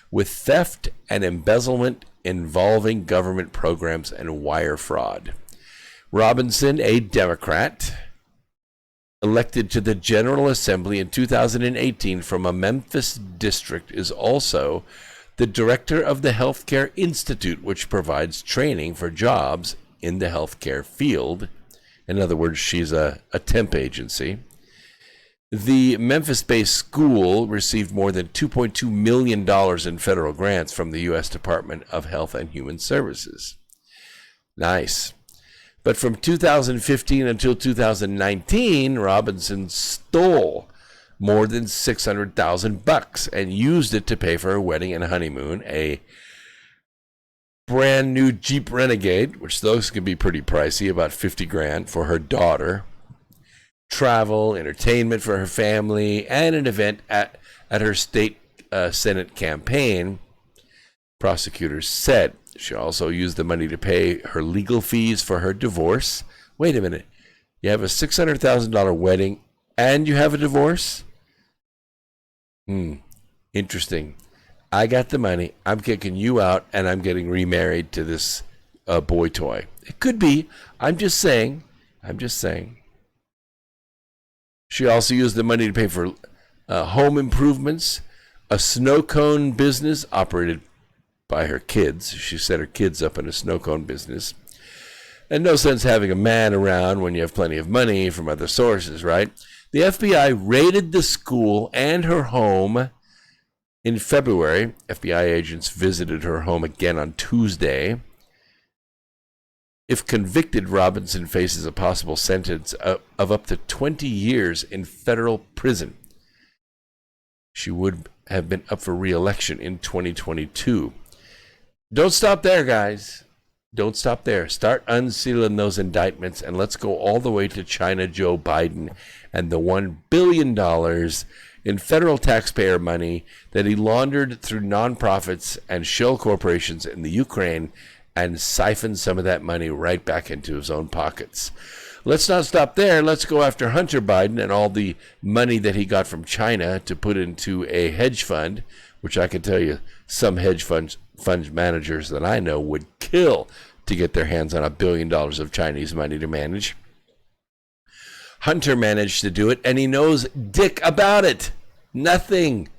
with theft and embezzlement involving government programs and wire fraud. Robinson, a Democrat, elected to the General Assembly in 2018 from a Memphis district, is also the director of the Healthcare Institute, which provides training for jobs in the healthcare field. In other words, she's a temp agency. The Memphis-based school received more than $2.2 million in federal grants from the U.S. Department of Health and Human Services. Nice. But from 2015 until 2019, Robinson stole more than $600,000 and used it to pay for her wedding and honeymoon, a brand new Jeep Renegade, which those can be pretty pricey, about $50,000 for her daughter, travel, entertainment for her family, and an event at her state Senate campaign, prosecutors said. She also used the money to pay her legal fees for her divorce. Wait a minute. You have a $600,000 wedding and you have a divorce? Interesting. I got the money. I'm kicking you out and I'm getting remarried to this boy toy. It could be. I'm just saying. She also used the money to pay for home improvements, a snow cone business operated by her kids. She set her kids up in a snow cone business. And no sense having a man around when you have plenty of money from other sources, right? The FBI raided the school and her home in February. FBI agents visited her home again on Tuesday. If convicted, Robinson faces a possible sentence of up to 20 years in federal prison. She would have been up for re-election in 2022. Don't stop there, guys. Don't stop there. Start unsealing those indictments, and let's go all the way to China, Joe Biden, and the $1 billion in federal taxpayer money that he laundered through nonprofits and shell corporations in the Ukraine and siphoned some of that money right back into his own pockets. Let's not stop there. Let's go after Hunter Biden and all the money that he got from China to put into a hedge fund, which I can tell you some hedge fund managers that I know would kill to get their hands on $1 billion of Chinese money to manage. Hunter managed to do it, and he knows dick about it. Nothing.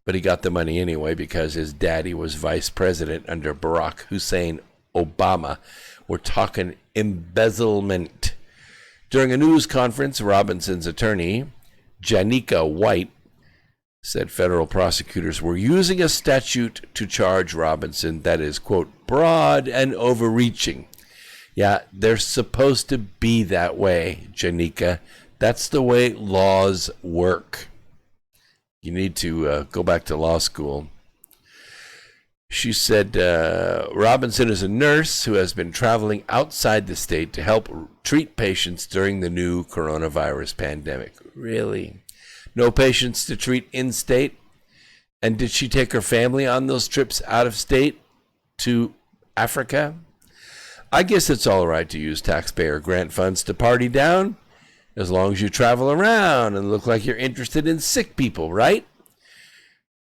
But he got the money anyway because his daddy was vice president under Barack Hussein Obama. We're talking embezzlement. During a news conference, Robinson's attorney, Janika White, said federal prosecutors were using a statute to charge Robinson that is, quote, broad and overreaching. Yeah, they're supposed to be that way, Janika. That's the way laws work. You need to go back to law school. She said Robinson is a nurse who has been traveling outside the state to help treat patients during the new coronavirus pandemic. Really? No patients to treat in-state? And did she take her family on those trips out of state to Africa? I guess it's all right to use taxpayer grant funds to party down, as long as you travel around and look like you're interested in sick people, right?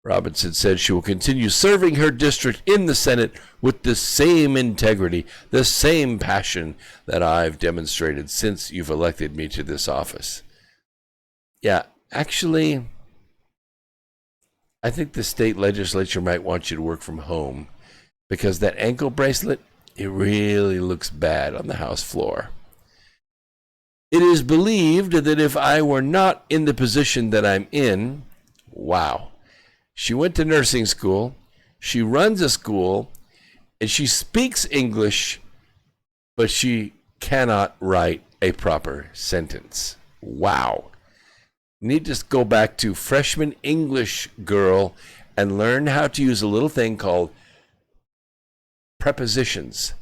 Robinson said she will continue serving her district in the Senate with the same integrity, the same passion that I've demonstrated since you've elected me to this office. Yeah, actually, I think the state legislature might want you to work from home because that ankle bracelet, it really looks bad on the House floor. It is believed that if I were not in the position that I'm in, wow. She went to nursing school, she runs a school, and she speaks English, but she cannot write a proper sentence. Wow. You need to go back to freshman English girl and learn how to use a little thing called prepositions.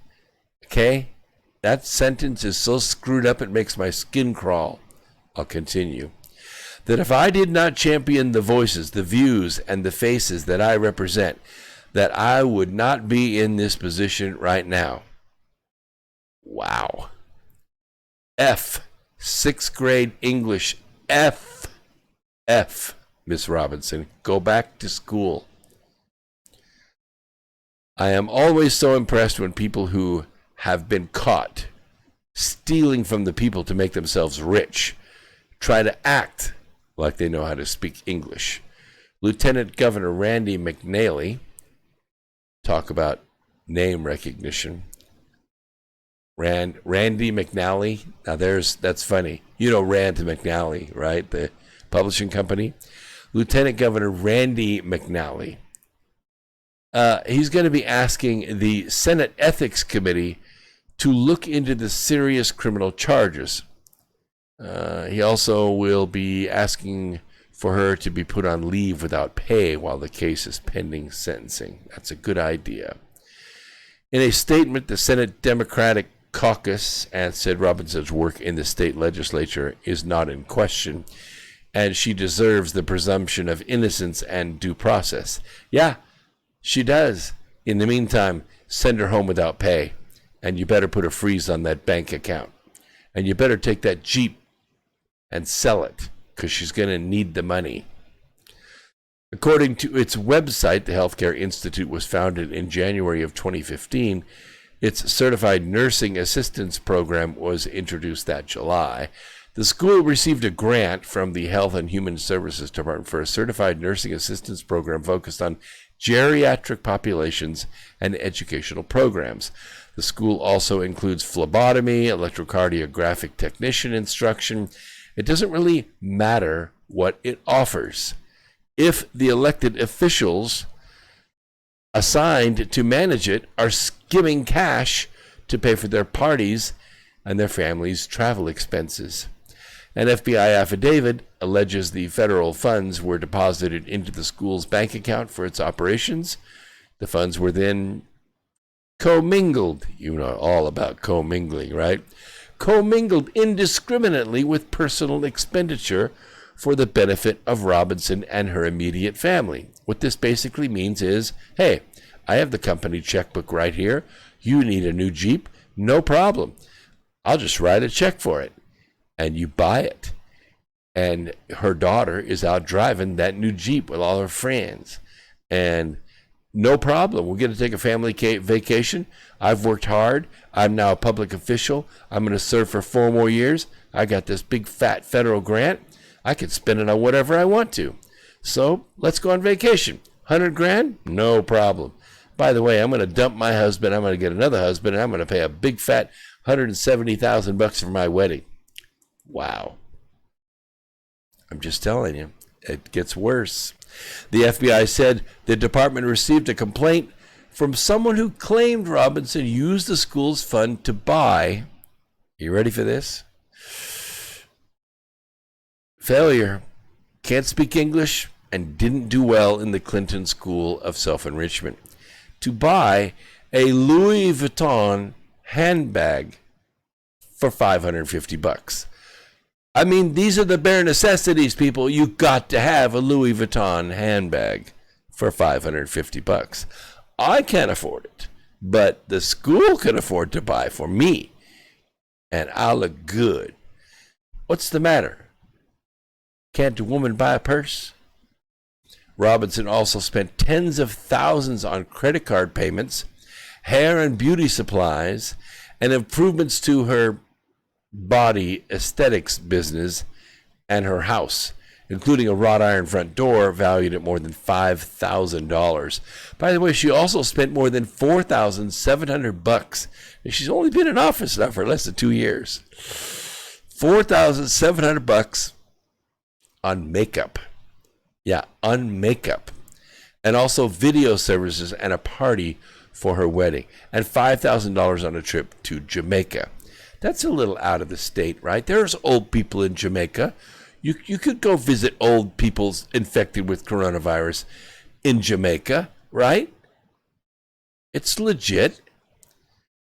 Okay? That sentence is so screwed up it makes my skin crawl. I'll continue. That if I did not champion the voices, the views, and the faces that I represent, that I would not be in this position right now. Wow. F. 6th grade English. F. Miss Robinson. Go back to school. I am always so impressed when people who have been caught stealing from the people to make themselves rich try to act like they know how to speak English. Lieutenant Governor Randy McNally, talk about name recognition. Randy McNally. Now that's funny. You know Rand McNally, right? The publishing company. Lieutenant Governor Randy McNally. He's going to be asking the Senate Ethics Committee to look into the serious criminal charges. He also will be asking for her to be put on leave without pay while the case is pending sentencing. That's a good idea. In a statement, the Senate Democratic Caucus said Robinson's work in the state legislature is not in question, and she deserves the presumption of innocence and due process. Yeah, she does. In the meantime, send her home without pay, and you better put a freeze on that bank account, and you better take that Jeep and sell it, because she's going to need the money. According to its website, the Healthcare Institute was founded in January of 2015. Its Certified Nursing Assistance Program was introduced that July. The school received a grant from the Health and Human Services Department for a Certified Nursing Assistance Program focused on geriatric populations and educational programs. The school also includes phlebotomy, electrocardiographic technician instruction. It doesn't really matter what it offers. If the elected officials assigned to manage it are skimming cash to pay for their parties and their families' travel expenses. An FBI affidavit alleges the federal funds were deposited into the school's bank account for its operations. The funds were then commingled. You know all about commingling, right? Commingled indiscriminately with personal expenditure for the benefit of Robinson and her immediate family. What this basically means is, hey, I have the company checkbook right here. You need a new Jeep? No problem. I'll just write a check for it. And you buy it. And her daughter is out driving that new Jeep with all her friends. And No problem. We're going to take a family vacation. I've worked hard. I'm now a public official. I'm going to serve for 4 more years. I got this big fat federal grant. I can spend it on whatever I want to. So let's go on vacation. $100,000? No problem. By the way, I'm going to dump my husband. I'm going to get another husband, and I'm going to pay a big fat $170,000 for my wedding. Wow. I'm just telling you, it gets worse. The FBI said the department received a complaint from someone who claimed Robinson used the school's fund to buy, you ready for this? Failure, can't speak English, and didn't do well in the Clinton School of Self-Enrichment, to buy a Louis Vuitton handbag for $550. I mean, these are the bare necessities, people. You got to have a Louis Vuitton handbag for $550. I can't afford it, but the school can afford to buy for me, and I'll look good. What's the matter? Can't a woman buy a purse? Robinson also spent tens of thousands on credit card payments, hair and beauty supplies, and improvements to her body aesthetics business and her house, including a wrought iron front door valued at more than $5,000. By the way, she also spent more than $4,700. She's only been in office now for less than 2 years. $4,700 on makeup. Yeah, on makeup. And also video services and a party for her wedding. And $5,000 on a trip to Jamaica. That's a little out of the state, right? There's old people in Jamaica. You could go visit old people infected with coronavirus in Jamaica, right? It's legit.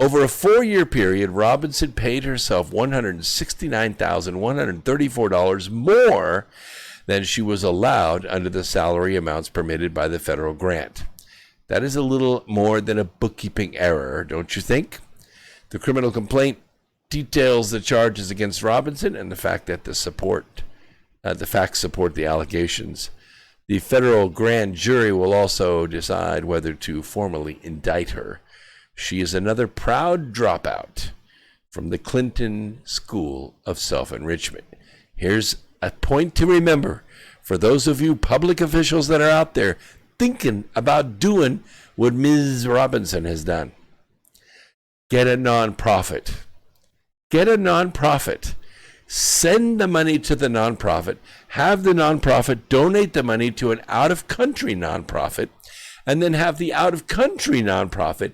Over a 4-year period, Robinson paid herself $169,134 more than she was allowed under the salary amounts permitted by the federal grant. That is a little more than a bookkeeping error, don't you think? The criminal complaint details the charges against Robinson and the fact that the facts support the allegations. The federal grand jury will also decide whether to formally indict her. She is another proud dropout from the Clinton School of Self-Enrichment. Here's a point to remember for those of you public officials that are out there thinking about doing what Ms. Robinson has done. Get a nonprofit. Get a nonprofit. Send the money to the nonprofit. Have the nonprofit donate the money to an out-of-country nonprofit, and then have the out-of-country nonprofit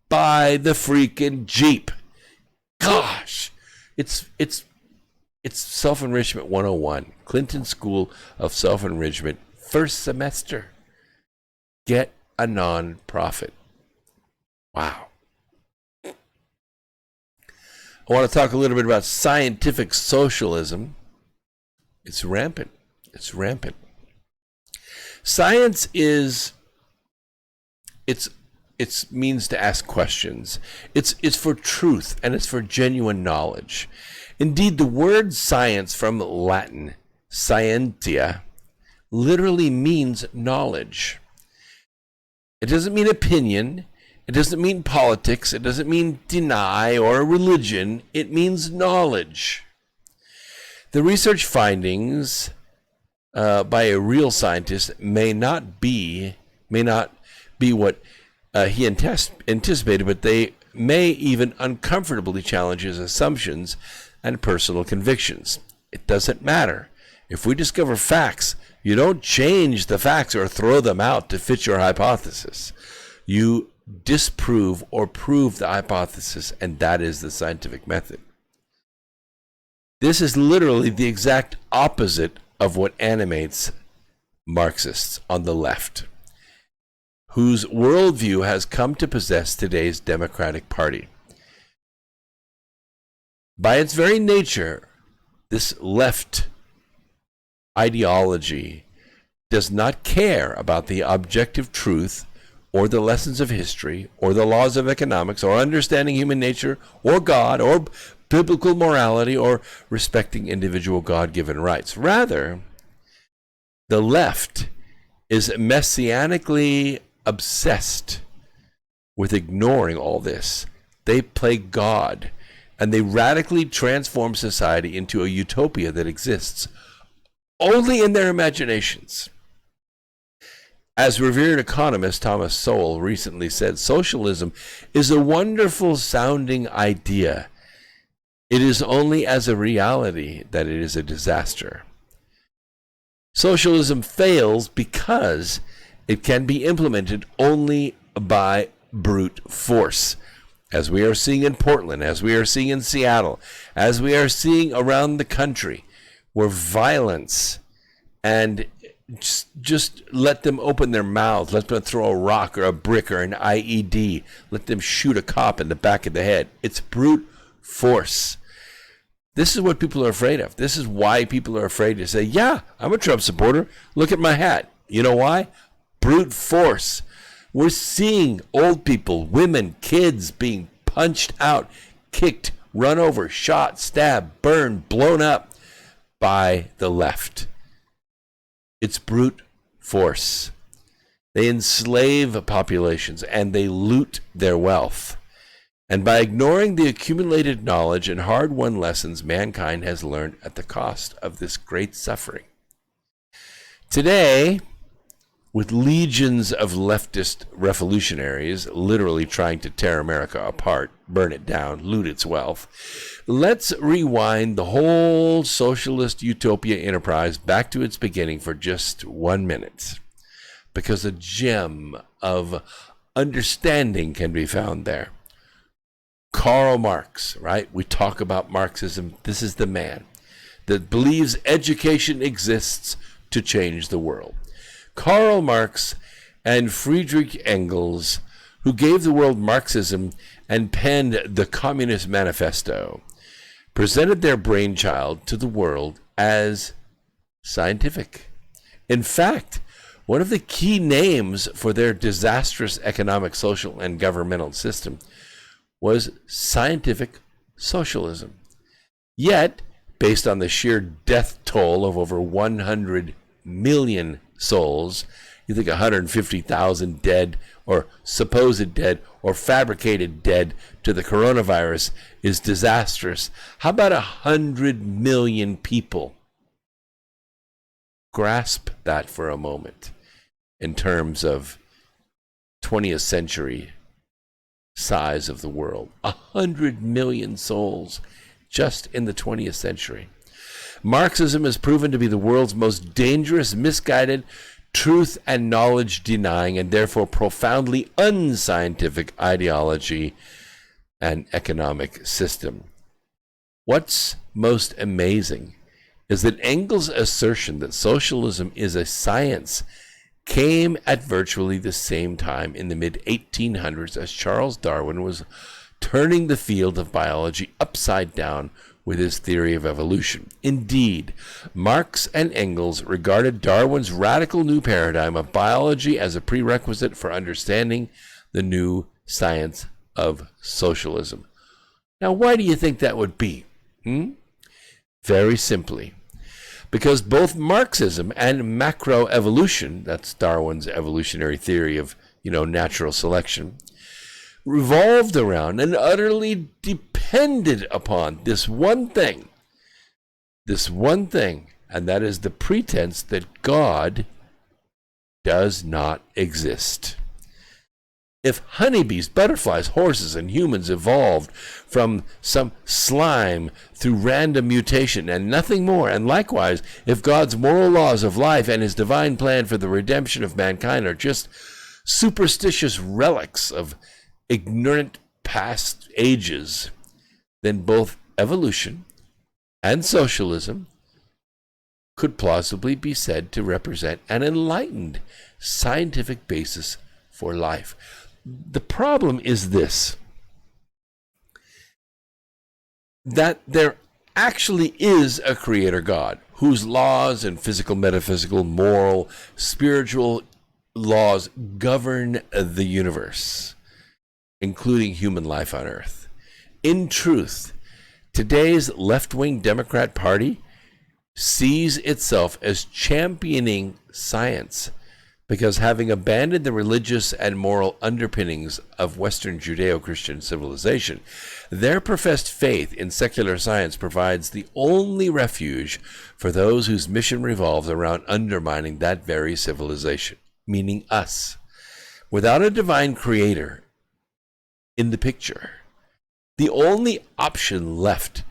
buy the freaking Jeep. Gosh, it's Self-Enrichment 101. Clinton School of Self-Enrichment, first semester. Get a nonprofit. Wow. I want to talk a little bit about scientific socialism. It's rampant. It's rampant. Science is, it means to ask questions. It's for truth, and it's for genuine knowledge. Indeed, the word science from Latin, scientia, literally means knowledge. It doesn't mean opinion. It doesn't mean politics. It doesn't mean deny or religion. It means knowledge. The research findings by a real scientist may not be what he anticipated, but they may even uncomfortably challenge his assumptions and personal convictions. It doesn't matter. If we discover facts, you don't change the facts or throw them out to fit your hypothesis. You disprove or prove the hypothesis, and that is the scientific method. This is literally the exact opposite of what animates Marxists on the left, whose worldview has come to possess today's Democratic Party. By its very nature, this left ideology does not care about the objective truth or the lessons of history, or the laws of economics, or understanding human nature, or God, or biblical morality, or respecting individual God-given rights. Rather, the left is messianically obsessed with ignoring all this. They play God, and they radically transform society into a utopia that exists only in their imaginations. As revered economist Thomas Sowell recently said, socialism is a wonderful sounding idea. It is only as a reality that it is a disaster. Socialism fails because it can be implemented only by brute force, as we are seeing in Portland, as we are seeing in Seattle, as we are seeing around the country, where violence and just let them open their mouths, let them throw a rock or a brick or an IED, let them shoot a cop in the back of the head. It's brute force. This is what people are afraid of. This is why people are afraid to say, yeah, I'm a Trump supporter. Look at my hat. You know why? Brute force. We're seeing old people, women, kids being punched out, kicked, run over, shot, stabbed, burned, blown up by the left. It's brute force. They enslave populations and they loot their wealth. And by ignoring the accumulated knowledge and hard-won lessons mankind has learned at the cost of this great suffering. Today, with legions of leftist revolutionaries literally trying to tear America apart, burn it down, loot its wealth, let's rewind the whole socialist utopia enterprise back to its beginning for just 1 minute, because a gem of understanding can be found there. Karl Marx, right? We talk about Marxism. This is the man that believes education exists to change the world. Karl Marx and Friedrich Engels, who gave the world Marxism and penned the Communist Manifesto, presented their brainchild to the world as scientific. In fact, one of the key names for their disastrous economic, social, and governmental system was scientific socialism. Yet, based on the sheer death toll of over 100 million souls, you think 150,000 dead or supposed dead or fabricated dead to the coronavirus is disastrous. How about 100 million people? Grasp that for a moment in terms of 20th century size of the world. 100 million souls just in the 20th century. Marxism has proven to be the world's most dangerous, misguided, truth and knowledge denying, and therefore profoundly unscientific ideology and economic system. What's most amazing is that Engels' assertion that socialism is a science came at virtually the same time in the mid-1800s as Charles Darwin was turning the field of biology upside down with his theory of evolution. Indeed, Marx and Engels regarded Darwin's radical new paradigm of biology as a prerequisite for understanding the new science of socialism. Now, why do you think that would be? Very simply, because both Marxism and macroevolution, that's Darwin's evolutionary theory of, natural selection, revolved around and utterly depended upon this one thing, and that is the pretense that God does not exist. If honeybees, butterflies, horses, and humans evolved from some slime through random mutation and nothing more, and likewise, if God's moral laws of life and his divine plan for the redemption of mankind are just superstitious relics of ignorant past ages, then both evolution and socialism could plausibly be said to represent an enlightened scientific basis for life. The problem is this, that there actually is a creator God whose laws and physical, metaphysical, moral, spiritual laws govern the universe, including human life on earth. In truth, today's left-wing Democrat Party sees itself as championing science because having abandoned the religious and moral underpinnings of Western Judeo-Christian civilization, their professed faith in secular science provides the only refuge for those whose mission revolves around undermining that very civilization, meaning us. Without a divine creator in the picture, the only option left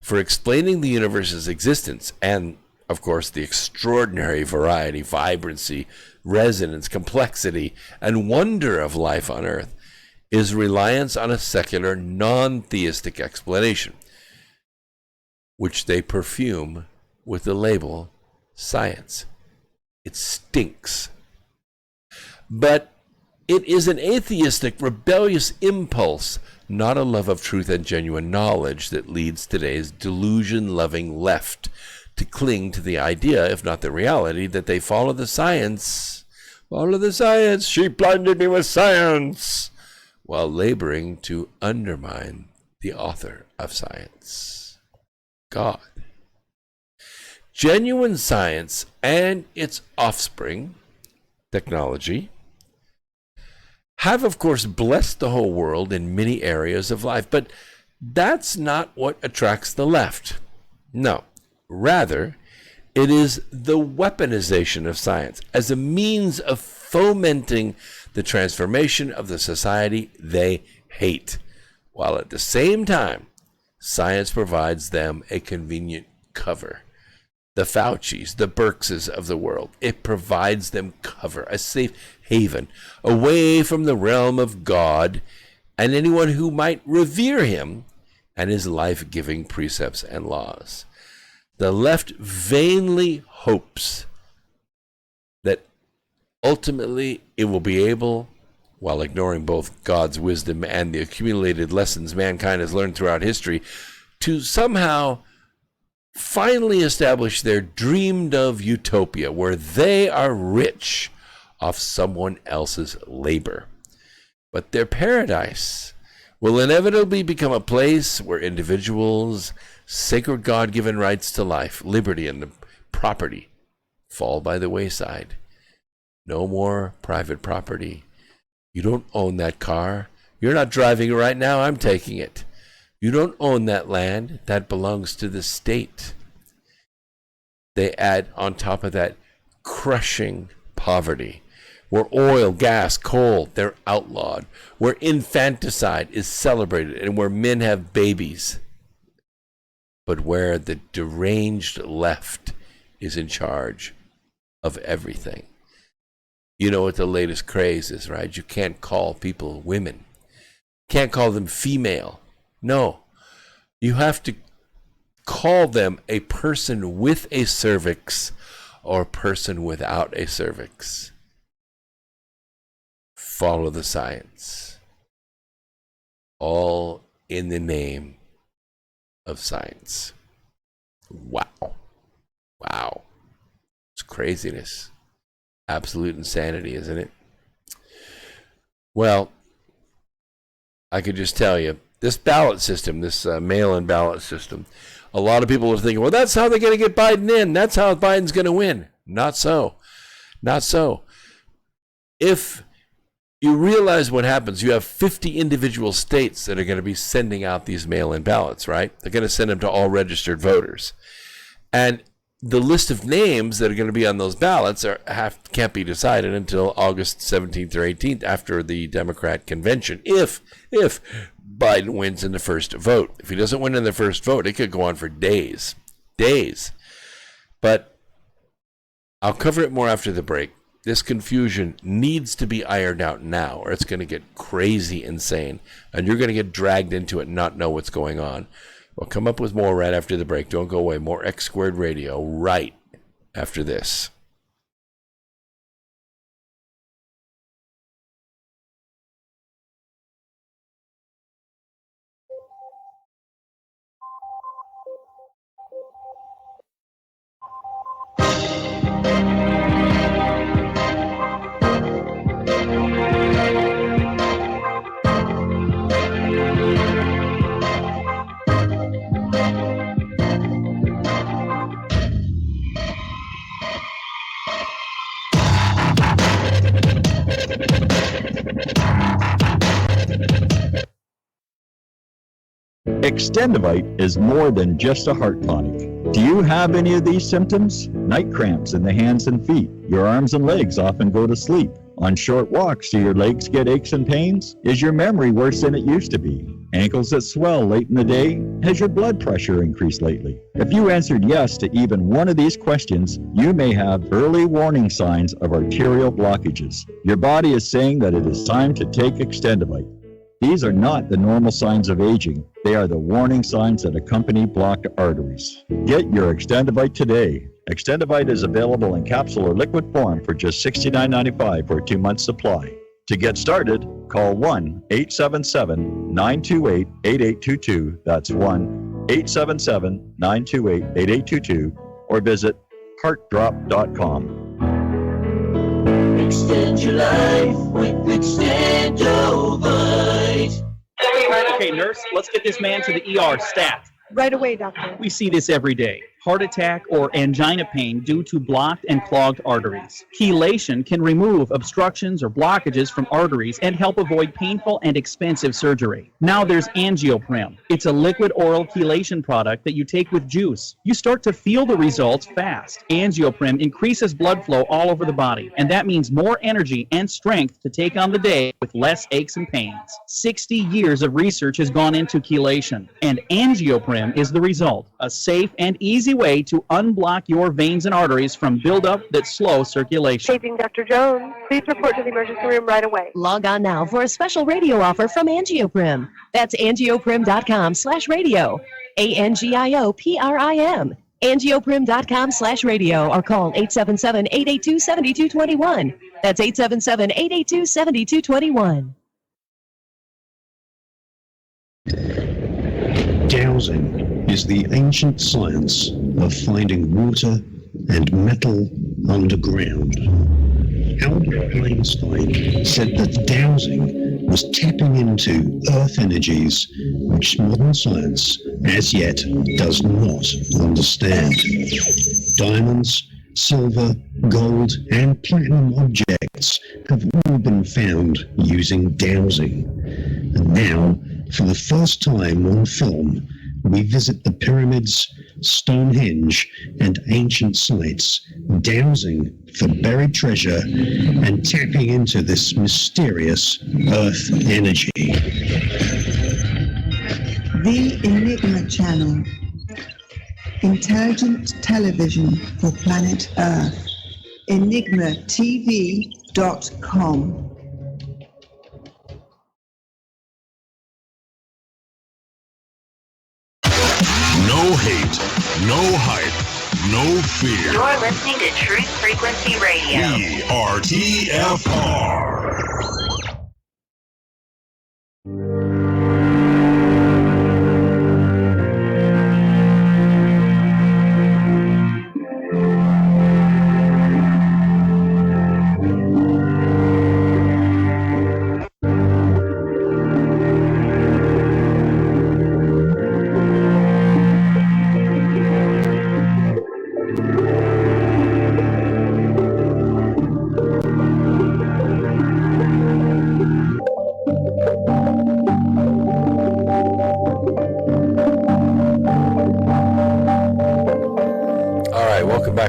for explaining the universe's existence and, of course, the extraordinary variety, vibrancy, resonance, complexity, and wonder of life on Earth is reliance on a secular, non-theistic explanation, which they perfume with the label science. It stinks. But it is an atheistic, rebellious impulse, not a love of truth and genuine knowledge, that leads today's delusion-loving left to cling to the idea, if not the reality, that they follow the science. Follow the science. She blinded me with science, while laboring to undermine the author of science, God. Genuine science and its offspring, technology, have, of course, blessed the whole world in many areas of life, but that's not what attracts the left. No, rather, it is the weaponization of science as a means of fomenting the transformation of the society they hate, while at the same time, science provides them a convenient cover. The Faucis, the Birxes of the world, it provides them cover, a safe haven, away from the realm of God and anyone who might revere him and his life-giving precepts and laws. The left vainly hopes that ultimately it will be able, while ignoring both God's wisdom and the accumulated lessons mankind has learned throughout history, to somehow finally establish their dreamed of utopia where they are rich off someone else's labor. But their paradise will inevitably become a place where individuals' sacred God-given rights to life, liberty, and property fall by the wayside. No more private property. You don't own that car. You're not driving it right now. I'm taking it. You don't own that land. That belongs to the state. They add on top of that crushing poverty, where oil, gas, coal, they're outlawed, where infanticide is celebrated, and where men have babies, but where the deranged left is in charge of everything. You know what the latest craze is, right? You can't call people women. Can't call them female. No. You have to call them a person with a cervix or a person without a cervix. Follow the science. All in the name of science. Wow. Wow. It's craziness. Absolute insanity, isn't it? Well, I could just tell you, this ballot system, this mail-in ballot system, a lot of people are thinking, well, that's how they're going to get Biden in. That's how Biden's going to win. Not so. Not so. If you realize what happens, you have 50 individual states that are going to be sending out these mail-in ballots, right? They're going to send them to all registered voters. And the list of names that are going to be on those ballots can't be decided until August 17th or 18th after the Democrat convention, if Biden wins in the first vote. If he doesn't win in the first vote, it could go on for days. But I'll cover it more after the break. This confusion needs to be ironed out now, or it's going to get crazy insane, and you're going to get dragged into it and not know what's going on. We'll come up with more right after the break. Don't go away. More X Squared Radio right after this. Extendivite is more than just a heart tonic. Do you have any of these symptoms? Night cramps in the hands and feet. Your arms and legs often go to sleep. On short walks, do your legs get aches and pains? Is your memory worse than it used to be? Ankles that swell late in the day? Has your blood pressure increased lately? If you answered yes to even one of these questions, you may have early warning signs of arterial blockages. Your body is saying that it is time to take Extendivite. These are not the normal signs of aging. They are the warning signs that accompany blocked arteries. Get your Extendivite today. Extendivite is available in capsule or liquid form for just $69.95 for a 2-month supply. To get started, call 1-877-928-8822. That's 1-877-928-8822 or visit heartdrop.com. Extend your life with Extendivite. Okay, nurse, let's get this man to the ER stat. Right away, doctor. We see this every day. Heart attack or angina pain due to blocked and clogged arteries. Chelation can remove obstructions or blockages from arteries and help avoid painful and expensive surgery. Now there's Angioprim. It's a liquid oral chelation product that you take with juice. You start to feel the results fast. Angioprim increases blood flow all over the body, and that means more energy and strength to take on the day with less aches and pains. 60 years of research has gone into chelation, and Angioprim is the result. A safe and easy way to unblock your veins and arteries from buildup that slow circulation. Paging Dr. Jones. Please report to the emergency room right away. Log on now for a special radio offer from Angioprim. That's angioprim.com/radio. ANGIOPRIM. Angioprim.com/radio or call 877-882-7221. That's 877-882-7221. Dowsing is the ancient science of finding water and metal underground. Albert Einstein said that dowsing was tapping into earth energies which modern science as yet does not understand. Diamonds, silver, gold, and platinum objects have all been found using dowsing. And now, for the first time on film, we visit the pyramids, Stonehenge, and ancient sites, dowsing for buried treasure and tapping into this mysterious earth energy. The Enigma Channel. Intelligent television for planet Earth. EnigmaTV.com. No hate, no hype, no fear. You're listening to Truth Frequency Radio. We are TFR.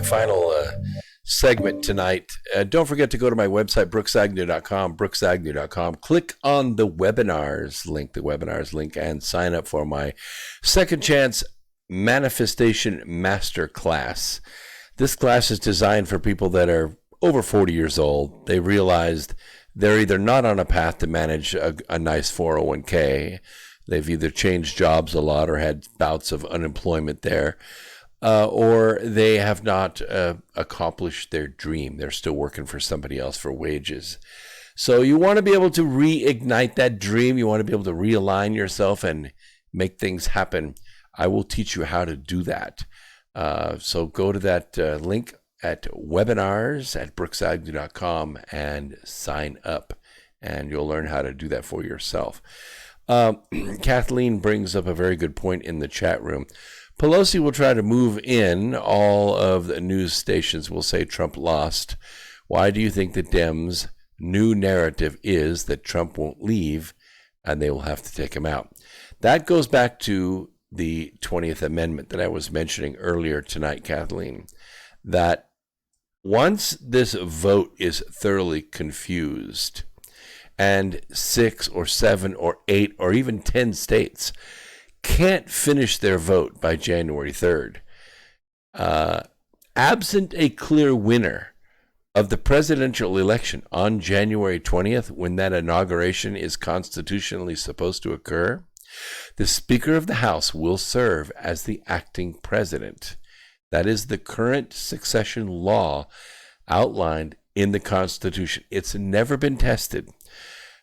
Final segment tonight. Don't forget to go to my website, brooksagnew.com, brooksagnew.com. Click on the webinars link, and sign up for my Second Chance Manifestation Masterclass. This class is designed for people that are over 40 years old. They realized they're either not on a path to manage a nice 401k. They've either changed jobs a lot or had bouts of unemployment there. Or they have not accomplished their dream. They're still working for somebody else for wages. So you want to be able to reignite that dream. You want to be able to realign yourself and make things happen. I will teach you how to do that. So go to that link at webinars at brooksagnew.com and sign up. And you'll learn how to do that for yourself. Kathleen brings up a very good point in the chat room. Pelosi will try to move in. All of the news stations will say Trump lost. Why do you think the Dems' new narrative is that Trump won't leave and they will have to take him out. That goes back to the 20th Amendment that I was mentioning earlier tonight, Kathleen, that once this vote is thoroughly confused and 6 or 7 or 8 or even 10 states can't finish their vote by January 3rd, absent a clear winner of the presidential election on January 20th, when that inauguration is constitutionally supposed to occur, the Speaker of the House will serve as the acting president. That is the current succession law outlined in the Constitution. It's never been tested,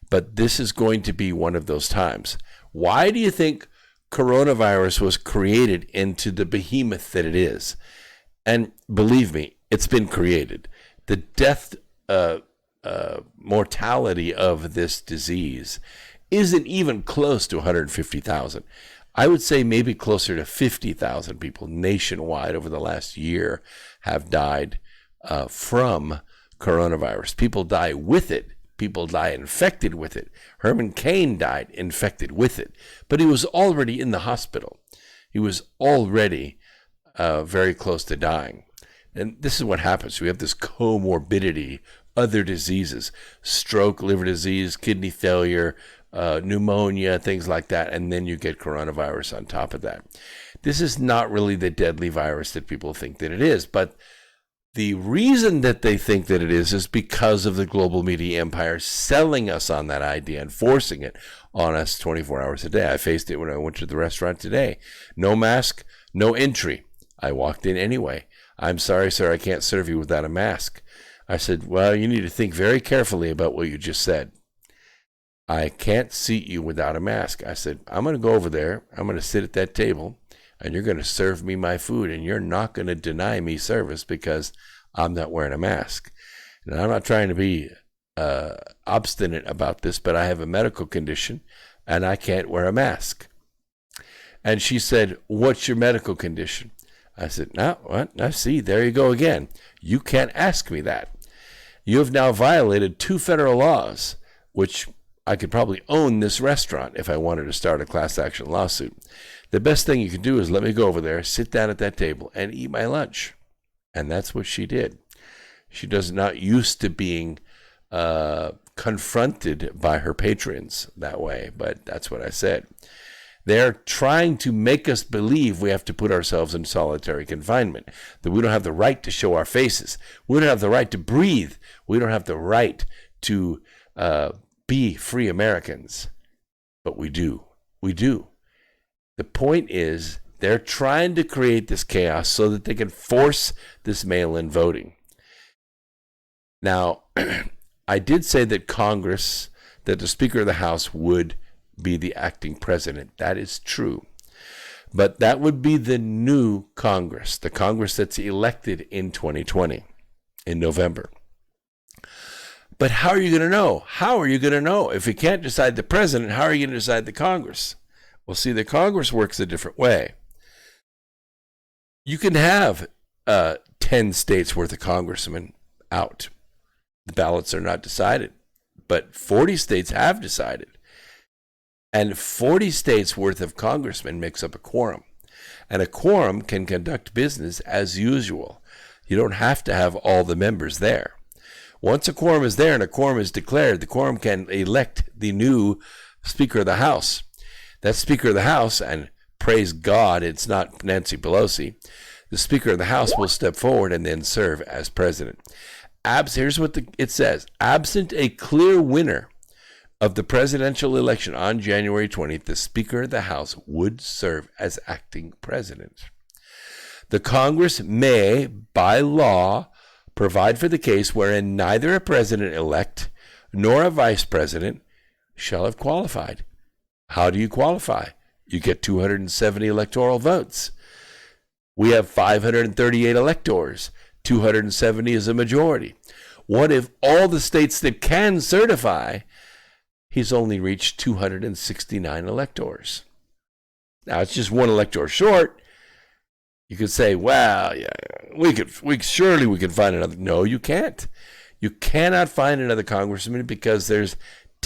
but this is going to be one of those times. Why do you think coronavirus was created into the behemoth that it is? And believe me, it's been created. The death mortality of this disease isn't even close to 150,000. I would say maybe closer to 50,000 people nationwide over the last year have died from coronavirus. People die with it. People die infected with it. Herman Cain died infected with it, but he was already in the hospital. He was already very close to dying. And this is what happens. We have this comorbidity, other diseases, stroke, liver disease, kidney failure, pneumonia, things like that, and then you get coronavirus on top of that. This is not really the deadly virus that people think that it is, but the reason that they think that it is because of the global media empire selling us on that idea and forcing it on us 24 hours a day. I faced it when I went to the restaurant today. No mask, no entry. I walked in anyway. I'm sorry, sir, I can't serve you without a mask. I said, well, you need to think very carefully about what you just said. I can't seat you without a mask. I said, I'm going to go over there. I'm going to sit at that table, and you're going to serve me my food, and you're not going to deny me service because I'm not wearing a mask. And I'm not trying to be obstinate about this, but I have a medical condition, and I can't wear a mask. And she said, what's your medical condition? I said, no, what? I see, there you go again. You can't ask me that. You have now violated 2 federal laws, which I could probably own this restaurant if I wanted to start a class action lawsuit. The best thing you can do is let me go over there, sit down at that table, and eat my lunch. And that's what she did. She does not used to being confronted by her patrons that way, but that's what I said. They're trying to make us believe we have to put ourselves in solitary confinement, that we don't have the right to show our faces. We don't have the right to breathe. We don't have the right to be free Americans. But we do. We do. The point is, they're trying to create this chaos so that they can force this mail-in voting. Now, I did say that Congress, that the Speaker of the House would be the acting president. That is true. But that would be the new Congress, the Congress that's elected in 2020, in November. But how are you going to know? How are you going to know? If you can't decide the president, how are you going to decide the Congress? Well, see, the Congress works a different way. You can have 10 states worth of congressmen out. The ballots are not decided, but 40 states have decided. And 40 states worth of congressmen makes up a quorum. And a quorum can conduct business as usual. You don't have to have all the members there. Once a quorum is there and a quorum is declared, the quorum can elect the new Speaker of the House. That Speaker of the House, and praise God it's not Nancy Pelosi, the Speaker of the House will step forward and then serve as president. Here's what it says. Absent a clear winner of the presidential election on January 20th, the Speaker of the House would serve as acting president. The Congress may, by law, provide for the case wherein neither a president-elect nor a vice president shall have qualified. How do you qualify? You get 270 electoral votes. We have 538 electors. 270 is a majority. What if all the states that can certify, he's only reached 269 electors? Now, it's just one elector short. You could say, well, yeah, we could find another. No, you can't. You cannot find another congressman because there's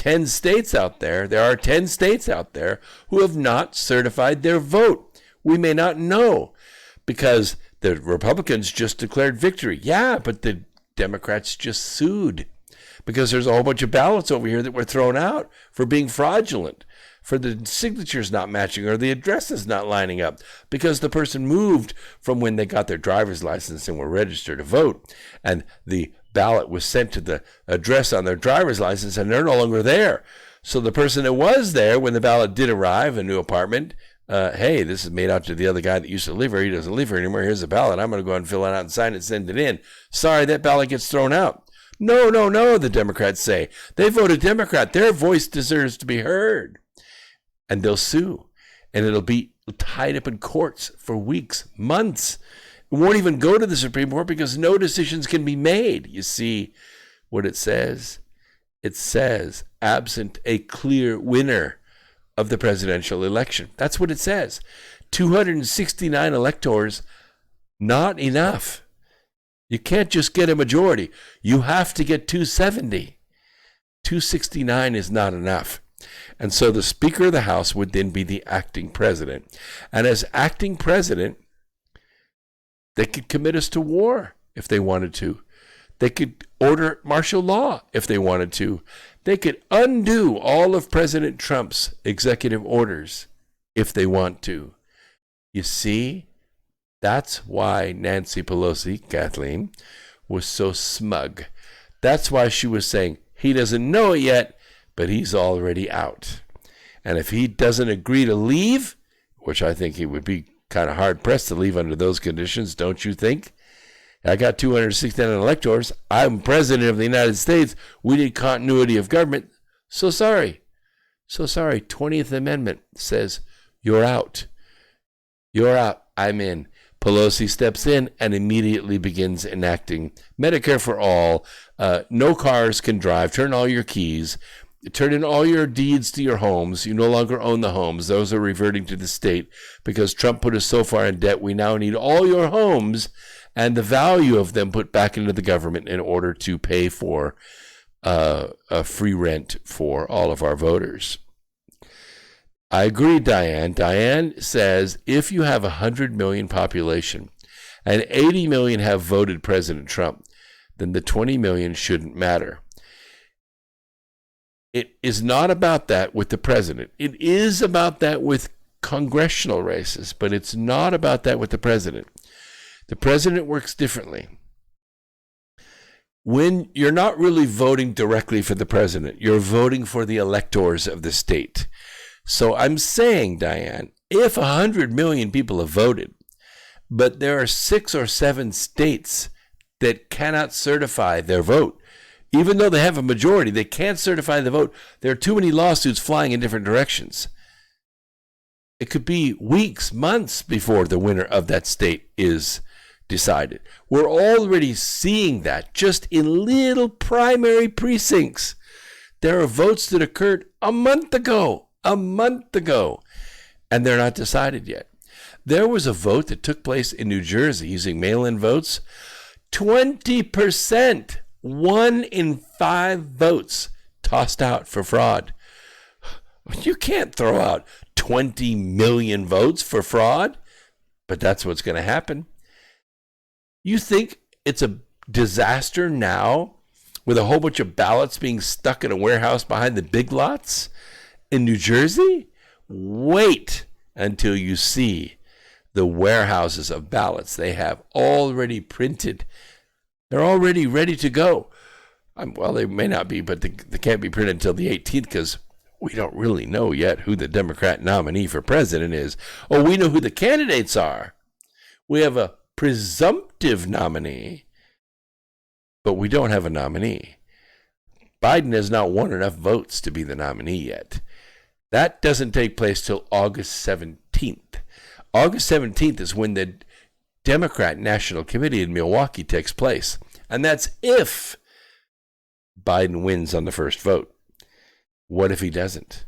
10 states out there. There are 10 states out there who have not certified their vote. We may not know because the Republicans just declared victory. Yeah, but the Democrats just sued because there's a whole bunch of ballots over here that were thrown out for being fraudulent, for the signatures not matching or the addresses not lining up, because the person moved from when they got their driver's license and were registered to vote, and the ballot was sent to the address on their driver's license, and they're no longer there. So the person that was there when the ballot did arrive, a new apartment, hey, this is made out to the other guy that used to live here. He doesn't live here anymore. Here's the ballot. I'm going to go ahead and fill it out and sign it and send it in. Sorry, that ballot gets thrown out. No, the Democrats say. They voted Democrat. Their voice deserves to be heard. And they'll sue. And it'll be tied up in courts for weeks, months. It won't even go to the Supreme Court because no decisions can be made. You see what it says? It says, absent a clear winner of the presidential election. That's what it says. 269 electors, not enough. You can't just get a majority. You have to get 270. 269 is not enough. And so the Speaker of the House would then be the acting president. And as acting president, they could commit us to war if they wanted to. They could order martial law if they wanted to. They could undo all of President Trump's executive orders if they want to. You see, that's why Nancy Pelosi, Kathleen, was so smug. That's why she was saying, he doesn't know it yet, but he's already out. And if he doesn't agree to leave, which I think he would be kind of hard-pressed to leave under those conditions, don't you think? I got 269 electors. I'm president of the United States. We need continuity of government. So sorry. 20th Amendment says, you're out. You're out. I'm in. Pelosi steps in and immediately begins enacting Medicare for all. No cars can drive. Turn all your keys. Turn in all your deeds to your homes. You no longer own the homes. Those are reverting to the state because Trump put us so far in debt. We now need all your homes and the value of them put back into the government in order to pay for a free rent for all of our voters. I agree, Diane. Diane says if you have 100 million population and 80 million have voted President Trump, then the 20 million shouldn't matter. It is not about that with the president. It is about that with congressional races, but it's not about that with the president. The president works differently. When you're not really voting directly for the president, you're voting for the electors of the state. So I'm saying, Diane, if 100 million people have voted, but there are 6 or 7 states that cannot certify their vote, even though they have a majority, they can't certify the vote. There are too many lawsuits flying in different directions. It could be weeks, months before the winner of that state is decided. We're already seeing that just in little primary precincts. There are votes that occurred a month ago, and they're not decided yet. There was a vote that took place in New Jersey using mail-in votes. 20%, 1 in 5 votes tossed out for fraud. You can't throw out 20 million votes for fraud, but that's what's going to happen. You think it's a disaster now with a whole bunch of ballots being stuck in a warehouse behind the Big Lots in New Jersey? Wait until you see the warehouses of ballots they have already printed. They're already ready to go. Well, they may not be, but they can't be printed until the 18th because we don't really know yet who the Democrat nominee for president is. Oh, we know who the candidates are. We have a presumptive nominee, but we don't have a nominee. Biden has not won enough votes to be the nominee yet. That doesn't take place till August 17th. August 17th is when the Democrat National Committee in Milwaukee takes place. And that's if Biden wins on the first vote. What if he doesn't?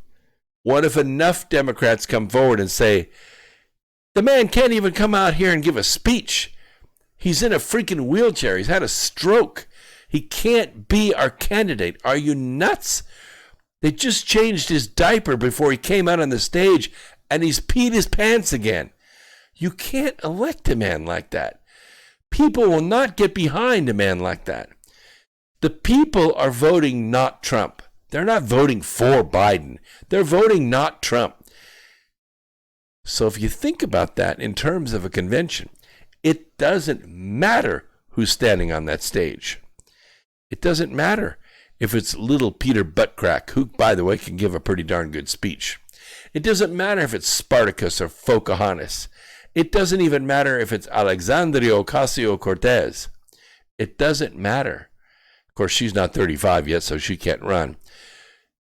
What if enough Democrats come forward and say, the man can't even come out here and give a speech. He's in a freaking wheelchair. He's had a stroke. He can't be our candidate. Are you nuts? They just changed his diaper before he came out on the stage, and he's peed his pants again. You can't elect a man like that. People will not get behind a man like that. The people are voting not Trump. They're not voting for Biden. They're voting not Trump. So if you think about that in terms of a convention, it doesn't matter who's standing on that stage. It doesn't matter if it's little Peter Buttcrack, who, by the way, can give a pretty darn good speech. It doesn't matter if it's Spartacus or Pocahontas. It doesn't even matter if it's Alexandria Ocasio-Cortez. It doesn't matter. Of course, she's not 35 yet, so she can't run.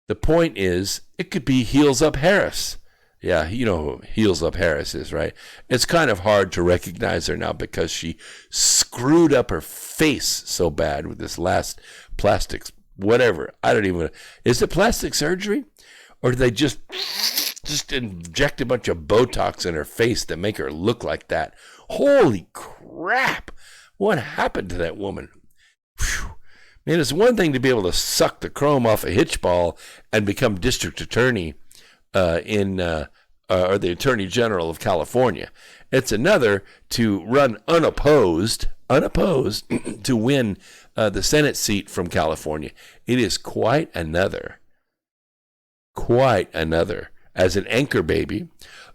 The point is, it could be Heels Up Harris. Yeah, you know who Heels Up Harris is, right? It's kind of hard to recognize her now because she screwed up her face so bad with this last plastics, whatever. I don't even, is it plastic surgery? Or did they just inject a bunch of Botox in her face to make her look like that? Holy crap! What happened to that woman? Whew. Man, it's one thing to be able to suck the chrome off a hitch ball and become district attorney or the Attorney General of California. It's another to run unopposed to win the Senate seat from California. It is quite another. As an anchor baby,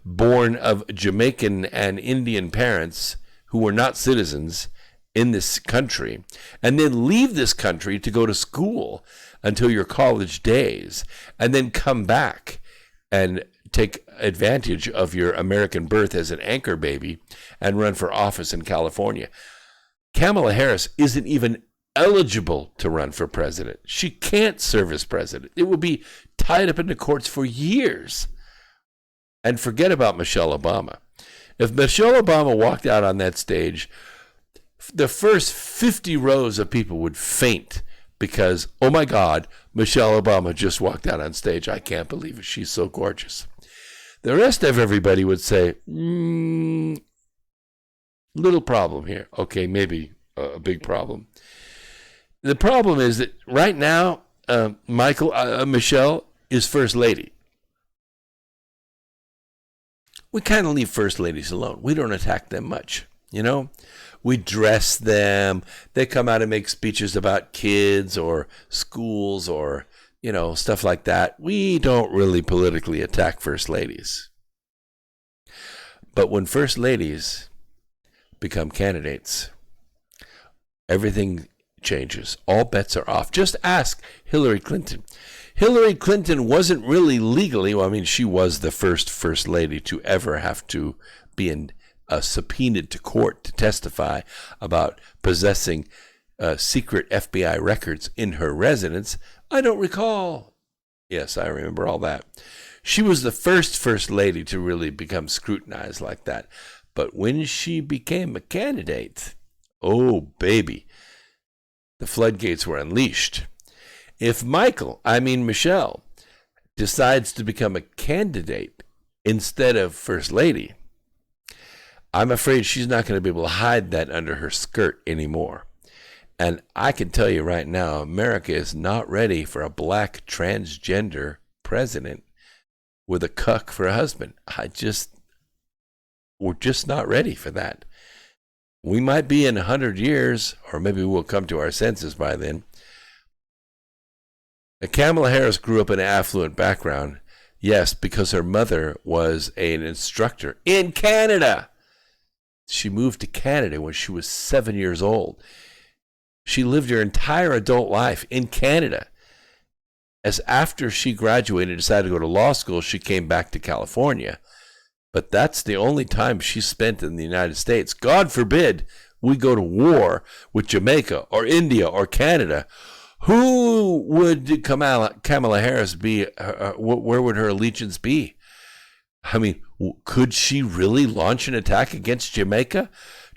born of Jamaican and Indian parents who were not citizens in this country, and then leave this country to go to school until your college days, and then come back and take advantage of your American birth as an anchor baby and run for office in California. Kamala Harris isn't even eligible to run for president. She can't serve as president. It would be tied up in the courts for years. And forget about Michelle Obama. If Michelle Obama walked out on that stage, the first 50 rows of people would faint because, oh my God, Michelle Obama just walked out on stage. I can't believe it. She's so gorgeous. The rest of everybody would say, little problem here. Okay, maybe a big problem. The problem is that right now, Michelle is first lady. We kind of leave first ladies alone. We don't attack them much, you know? We dress them. They come out and make speeches about kids or schools or, you know, stuff like that. We don't really politically attack first ladies. But when first ladies become candidates, everything changes. All bets are off. Just ask Hillary Clinton. Hillary Clinton wasn't really legally, well, I mean, she was the first lady to ever have to be subpoenaed to court to testify about possessing secret FBI records in her residence. I don't recall. Yes, I remember all that. She was the first lady to really become scrutinized like that. But when she became a candidate, oh, baby, the floodgates were unleashed. If Michelle, decides to become a candidate instead of first lady, I'm afraid she's not going to be able to hide that under her skirt anymore. And I can tell you right now, America is not ready for a black transgender president with a cuck for a husband. We're just not ready for that. We might be in 100 years, or maybe we'll come to our senses by then. Kamala Harris grew up in an affluent background, yes, because her mother was an instructor in Canada. She moved to Canada when she was 7 years old. She lived her entire adult life in Canada. As after she graduated and decided to go to law school, she came back to California. But that's the only time she spent in the United States. God forbid we go to war with Jamaica or India or Canada. Who would Kamala Harris be? Where would her allegiance be? I mean, could she really launch an attack against Jamaica?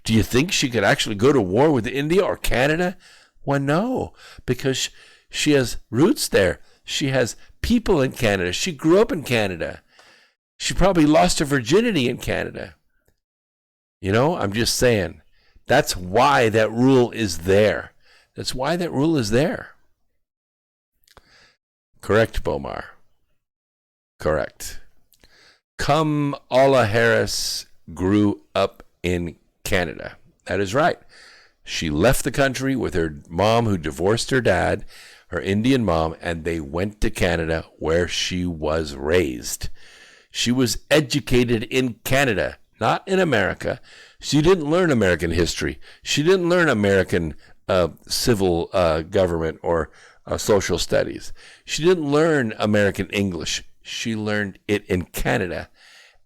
Do you think she could actually go to war with India or Canada? Well, no, because she has roots there. She has people in Canada. She grew up in Canada. She probably lost her virginity in Canada. You know, I'm just saying. That's why that rule is there. That's why that rule is there. Correct, Bomar. Correct. Kamala Harris grew up in Canada. That is right. She left the country with her mom who divorced her dad, her Indian mom, and they went to Canada where she was raised. She was educated in Canada, not in America. She didn't learn American history. She didn't learn American civil government or social studies. She didn't learn American English. She learned it in Canada.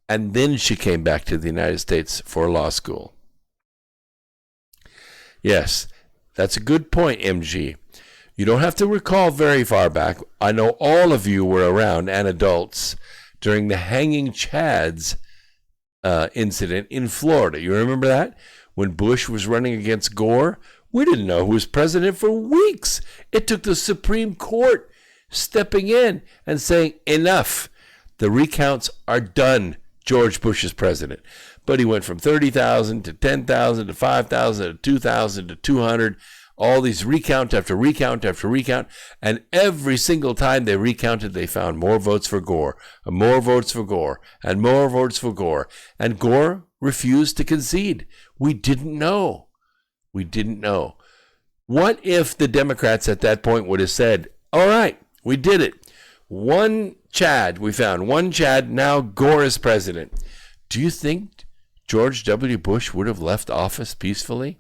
And then she came back to the United States for law school. Yes, that's a good point, MG. You don't have to recall very far back. I know all of you were around and adults during the Hanging Chads incident in Florida. You remember that? When Bush was running against Gore? We didn't know who was president for weeks. It took the Supreme Court stepping in and saying, enough. The recounts are done. George Bush is president. But he went from 30,000 to 10,000 to 5,000 to 2,000 to 200. All these recount after recount after recount. And every single time they recounted, they found more votes for Gore, and more votes for Gore, and more votes for Gore. And Gore refused to concede. We didn't know. We didn't know. What if the Democrats at that point would have said, all right, we did it. One Chad, we found one Chad, now Gore is president. Do you think George W. Bush would have left office peacefully?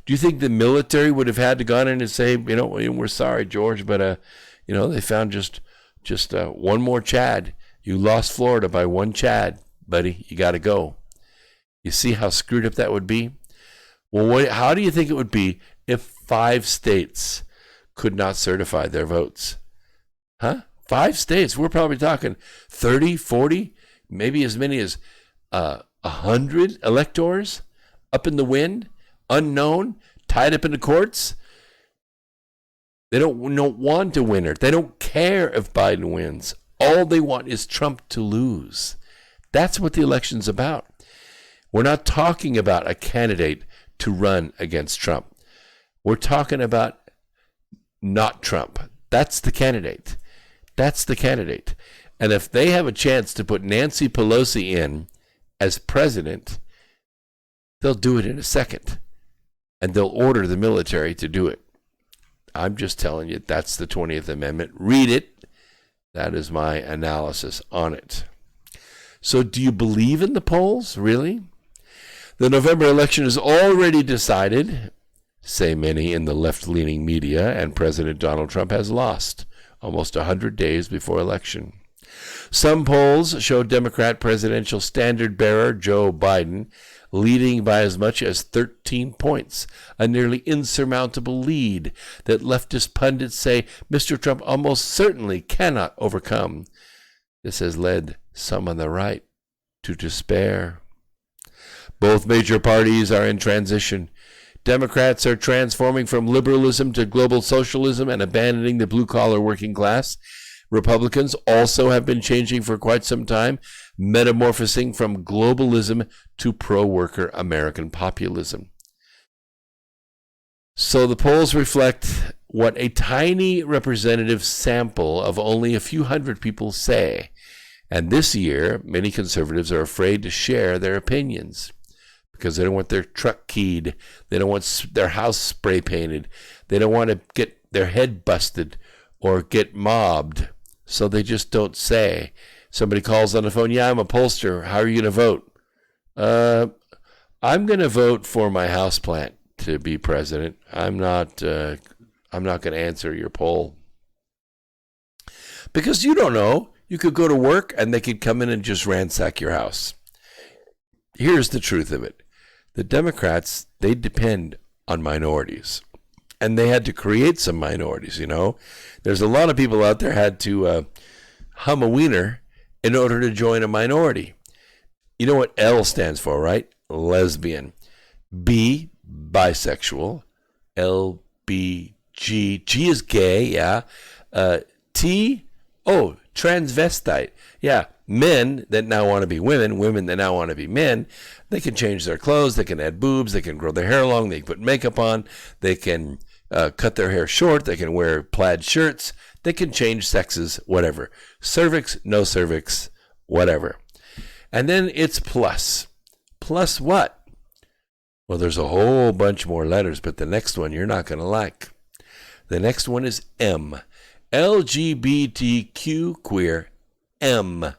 Do you think the military would have had to gone in and say, we're sorry, George, but, they found just one more Chad. You lost Florida by one Chad, buddy. You got to go. You see how screwed up that would be? Well, how do you think it would be if 5 states could not certify their votes? Huh? 5 states. We're probably talking 30, 40, maybe as many as 100 electors up in the wind, unknown, tied up in the courts. They don't want a winner. They don't care if Biden wins. All they want is Trump to lose. That's what the election's about. We're not talking about a candidate to run against Trump. We're talking about not Trump. That's the candidate. That's the candidate. And if they have a chance to put Nancy Pelosi in as president, they'll do it in a second. And they'll order the military to do it. I'm just telling you, that's the 20th Amendment. Read it. That is my analysis on it. So do you believe in the polls, really? The November election is already decided, say many in the left-leaning media, and President Donald Trump has lost almost 100 days before election. Some polls show Democrat presidential standard-bearer Joe Biden leading by as much as 13 points, a nearly insurmountable lead that leftist pundits say Mr. Trump almost certainly cannot overcome. This has led some on the right to despair. Both major parties are in transition. Democrats are transforming from liberalism to global socialism and abandoning the blue-collar working class. Republicans also have been changing for quite some time, metamorphosing from globalism to pro-worker American populism. So the polls reflect what a tiny representative sample of only a few hundred people say. And this year, many conservatives are afraid to share their opinions because they don't want their truck keyed. They don't want their house spray painted. They don't want to get their head busted or get mobbed. So they just don't say. Somebody calls on the phone, yeah, I'm a pollster. How are you going to vote? I'm going to vote for my houseplant to be president. I'm not going to answer your poll. Because you don't know. You could go to work and they could come in and just ransack your house. Here's the truth of it. The Democrats, they depend on minorities. And they had to create some minorities, There's a lot of people out there had to hum a wiener in order to join a minority. You know what L stands for, right? Lesbian. B, bisexual. L, B, G. G is gay, yeah. T, transvestite. Yeah, men that now want to be women, women that now want to be men. They can change their clothes. They can add boobs. They can grow their hair long. They can put makeup on. They can cut their hair short. They can wear plaid shirts. They can change sexes, whatever. Cervix, no cervix, whatever. And then it's plus. Plus what? Well, there's a whole bunch more letters, but the next one you're not going to like. The next one is M. LGBTQ queer M.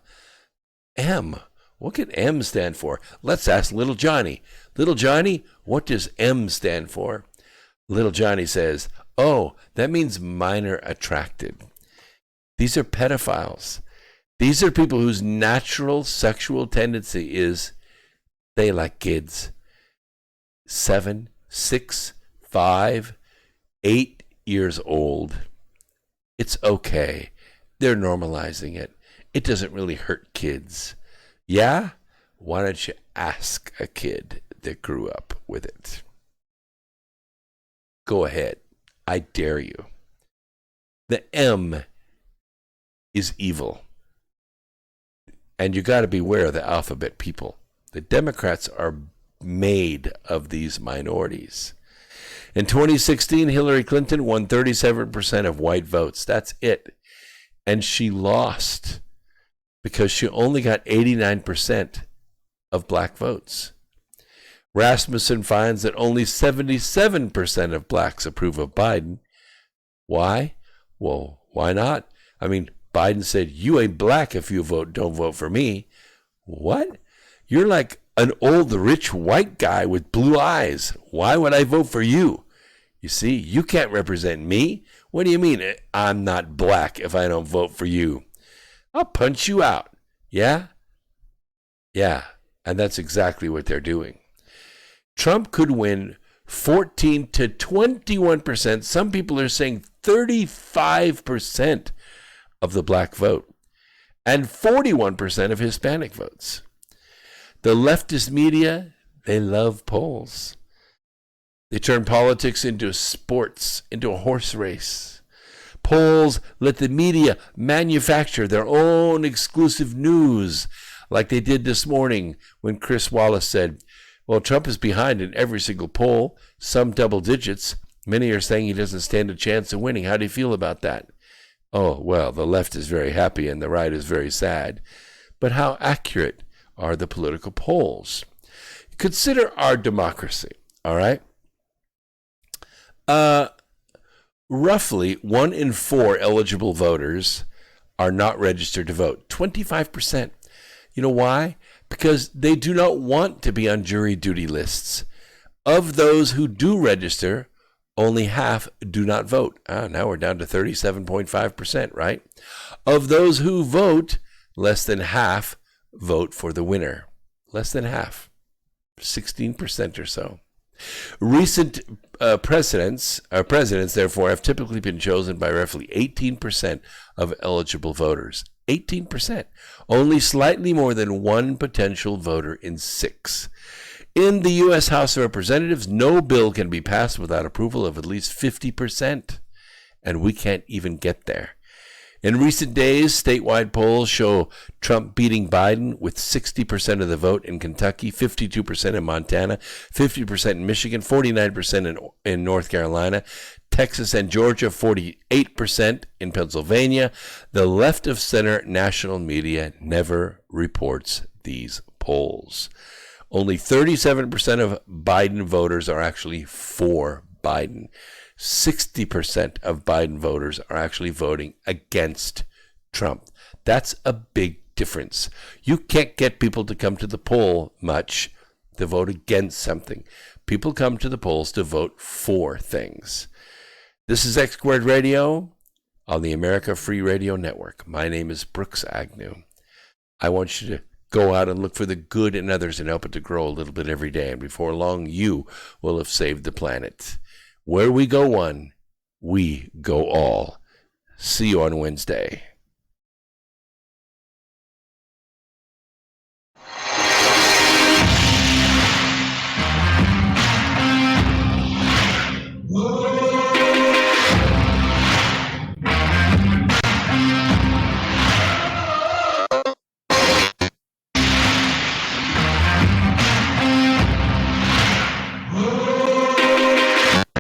M. What can M stand for? Let's ask Little Johnny. Little Johnny, what does M stand for? Little Johnny says, oh, that means minor attracted. These are pedophiles. These are people whose natural sexual tendency is they like kids. 7, 6, 5, 8 years old. It's okay. They're normalizing it. It doesn't really hurt kids. Yeah? Why don't you ask a kid that grew up with it? Go ahead. I dare you. The M is evil. And you got to beware of the alphabet people. The Democrats are made of these minorities. In 2016, Hillary Clinton won 37% of white votes. That's it. And she lost because she only got 89% of black votes. Rasmussen finds that only 77% of blacks approve of Biden. Why? Well, why not? I mean, Biden said, you ain't black if you don't vote for me. What? You're like an old, rich white guy with blue eyes. Why would I vote for you? You see, you can't represent me. What do you mean I'm not black if I don't vote for you? I'll punch you out. Yeah? Yeah, and that's exactly what they're doing. Trump could win 14 to 21%. Some people are saying 35% of the black vote and 41% of Hispanic votes. The leftist media, they love polls. They turn politics into sports, into a horse race. Polls let the media manufacture their own exclusive news, like they did this morning when Chris Wallace said, well, Trump is behind in every single poll, some double digits. Many are saying he doesn't stand a chance of winning. How do you feel about that? Oh, well, the left is very happy and the right is very sad. But how accurate are the political polls? Consider our democracy, all right? Roughly 1 in 4 eligible voters are not registered to vote. 25%. You know why? Because they do not want to be on jury duty lists. Of those who do register, only half do not vote. Now we're down to 37.5%, right? Of those who vote, less than half vote for the winner. Less than half. 16% or so. Recent presidents, therefore, have typically been chosen by roughly 18% of eligible voters. 18%. Only slightly more than one potential voter in 6. In the U.S. House of Representatives, no bill can be passed without approval of at least 50%. And we can't even get there. In recent days, statewide polls show Trump beating Biden with 60% of the vote in Kentucky, 52% in Montana, 50% in Michigan, 49% in North Carolina, Texas and Georgia, 48% in Pennsylvania. The left of center national media never reports these polls. Only 37% of Biden voters are actually for Biden. 60% of Biden voters are actually voting against Trump. That's a big difference. You can't get people to come to the poll much to vote against something. People come to the polls to vote for things. This is X Squared Radio on the America Free Radio Network. My name is Brooks Agnew. I want you to go out and look for the good in others and help it to grow a little bit every day. And before long, you will have saved the planet. Where we go one, we go all. See you on Wednesday.